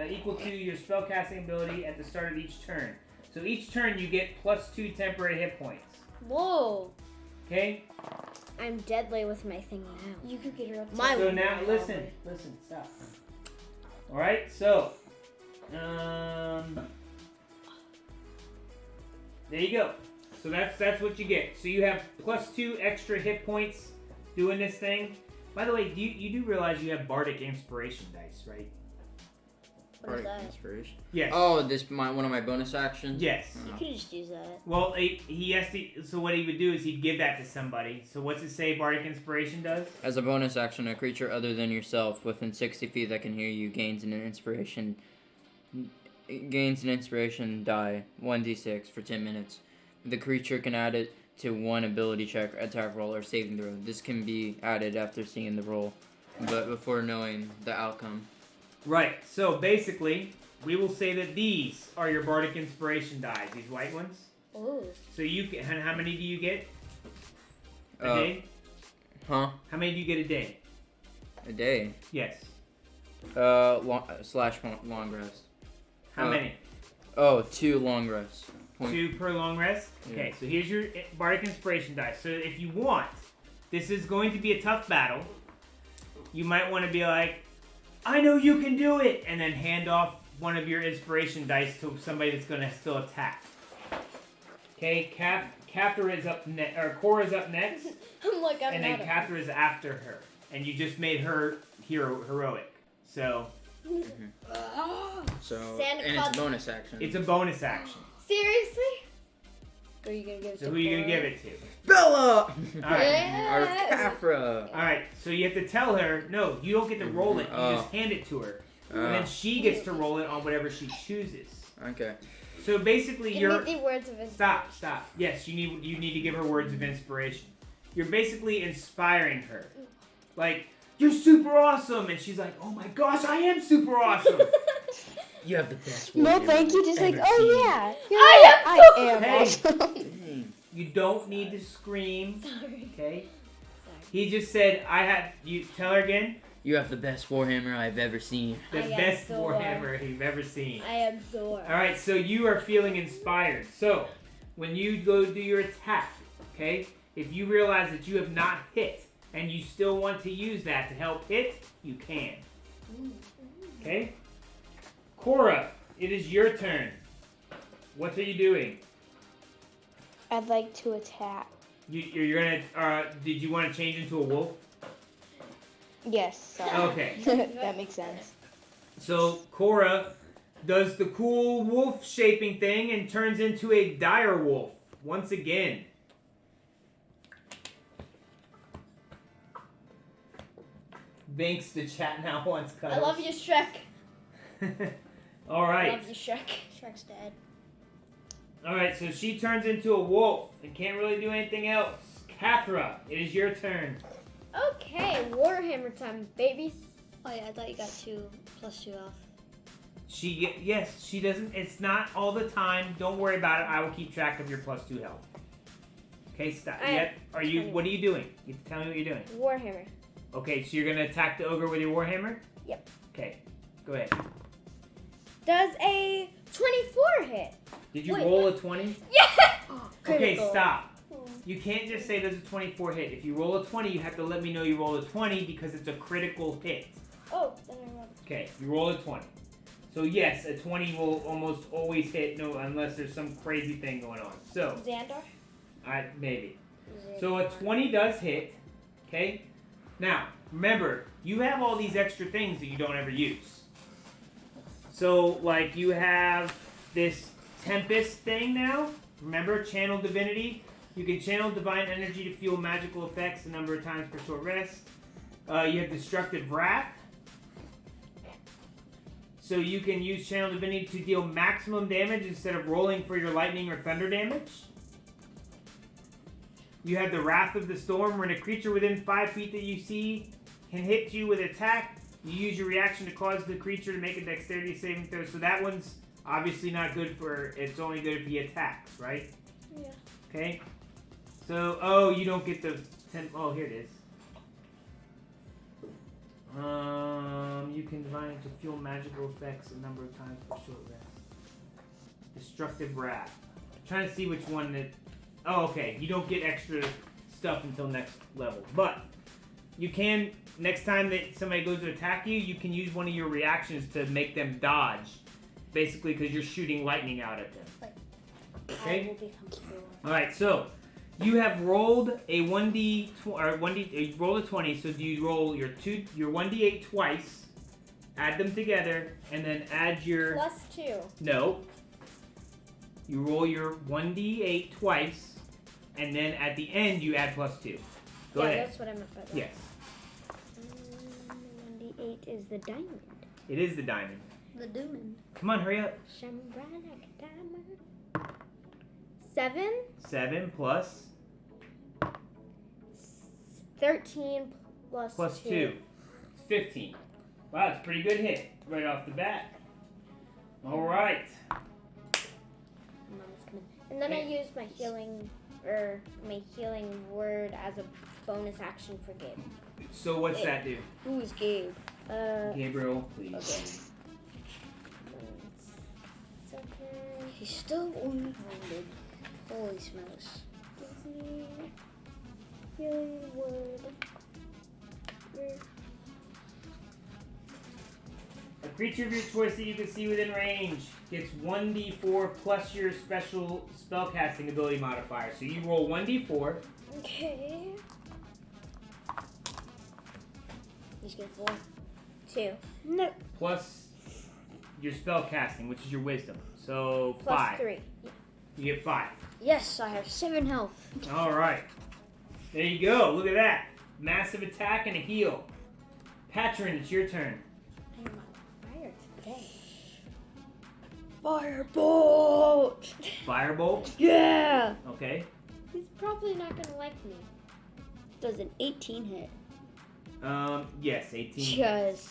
equal to your spell casting ability at the start of each turn. So each turn you get +2 temporary hit points. whoa. Okay? I'm deadly with my thing now. You could get her up. My So now listen, stop. Alright, so there you go. So that's what you get. So you have +2 extra hit points doing this thing. By the way, you do realize you have Bardic Inspiration dice, right? What is Bardic that? Inspiration. Yes. Oh, one of my bonus actions? Yes. You could just use that. Well, he has to. So what he would do is he'd give that to somebody. So what's it say? Bardic Inspiration does? As a bonus action, a creature other than yourself within 60 feet that can hear you gains an inspiration die 1d6 for 10 minutes. The creature can add it to one ability check, attack roll, or saving throw. This can be added after seeing the roll, but before knowing the outcome. Right. So basically, we will say that these are your Bardic Inspiration dies. These white ones. Ooh. So you can. And how many do you get a Uh, day? Huh? How many do you get a day? A day? Yes. Long rest. How many? Oh, 2 long rests. 2 per long rest? Okay, so here's your Bardic Inspiration dice. So if you want, this is going to be a tough battle. You might want to be like, I know you can do it! And then hand off one of your inspiration dice to somebody that's going to still attack. Okay, Caphra is up next, or Cora's up next, I'm like, I'm and then not. Caphra is after her. And you just made her heroic. So, So, Santa and Claus- it's a bonus action. it's a bonus action. Seriously? Who are you gonna give it to? So who are you going to Cora? give it to? Bella! Alright. Or Caphra. Alright, so you have to tell her, no, you don't get to roll it, you Oh. just hand it to her. And then she gets to roll it on whatever she chooses. Okay. So basically, Give you're me the words of inspiration. stop. Yes, you need to give her words of inspiration. You're basically inspiring her, like you're super awesome, and she's like, oh my gosh, I am super awesome. You have the best No, warhammer thank you. Just I've like, ever oh seen. yeah, I I am Hey. awesome. Dang. You don't need to scream, Sorry. okay? Sorry. He just said, I have. You tell her again. You have the best warhammer I've ever seen. The I am best Thor. warhammer you've ever seen. I am Thor. All right, so you are feeling inspired. So when you go do your attack, okay, if you realize that you have not hit and you still want to use that to help hit, you can. Okay? Cora, it is your turn. What are you doing? I'd like to attack. You're gonna. Did you want to change into a wolf? Yes. Sorry. Okay. That makes sense. So Cora does the cool wolf shaping thing and turns into a direwolf once again. Binks, the chat now wants cuddles. I love you, Shrek. All I right. love you, Shrek. Shrek's dead. All right, so she turns into a wolf and can't really do anything else. Cathra, it is your turn. Okay, Warhammer time, baby. Oh yeah, I thought you got 2 + 2 off. Yes, she doesn't. It's not all the time. Don't worry about it. I will keep track of your +2 health. Okay, stop. I Are you? What are you doing? You have to tell me what you're doing. Warhammer. Okay, so you're gonna attack the ogre with your warhammer? Yep. Okay, go ahead. Does a 24 hit? Did you Wait, roll a 20? Yeah! Okay, Critical. stop. You can't just say there's a 24 hit. If you roll a 20, you have to let me know you rolled a 20 because it's a critical hit. Oh, then I rolled. Okay, you roll a 20. So yes, a 20 will almost always hit, no, unless there's some crazy thing going on. So, Xandar? maybe. So a 20 does hit, okay? Now, remember, you have all these extra things that you don't ever use. So, like, you have this Tempest thing now. Remember, Channel Divinity. You can channel divine energy to fuel magical effects a number of times per short rest. You have Destructive Wrath. So you can use Channel Divinity to deal maximum damage instead of rolling for your lightning or thunder damage. You have the Wrath of the Storm, when a creature within 5 feet that you see can hit you with attack. You use your reaction to cause the creature to make a dexterity saving throw. So that one's obviously not good for, it's only good if he attacks, right? Yeah. Okay. So, you don't get the, here it is. You can divine to fuel magical effects a number of times per short rest. Destructive Wrath. I'm trying to see which one that, okay. You don't get extra stuff until next level. But, you can, next time that somebody goes to attack you, you can use one of your reactions to make them dodge. Basically, because you're shooting lightning out at them. Okay? I will become Thor. Alright, so you have rolled a 1d you rolled a 20, so you roll your 1d8 twice, add them together, and then add your +2. No. You roll your 1d8 twice, and then at the end you add +2. Go ahead. That's what I meant by that. Yes. 1d8 is the diamond. It is the diamond. The Dooman. Come on, hurry up. Shine bright like a diamond. 7. 7 plus 13 plus 2. It's 15. Wow, it's a pretty good hit right off the bat. Alright. And then I use my healing word as a bonus action for Gabe. So what's that do? Who's Gabe? Gabriel, please. Okay. It's okay. He's still wounded. Holy smokes. Disney healing word. A creature of your choice that you can see within range gets 1d4 plus your special spellcasting ability modifier. So you roll 1d4. Okay. He's got 4. 2. No. Plus your spellcasting, which is your wisdom. So Plus 5. 3. You get 5. Yes, I have 7 health. Alright. There you go. Look at that. Massive attack and a heal. Patron, it's your turn. I'm on fire today. Firebolt! Firebolt. Yeah! Okay. He's probably not gonna like me. Does an 18 hit? Yes, 18. Just.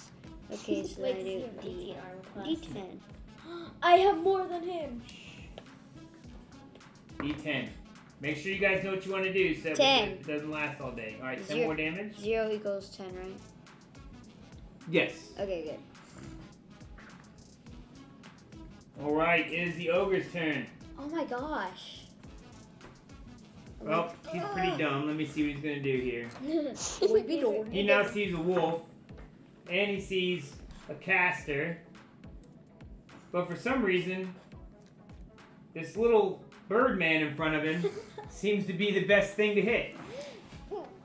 Okay, so Wait, I does he do have 18 armor class? D10. I have more than him. D10. Make sure you guys know what you want to do so 10. it doesn't last all day. Alright, 10 Zero. more damage? 0 equals 10, right? Yes. Okay, good. Alright, it is the ogre's turn. Oh my gosh. Well, he's pretty dumb. Let me see what he's going to do here. He now sees a wolf, and he sees a caster. But for some reason, this little birdman in front of him seems to be the best thing to hit.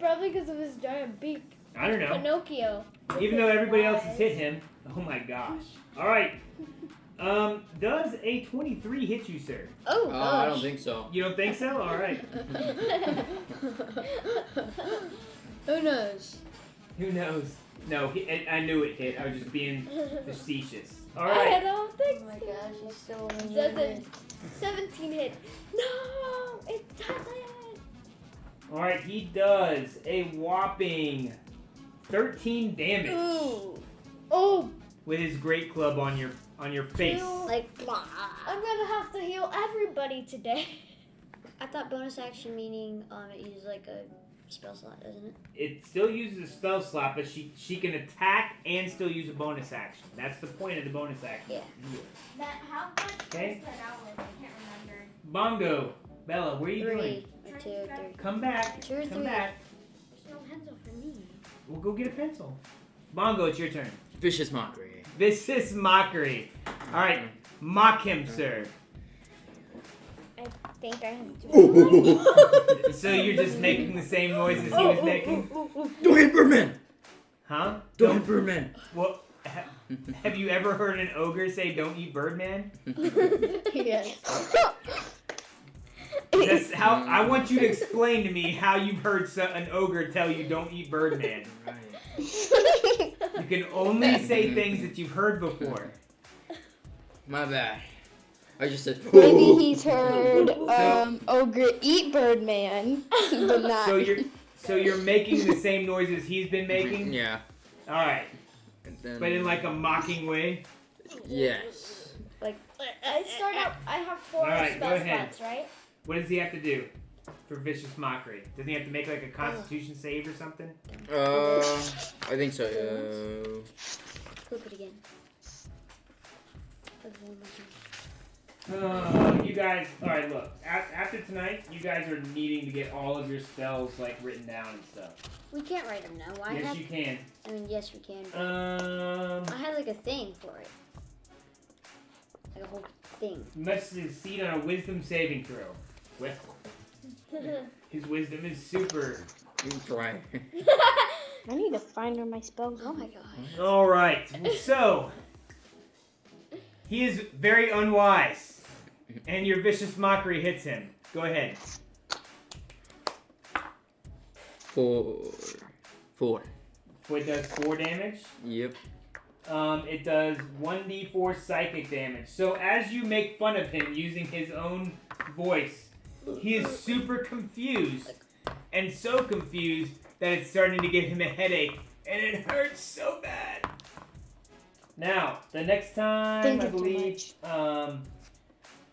Probably because of his giant beak. I don't know. Pinocchio. Even though everybody else has hit him. Oh my gosh. Alright. Does a 23 hit you, sir? Oh gosh. I don't think so. You don't think so? Alright. Who knows? Who knows? No, I knew it hit. I was just being facetious. I Alright. don't think Oh my so. gosh, he's still in Doesn't. 17 hit. No, it doesn't. Alright, he does a whopping 13 damage Ooh. Oh, with his great club on your face. Like, I'm gonna have to heal everybody today. I thought bonus action meaning it uses like a spell slot, doesn't it? It still uses a spell slot, but she can attack and still use a bonus action. That's the point of the bonus action. Yeah. How much Okay. was that out with? I can't remember. Bongo, Bella, where are you 3 going? or 2 or 3. Come back. 2 or 3. Come back. There's no pencil for me. We'll go get a pencil. Bongo, it's your turn. Vicious mockery. Vicious mockery. All right, mock him, sir. I think I have to. So you're just making the same noises he was making, Don't hit Birdman! huh? Don't hit Birdman! Well, have you ever heard an ogre say "Don't eat Birdman"? Yes. That's how I want you to explain to me how you've heard an ogre tell you "Don't eat Birdman." You can only say things that you've heard before. My bad. I just said. Maybe he's heard ogre eat Birdman, but not. So you're making the same noises he's been making. Yeah. All right, And then, but in like a mocking way. Yes. I start out. I have 4 Alright, go spell ahead. slots, right? What does he have to do for vicious mockery? Doesn't he have to make like a Constitution save or something? I think so. Flip it again. Flip it one more time. You guys. All right, look. After tonight, you guys are needing to get all of your spells like written down and stuff. We can't write them now. Yes, you can. I mean, yes, we can. But I had like a thing for it. Like a whole thing. You must succeed on a Wisdom saving throw. Well, his wisdom is super. You try. I need to find where my spells Oh are. my gosh. All right. So he is very unwise, and your vicious mockery hits him. Go ahead. 4. It does 4 damage. Yep. It does 1d4 psychic damage. So as you make fun of him using his own voice, he is super confused, and so confused that it's starting to give him a headache, and it hurts so bad. Now, the next time, Thank I you so believe,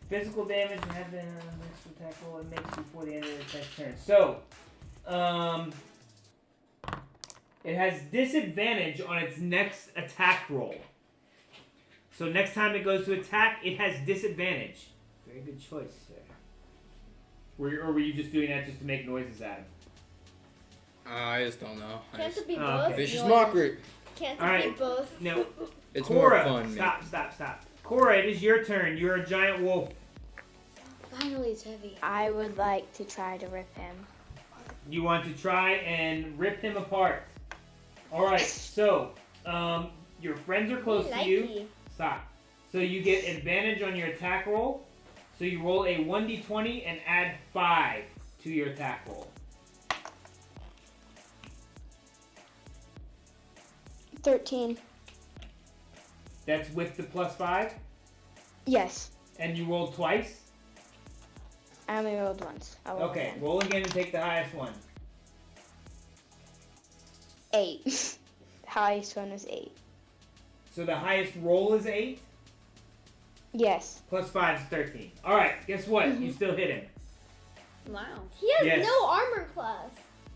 physical damage and have been next attack roll it makes before the end of the next turn. So, it has disadvantage on its next attack roll. So next time it goes to attack, it has disadvantage. Very good choice, sir. Or were you just doing that just to make noises at him? I just don't know. Can't it be Oh, both? okay. Vicious No, mockery. Can't it Alright. be both? No. It's Cora, more fun, man. stop. Cora, it is your turn. You're a giant wolf. Finally, it's heavy. I would like to try to rip him. You want to try and rip him apart. Alright, so, your friends are close to you. Likey. Stop. So you get advantage on your attack roll. So you roll a 1d20 and add 5 to your attack roll. 13. That's with the plus 5? Yes. And you rolled twice? I only rolled once. I rolled Okay, again. roll again and take the highest one. 8. The highest one was 8. So the highest roll is 8? Yes. Plus 5 is 13. Alright, guess what? You still hit him. Wow. He has Yes. no armor class.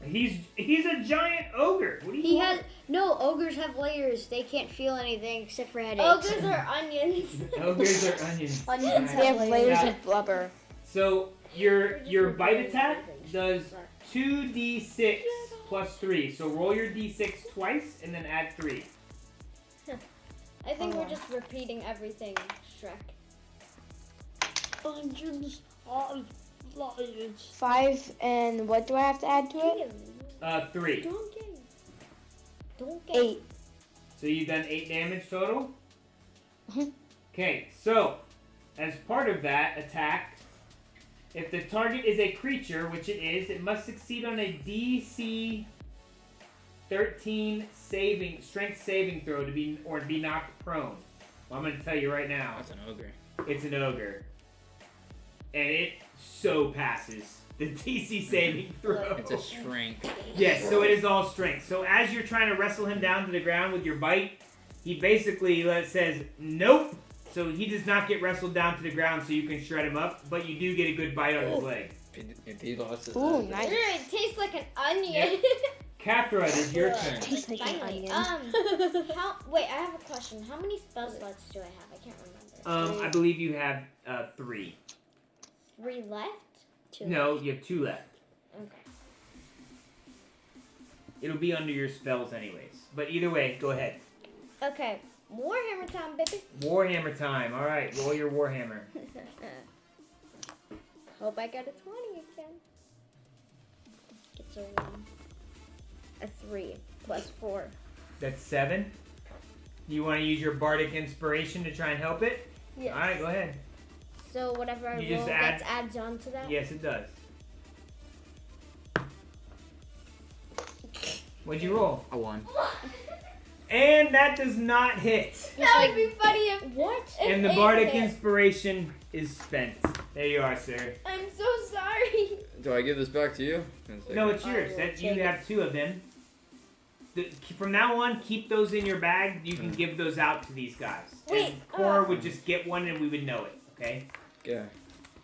He's a giant ogre. What do you He want? has no ogres have layers. They can't feel anything except for headaches. Ogres are onions. Ogres are onions. Onions They have layers Yeah. of blubber. So your bite attack does 2d6 plus 3. So roll your d6 twice and then add 3. I think we're just repeating everything, Shrek. Onions are liars. 5, and what do I have to add to it? 3. Don't get 8. So you've done 8 damage total? Mhm. Okay, so as part of that attack, if the target is a creature, which it is, it must succeed on a DC 13 strength saving throw to be knocked prone. Well, I'm going to tell you right now, That's an ogre. it's an ogre. And it so passes the DC saving throw. It's a shrink. Yes, so it is all strength. So as you're trying to wrestle him down to the ground with your bite, he basically says, nope. So he does not get wrestled down to the ground so you can shred him up, but you do get a good bite on his leg. If he lost his Ooh, nice. It tastes like an onion. Kathra, it is your turn. Tastes like an Finally. onion. Wait, I have a question. How many spell slots do I have? I can't remember. I believe you have 3. 3 left? 2. No, you have 2 left. Okay. It'll be under your spells anyways. But either way, go ahead. Okay. Warhammer time, baby. Warhammer time. All right, roll your Warhammer. Hope I get a 20 again. It's a 3 plus 4. That's 7. You want to use your Bardic Inspiration to try and help it? Yes. All right, go ahead. So whatever I You roll just add- gets adds on to that? Yes, it does. What'd you roll? A 1. And that does not hit. That would be funny if... What? if And the eight Bardic hit. Inspiration is spent. There you are, sir. I'm so sorry. Do I give this back to you? No, it's I yours. will That you take have 2 of them. From now on, keep those in your bag. You can give those out to these guys. Wait, And Cora would just get one and we would know it, okay? Yeah.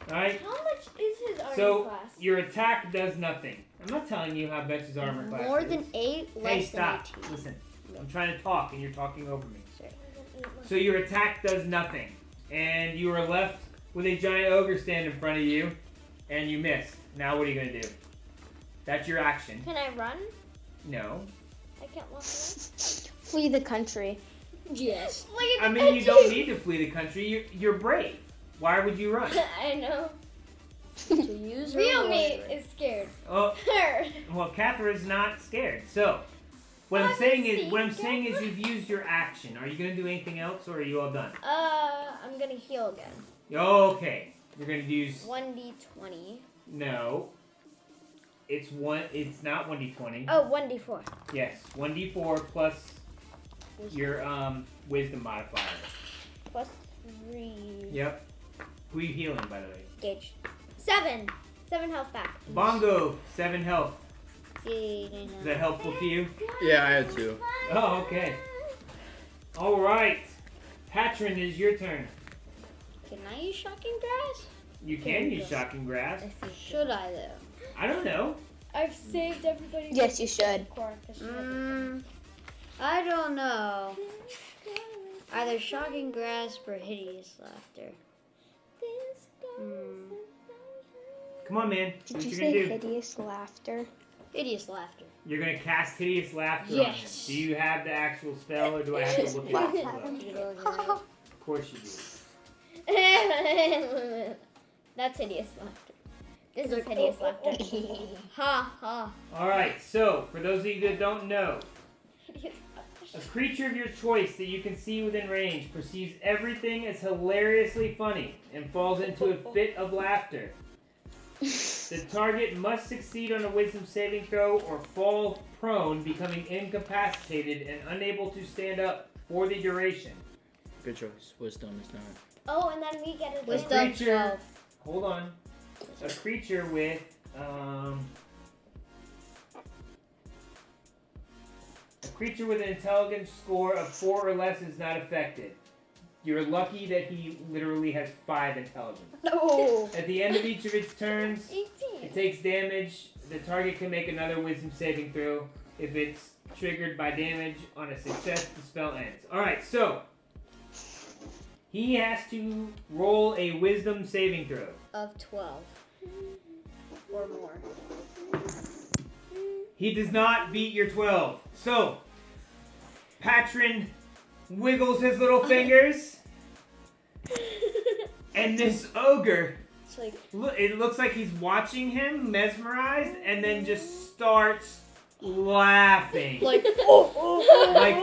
Alright? How much is his armor So, class? your attack does nothing. I'm not telling you how much his armor class More is. than 8, Hey, less stop. than 18. Listen. I'm trying to talk and you're talking over me. Sorry. So your attack does nothing. And you are left with a giant ogre stand in front of you. And you missed. Now what are you going to do? That's your action. Can I run? No. I can't walk away. Flee the country. Yes. Look at I the mean, you don't need to flee the country. You're brave. Why would you run? I know. To use her Real me warrior. is scared. Oh, Her. well, Catherine's not scared. So, what I'm saying is you've used your action. Are you going to do anything else, or are you all done? I'm gonna heal again. Okay. You're going to use 1d20. no. It's not 1d20. Oh, 1d4. Yes, 1d4 plus your wisdom modifier. Plus 3. Yep. Who are you healing, by the way? Gauge. 7. 7 health back. Bongo, 7 health. Yay, Is that helpful to you? Yeah, I had 2. Oh, okay. All right. Patron, it is your turn. Can I use shocking grass? You can use shocking grass. Should I though? I don't know. I've saved everybody. Yes, you should. I don't know. Either shocking grasp or hideous laughter. Come on, man. Did What you you say gonna do? hideous laughter? Hideous laughter. You're gonna cast hideous laughter on him. Yes. Do you have the actual spell, or do I have to look it up? Of course you do. That's hideous laughter. This is hideous laughter. Ha ha. All right. So, for those of you that don't know, Hideous a creature of your choice that you can see within range perceives everything as hilariously funny and falls into a fit of laughter. The target must succeed on a wisdom saving throw or fall prone, becoming incapacitated and unable to stand up for the duration. Good choice. Wisdom is not. Oh, and then we get a Wisdom creature- 12. Hold on. A creature with an intelligence score of 4 or less is not affected. You're lucky that he literally has 5 intelligence. No. At the end of each of its turns, 18. it takes damage. The target can make another wisdom saving throw. If it's triggered by damage on a success, the spell ends. Alright, so he has to roll a wisdom saving throw. Of 12. Or more. He does not beat your 12. So, Patron wiggles his little fingers, and this ogre, It's like, it looks like he's watching him, mesmerized, and then just starts laughing. like, Like,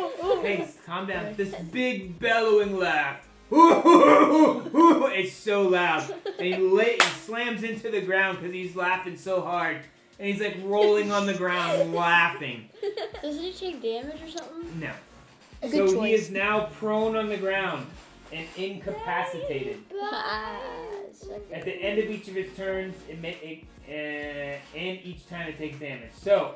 hey, calm down. This big bellowing laugh. It's so loud. And he slams into the ground because he's laughing so hard. And he's like rolling on the ground laughing. Doesn't he take damage or something? No. Good So he choice. is now prone on the ground and incapacitated. At the end of each of its turns, and each time it takes damage. So,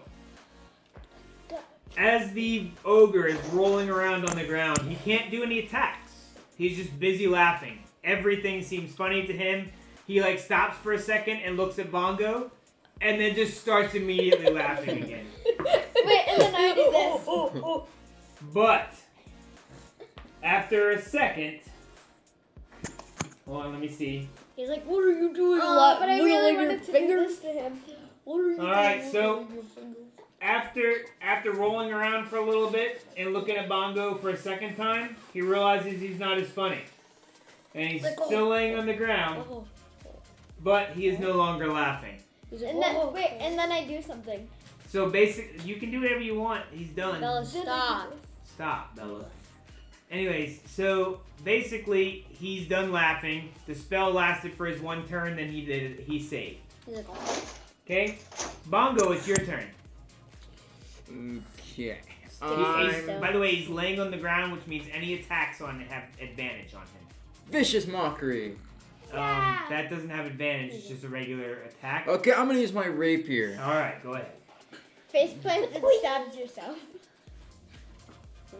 as the ogre is rolling around on the ground, he can't do any attacks. He's just busy laughing. Everything seems funny to him. He like stops for a second and looks at Bongo, and then just starts immediately laughing again. Wait, and then I do this. But after a second, hold on, let me see. He's like, what are you doing? Oh, but I really wiggling your wanted to do fingers? this to him. What are you doing? Alright, so- wiggling your fingers? After rolling around for a little bit and looking at Bongo for a second time, he realizes he's not as funny. And he's Like, oh. still laying on the ground, Oh. but he is no longer laughing. He's like, And then, whoa. wait, and then I do something. So basically, you can do whatever you want. He's done. Bella, stop. Stop, Bella. Anyways, so basically, he's done laughing. The spell lasted for his 1 turn, then he saved. He's like, oh. Okay? Bongo, it's your turn. Okay. By the way, he's laying on the ground, which means any attacks on it have advantage on him. Vicious Mockery. Yeah. That doesn't have advantage, it's just a regular attack. Okay, I'm gonna use my rapier. Alright, go ahead. Face plants and stabs yourself.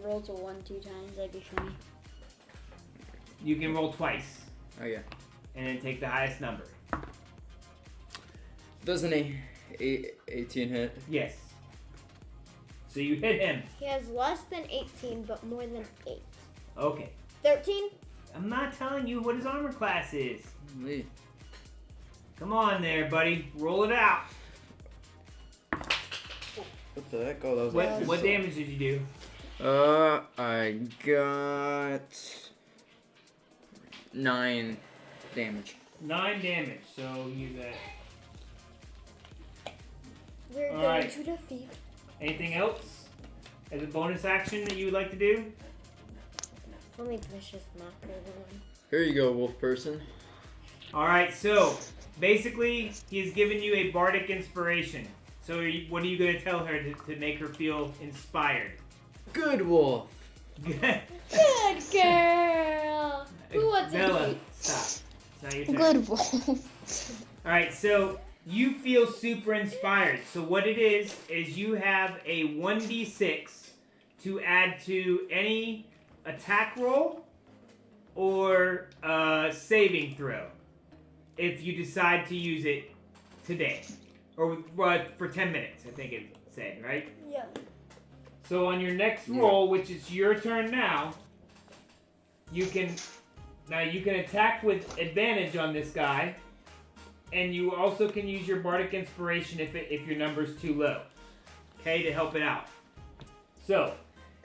Roll to 1, 2 times, that'd be funny. You can roll twice, Oh yeah. and then take the highest number. Doesn't a 18 hit? Yes. So you hit him. He has less than 18, but more than 8. Okay. 13? I'm not telling you what his armor class is. Lee. Come on there, buddy. Roll it out. What the heck? Oh, that was What damage did you do? I got 9 damage. 9 damage, so you got... We're All going right. to defeat. Anything else as a bonus action that you would like to do? Only vicious mocker one. Here you go, wolf person. Alright, so basically he's given you a Bardic Inspiration. So what are you going to tell her to make her feel inspired? Good wolf. Good girl! Who wants Bella, to stop. It's not your turn. Good wolf. Alright, so you feel super inspired. So what it is you have a 1d6 to add to any attack roll or saving throw if you decide to use it today. Or for 10 minutes, I think it said, right? Yeah. So on your next roll, which is your turn now, you can attack with advantage on this guy. And you also can use your Bardic Inspiration if your number's too low. Okay, to help it out. So,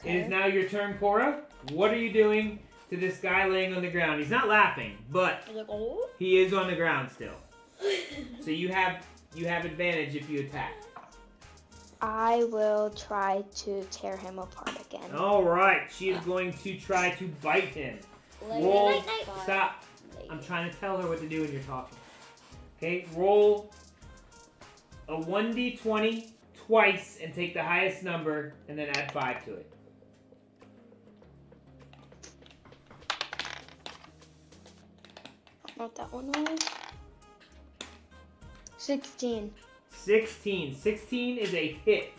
it is now your turn, Cora. What are you doing to this guy laying on the ground? He's not laughing, but He's like, oh. he is on the ground still. So you have advantage if you attack. I will try to tear him apart again. Alright, she is going to try to bite him. Lay Roll. it by- Stop. lay I'm it. trying to tell her what to do when you're talking. Okay, roll a 1d20 twice and take the highest number and then add 5 to it. What that one was? 16. 16. 16 is a hit.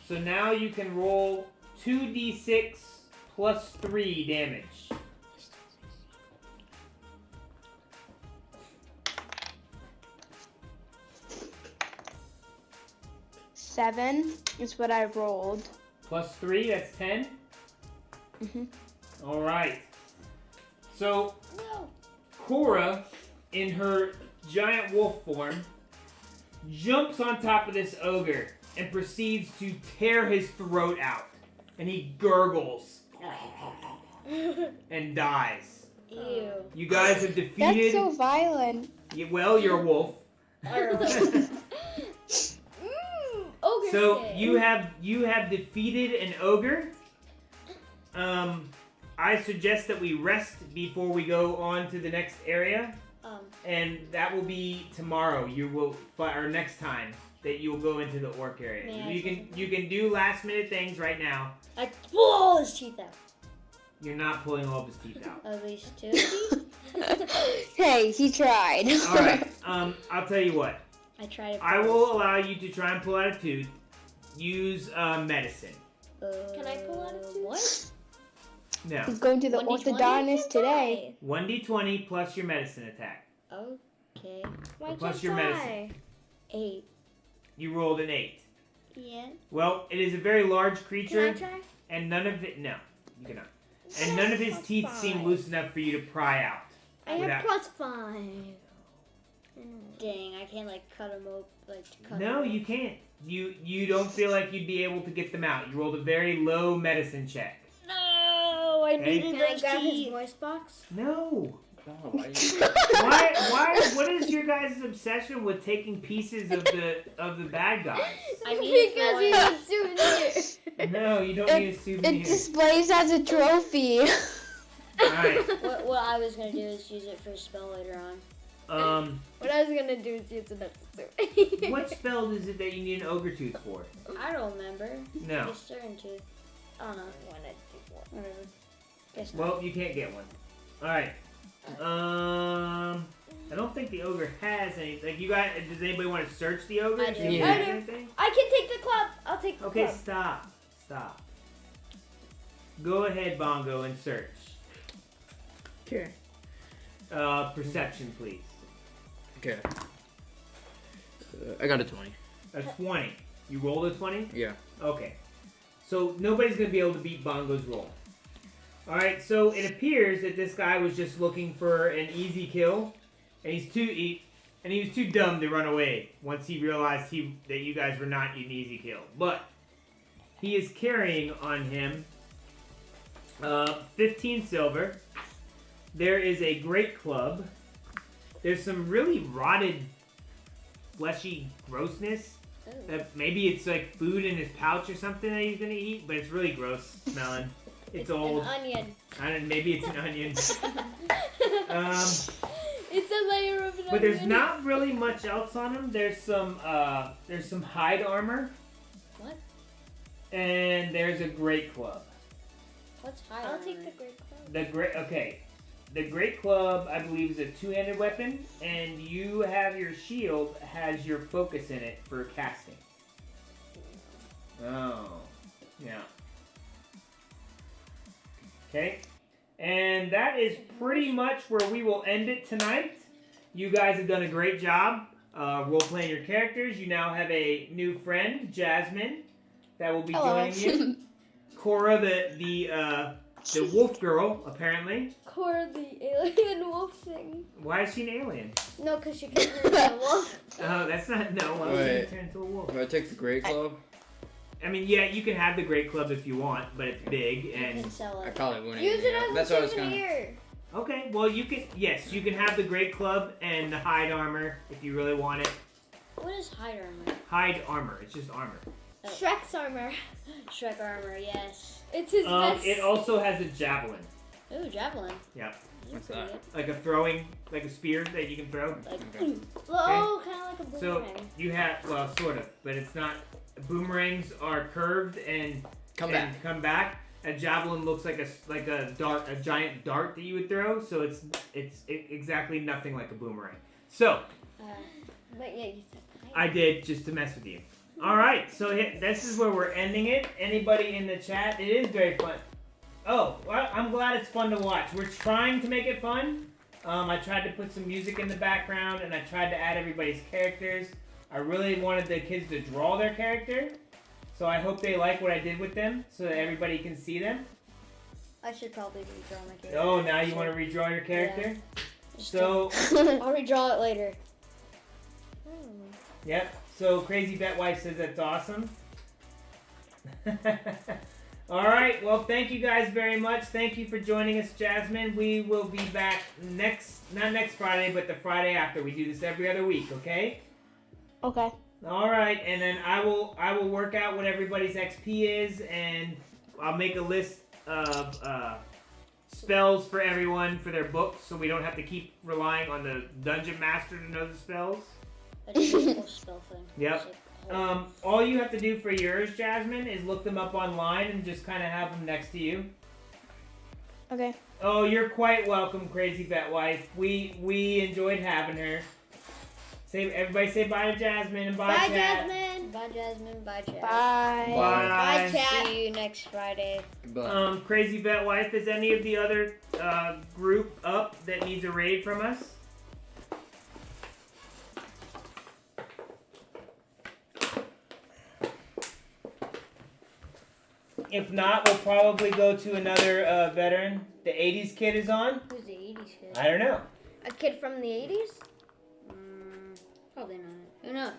So now you can roll 2d6 plus 3 damage. Seven is what I rolled. Plus 3, that's 10. Mm-hmm. All right. So, No. Cora, in her giant wolf form, jumps on top of this ogre and proceeds to tear his throat out. And he gurgles and dies. Ew. You guys have That's defeated... so violent. Well, you're a wolf. Ogre So skin. you have defeated an ogre. I suggest that we rest before we go on to the next area, and that will be tomorrow. You will, or next time that you will go into the orc area. Man, You can do last minute things right now. I pull all his teeth out. You're not pulling all of his teeth out. At least 2 teeth. Hey, he tried. All right. I'll tell you what. I try to. I will allow you to try and pull out a tooth. Use medicine. Can I pull out a tooth? What? No. He's going to the 1d20? orthodontist today. 1d20 plus your medicine attack. Okay. Why Plus can't your I? medicine. 8. You rolled an 8. Yeah. Well, it is a very large Can I creature, try? and none of it. No, you cannot. And none of his Plus teeth 5. seem loose enough for you to pry out. I have Without- plus 5. Dang, I can't like cut him open. No, you can't. You don't feel like you'd be able to get them out. You rolled a very low medicine check. No, I Okay. needed Can I those grab his teeth. voice box? No. Oh, why Why? What is your guys' obsession with taking pieces of the bad guys? I need it for Because he's a souvenir. No, you don't need a souvenir. It displays as a trophy. All right. What I was gonna do is use it for a spell later on. What I was gonna do is use another souvenir. What spell is it that you need an ogre tooth for? I don't remember. No. Just certain tooth. I don't know. Whatever. Guess not. Well, you can't get one. All right. I don't think the ogre has any. Like, you guys, does anybody want to search the ogre? I do. See if he Yeah. has I do. anything? I can take the club. I'll take the Okay, club. stop. Go ahead, Bongo, and search. Okay. Perception, please. Okay. I got a 20. A 20. You rolled a 20? Yeah. Okay. So nobody's going to be able to beat Bongo's roll. Alright, so it appears that this guy was just looking for an easy kill, and he was too dumb to run away once he realized that you guys were not an easy kill. But he is carrying on him 15 silver. There is a great club. There's some really rotted, fleshy grossness. Maybe it's like food in his pouch or something that he's gonna eat, but it's really gross smelling. It's old. An onion. Maybe it's an onion. It's a layer of an But there's onion. not really much else on him. There's some hide armor. What? And there's a great club. What's high? I'll take the great club. The great club, I believe, is a two-handed weapon, and you have your shield has your focus in it for casting. Oh, yeah. Okay, and that is pretty much where we will end it tonight. You guys have done a great job role-playing your characters. You now have a new friend, Jasmine, that will be Hello. joining you. Cora, the wolf girl, apparently. Cora the alien wolf thing. Why is she an alien? No, because she can turn into a wolf. Oh, that's not. No, why would she Wait. turn into a wolf? Do I take the Great Club? I mean, yeah, you can have the Great Club if you want, but it's big You and. can sell I it. probably wouldn't. Use it as That's a what I was gonna. souvenir. Okay, well, you can. Yes, you can have the Great Club and the hide armor if you really want it. What is hide armor? Hide armor. It's just armor. Shrek's armor. Shrek armor, yes. It's his best. It also has a javelin. Ooh, javelin. Yep. What's Pretty that? Like a throwing, like a spear that you can throw. good. Like, Okay. Oh, kind of like a So boomerang. you have, well, sort of, but it's not. Boomerangs are curved and Come and back. come back. A javelin looks like a giant dart that you would throw, so it's exactly nothing like a boomerang. So, But yeah, you said I did just to mess with you. All right, so this is where we're ending it. Anybody in the chat? It is very fun. Oh, well, I'm glad it's fun to watch. We're trying to make it fun. I tried to put some music in the background, and I tried to add everybody's characters. I really wanted the kids to draw their character, so I hope they like what I did with them, so that everybody can see them. I should probably redraw my character. Oh, now you want to redraw your character? Yeah. So, I'll redraw it later. yep. So Crazy Vet Wife says that's awesome. All right. Well, thank you guys very much. Thank you for joining us, Jasmine. We will be back not next Friday, but the Friday after. We do this every other week. Okay. Okay. All right. And then I will work out what everybody's XP is, and I'll make a list of spells for everyone for their books, so we don't have to keep relying on the dungeon master to know the spells. That's a cool spell thing. Yep. All you have to do for yours, Jasmine, is look them up online and just kind of have them next to you. Okay. Oh, you're quite welcome, Crazy Vet Wife. We enjoyed having her. Everybody say bye to Jasmine and bye, Bye, chat. Jasmine. Bye, Jasmine. Bye, Chad. Bye. Bye. Bye, chat. See you next Friday. But Crazy Vet Wife, is any of the other group up that needs a raid from us? If not, we'll probably go to another veteran. The 80s kid is on? Who's the 80s kid? I don't know. A kid from the 80s? Probably not. Who knows?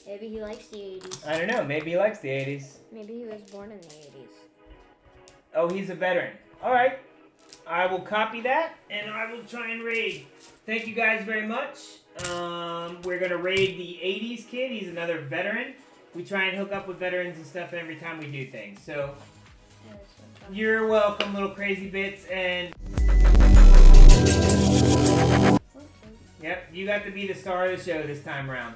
Maybe he likes the 80s. I don't know. Maybe he likes the 80s. Maybe he was born in the 80s. Oh, he's a veteran. All right. I will copy that, and I will try and raid. Thank you guys very much. We're going to raid the 80s kid. He's another veteran. We try and hook up with veterans and stuff every time we do things. So, you're welcome, little crazy bits. And, yep, you got to be the star of the show this time around.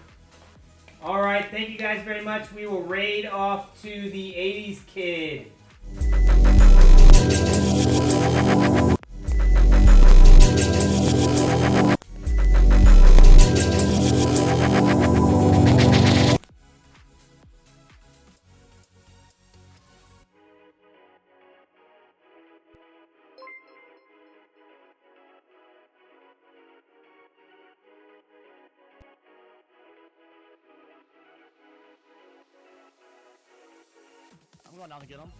All right, thank you guys very much. We will raid off to the 80s kid. I'm going down to get him.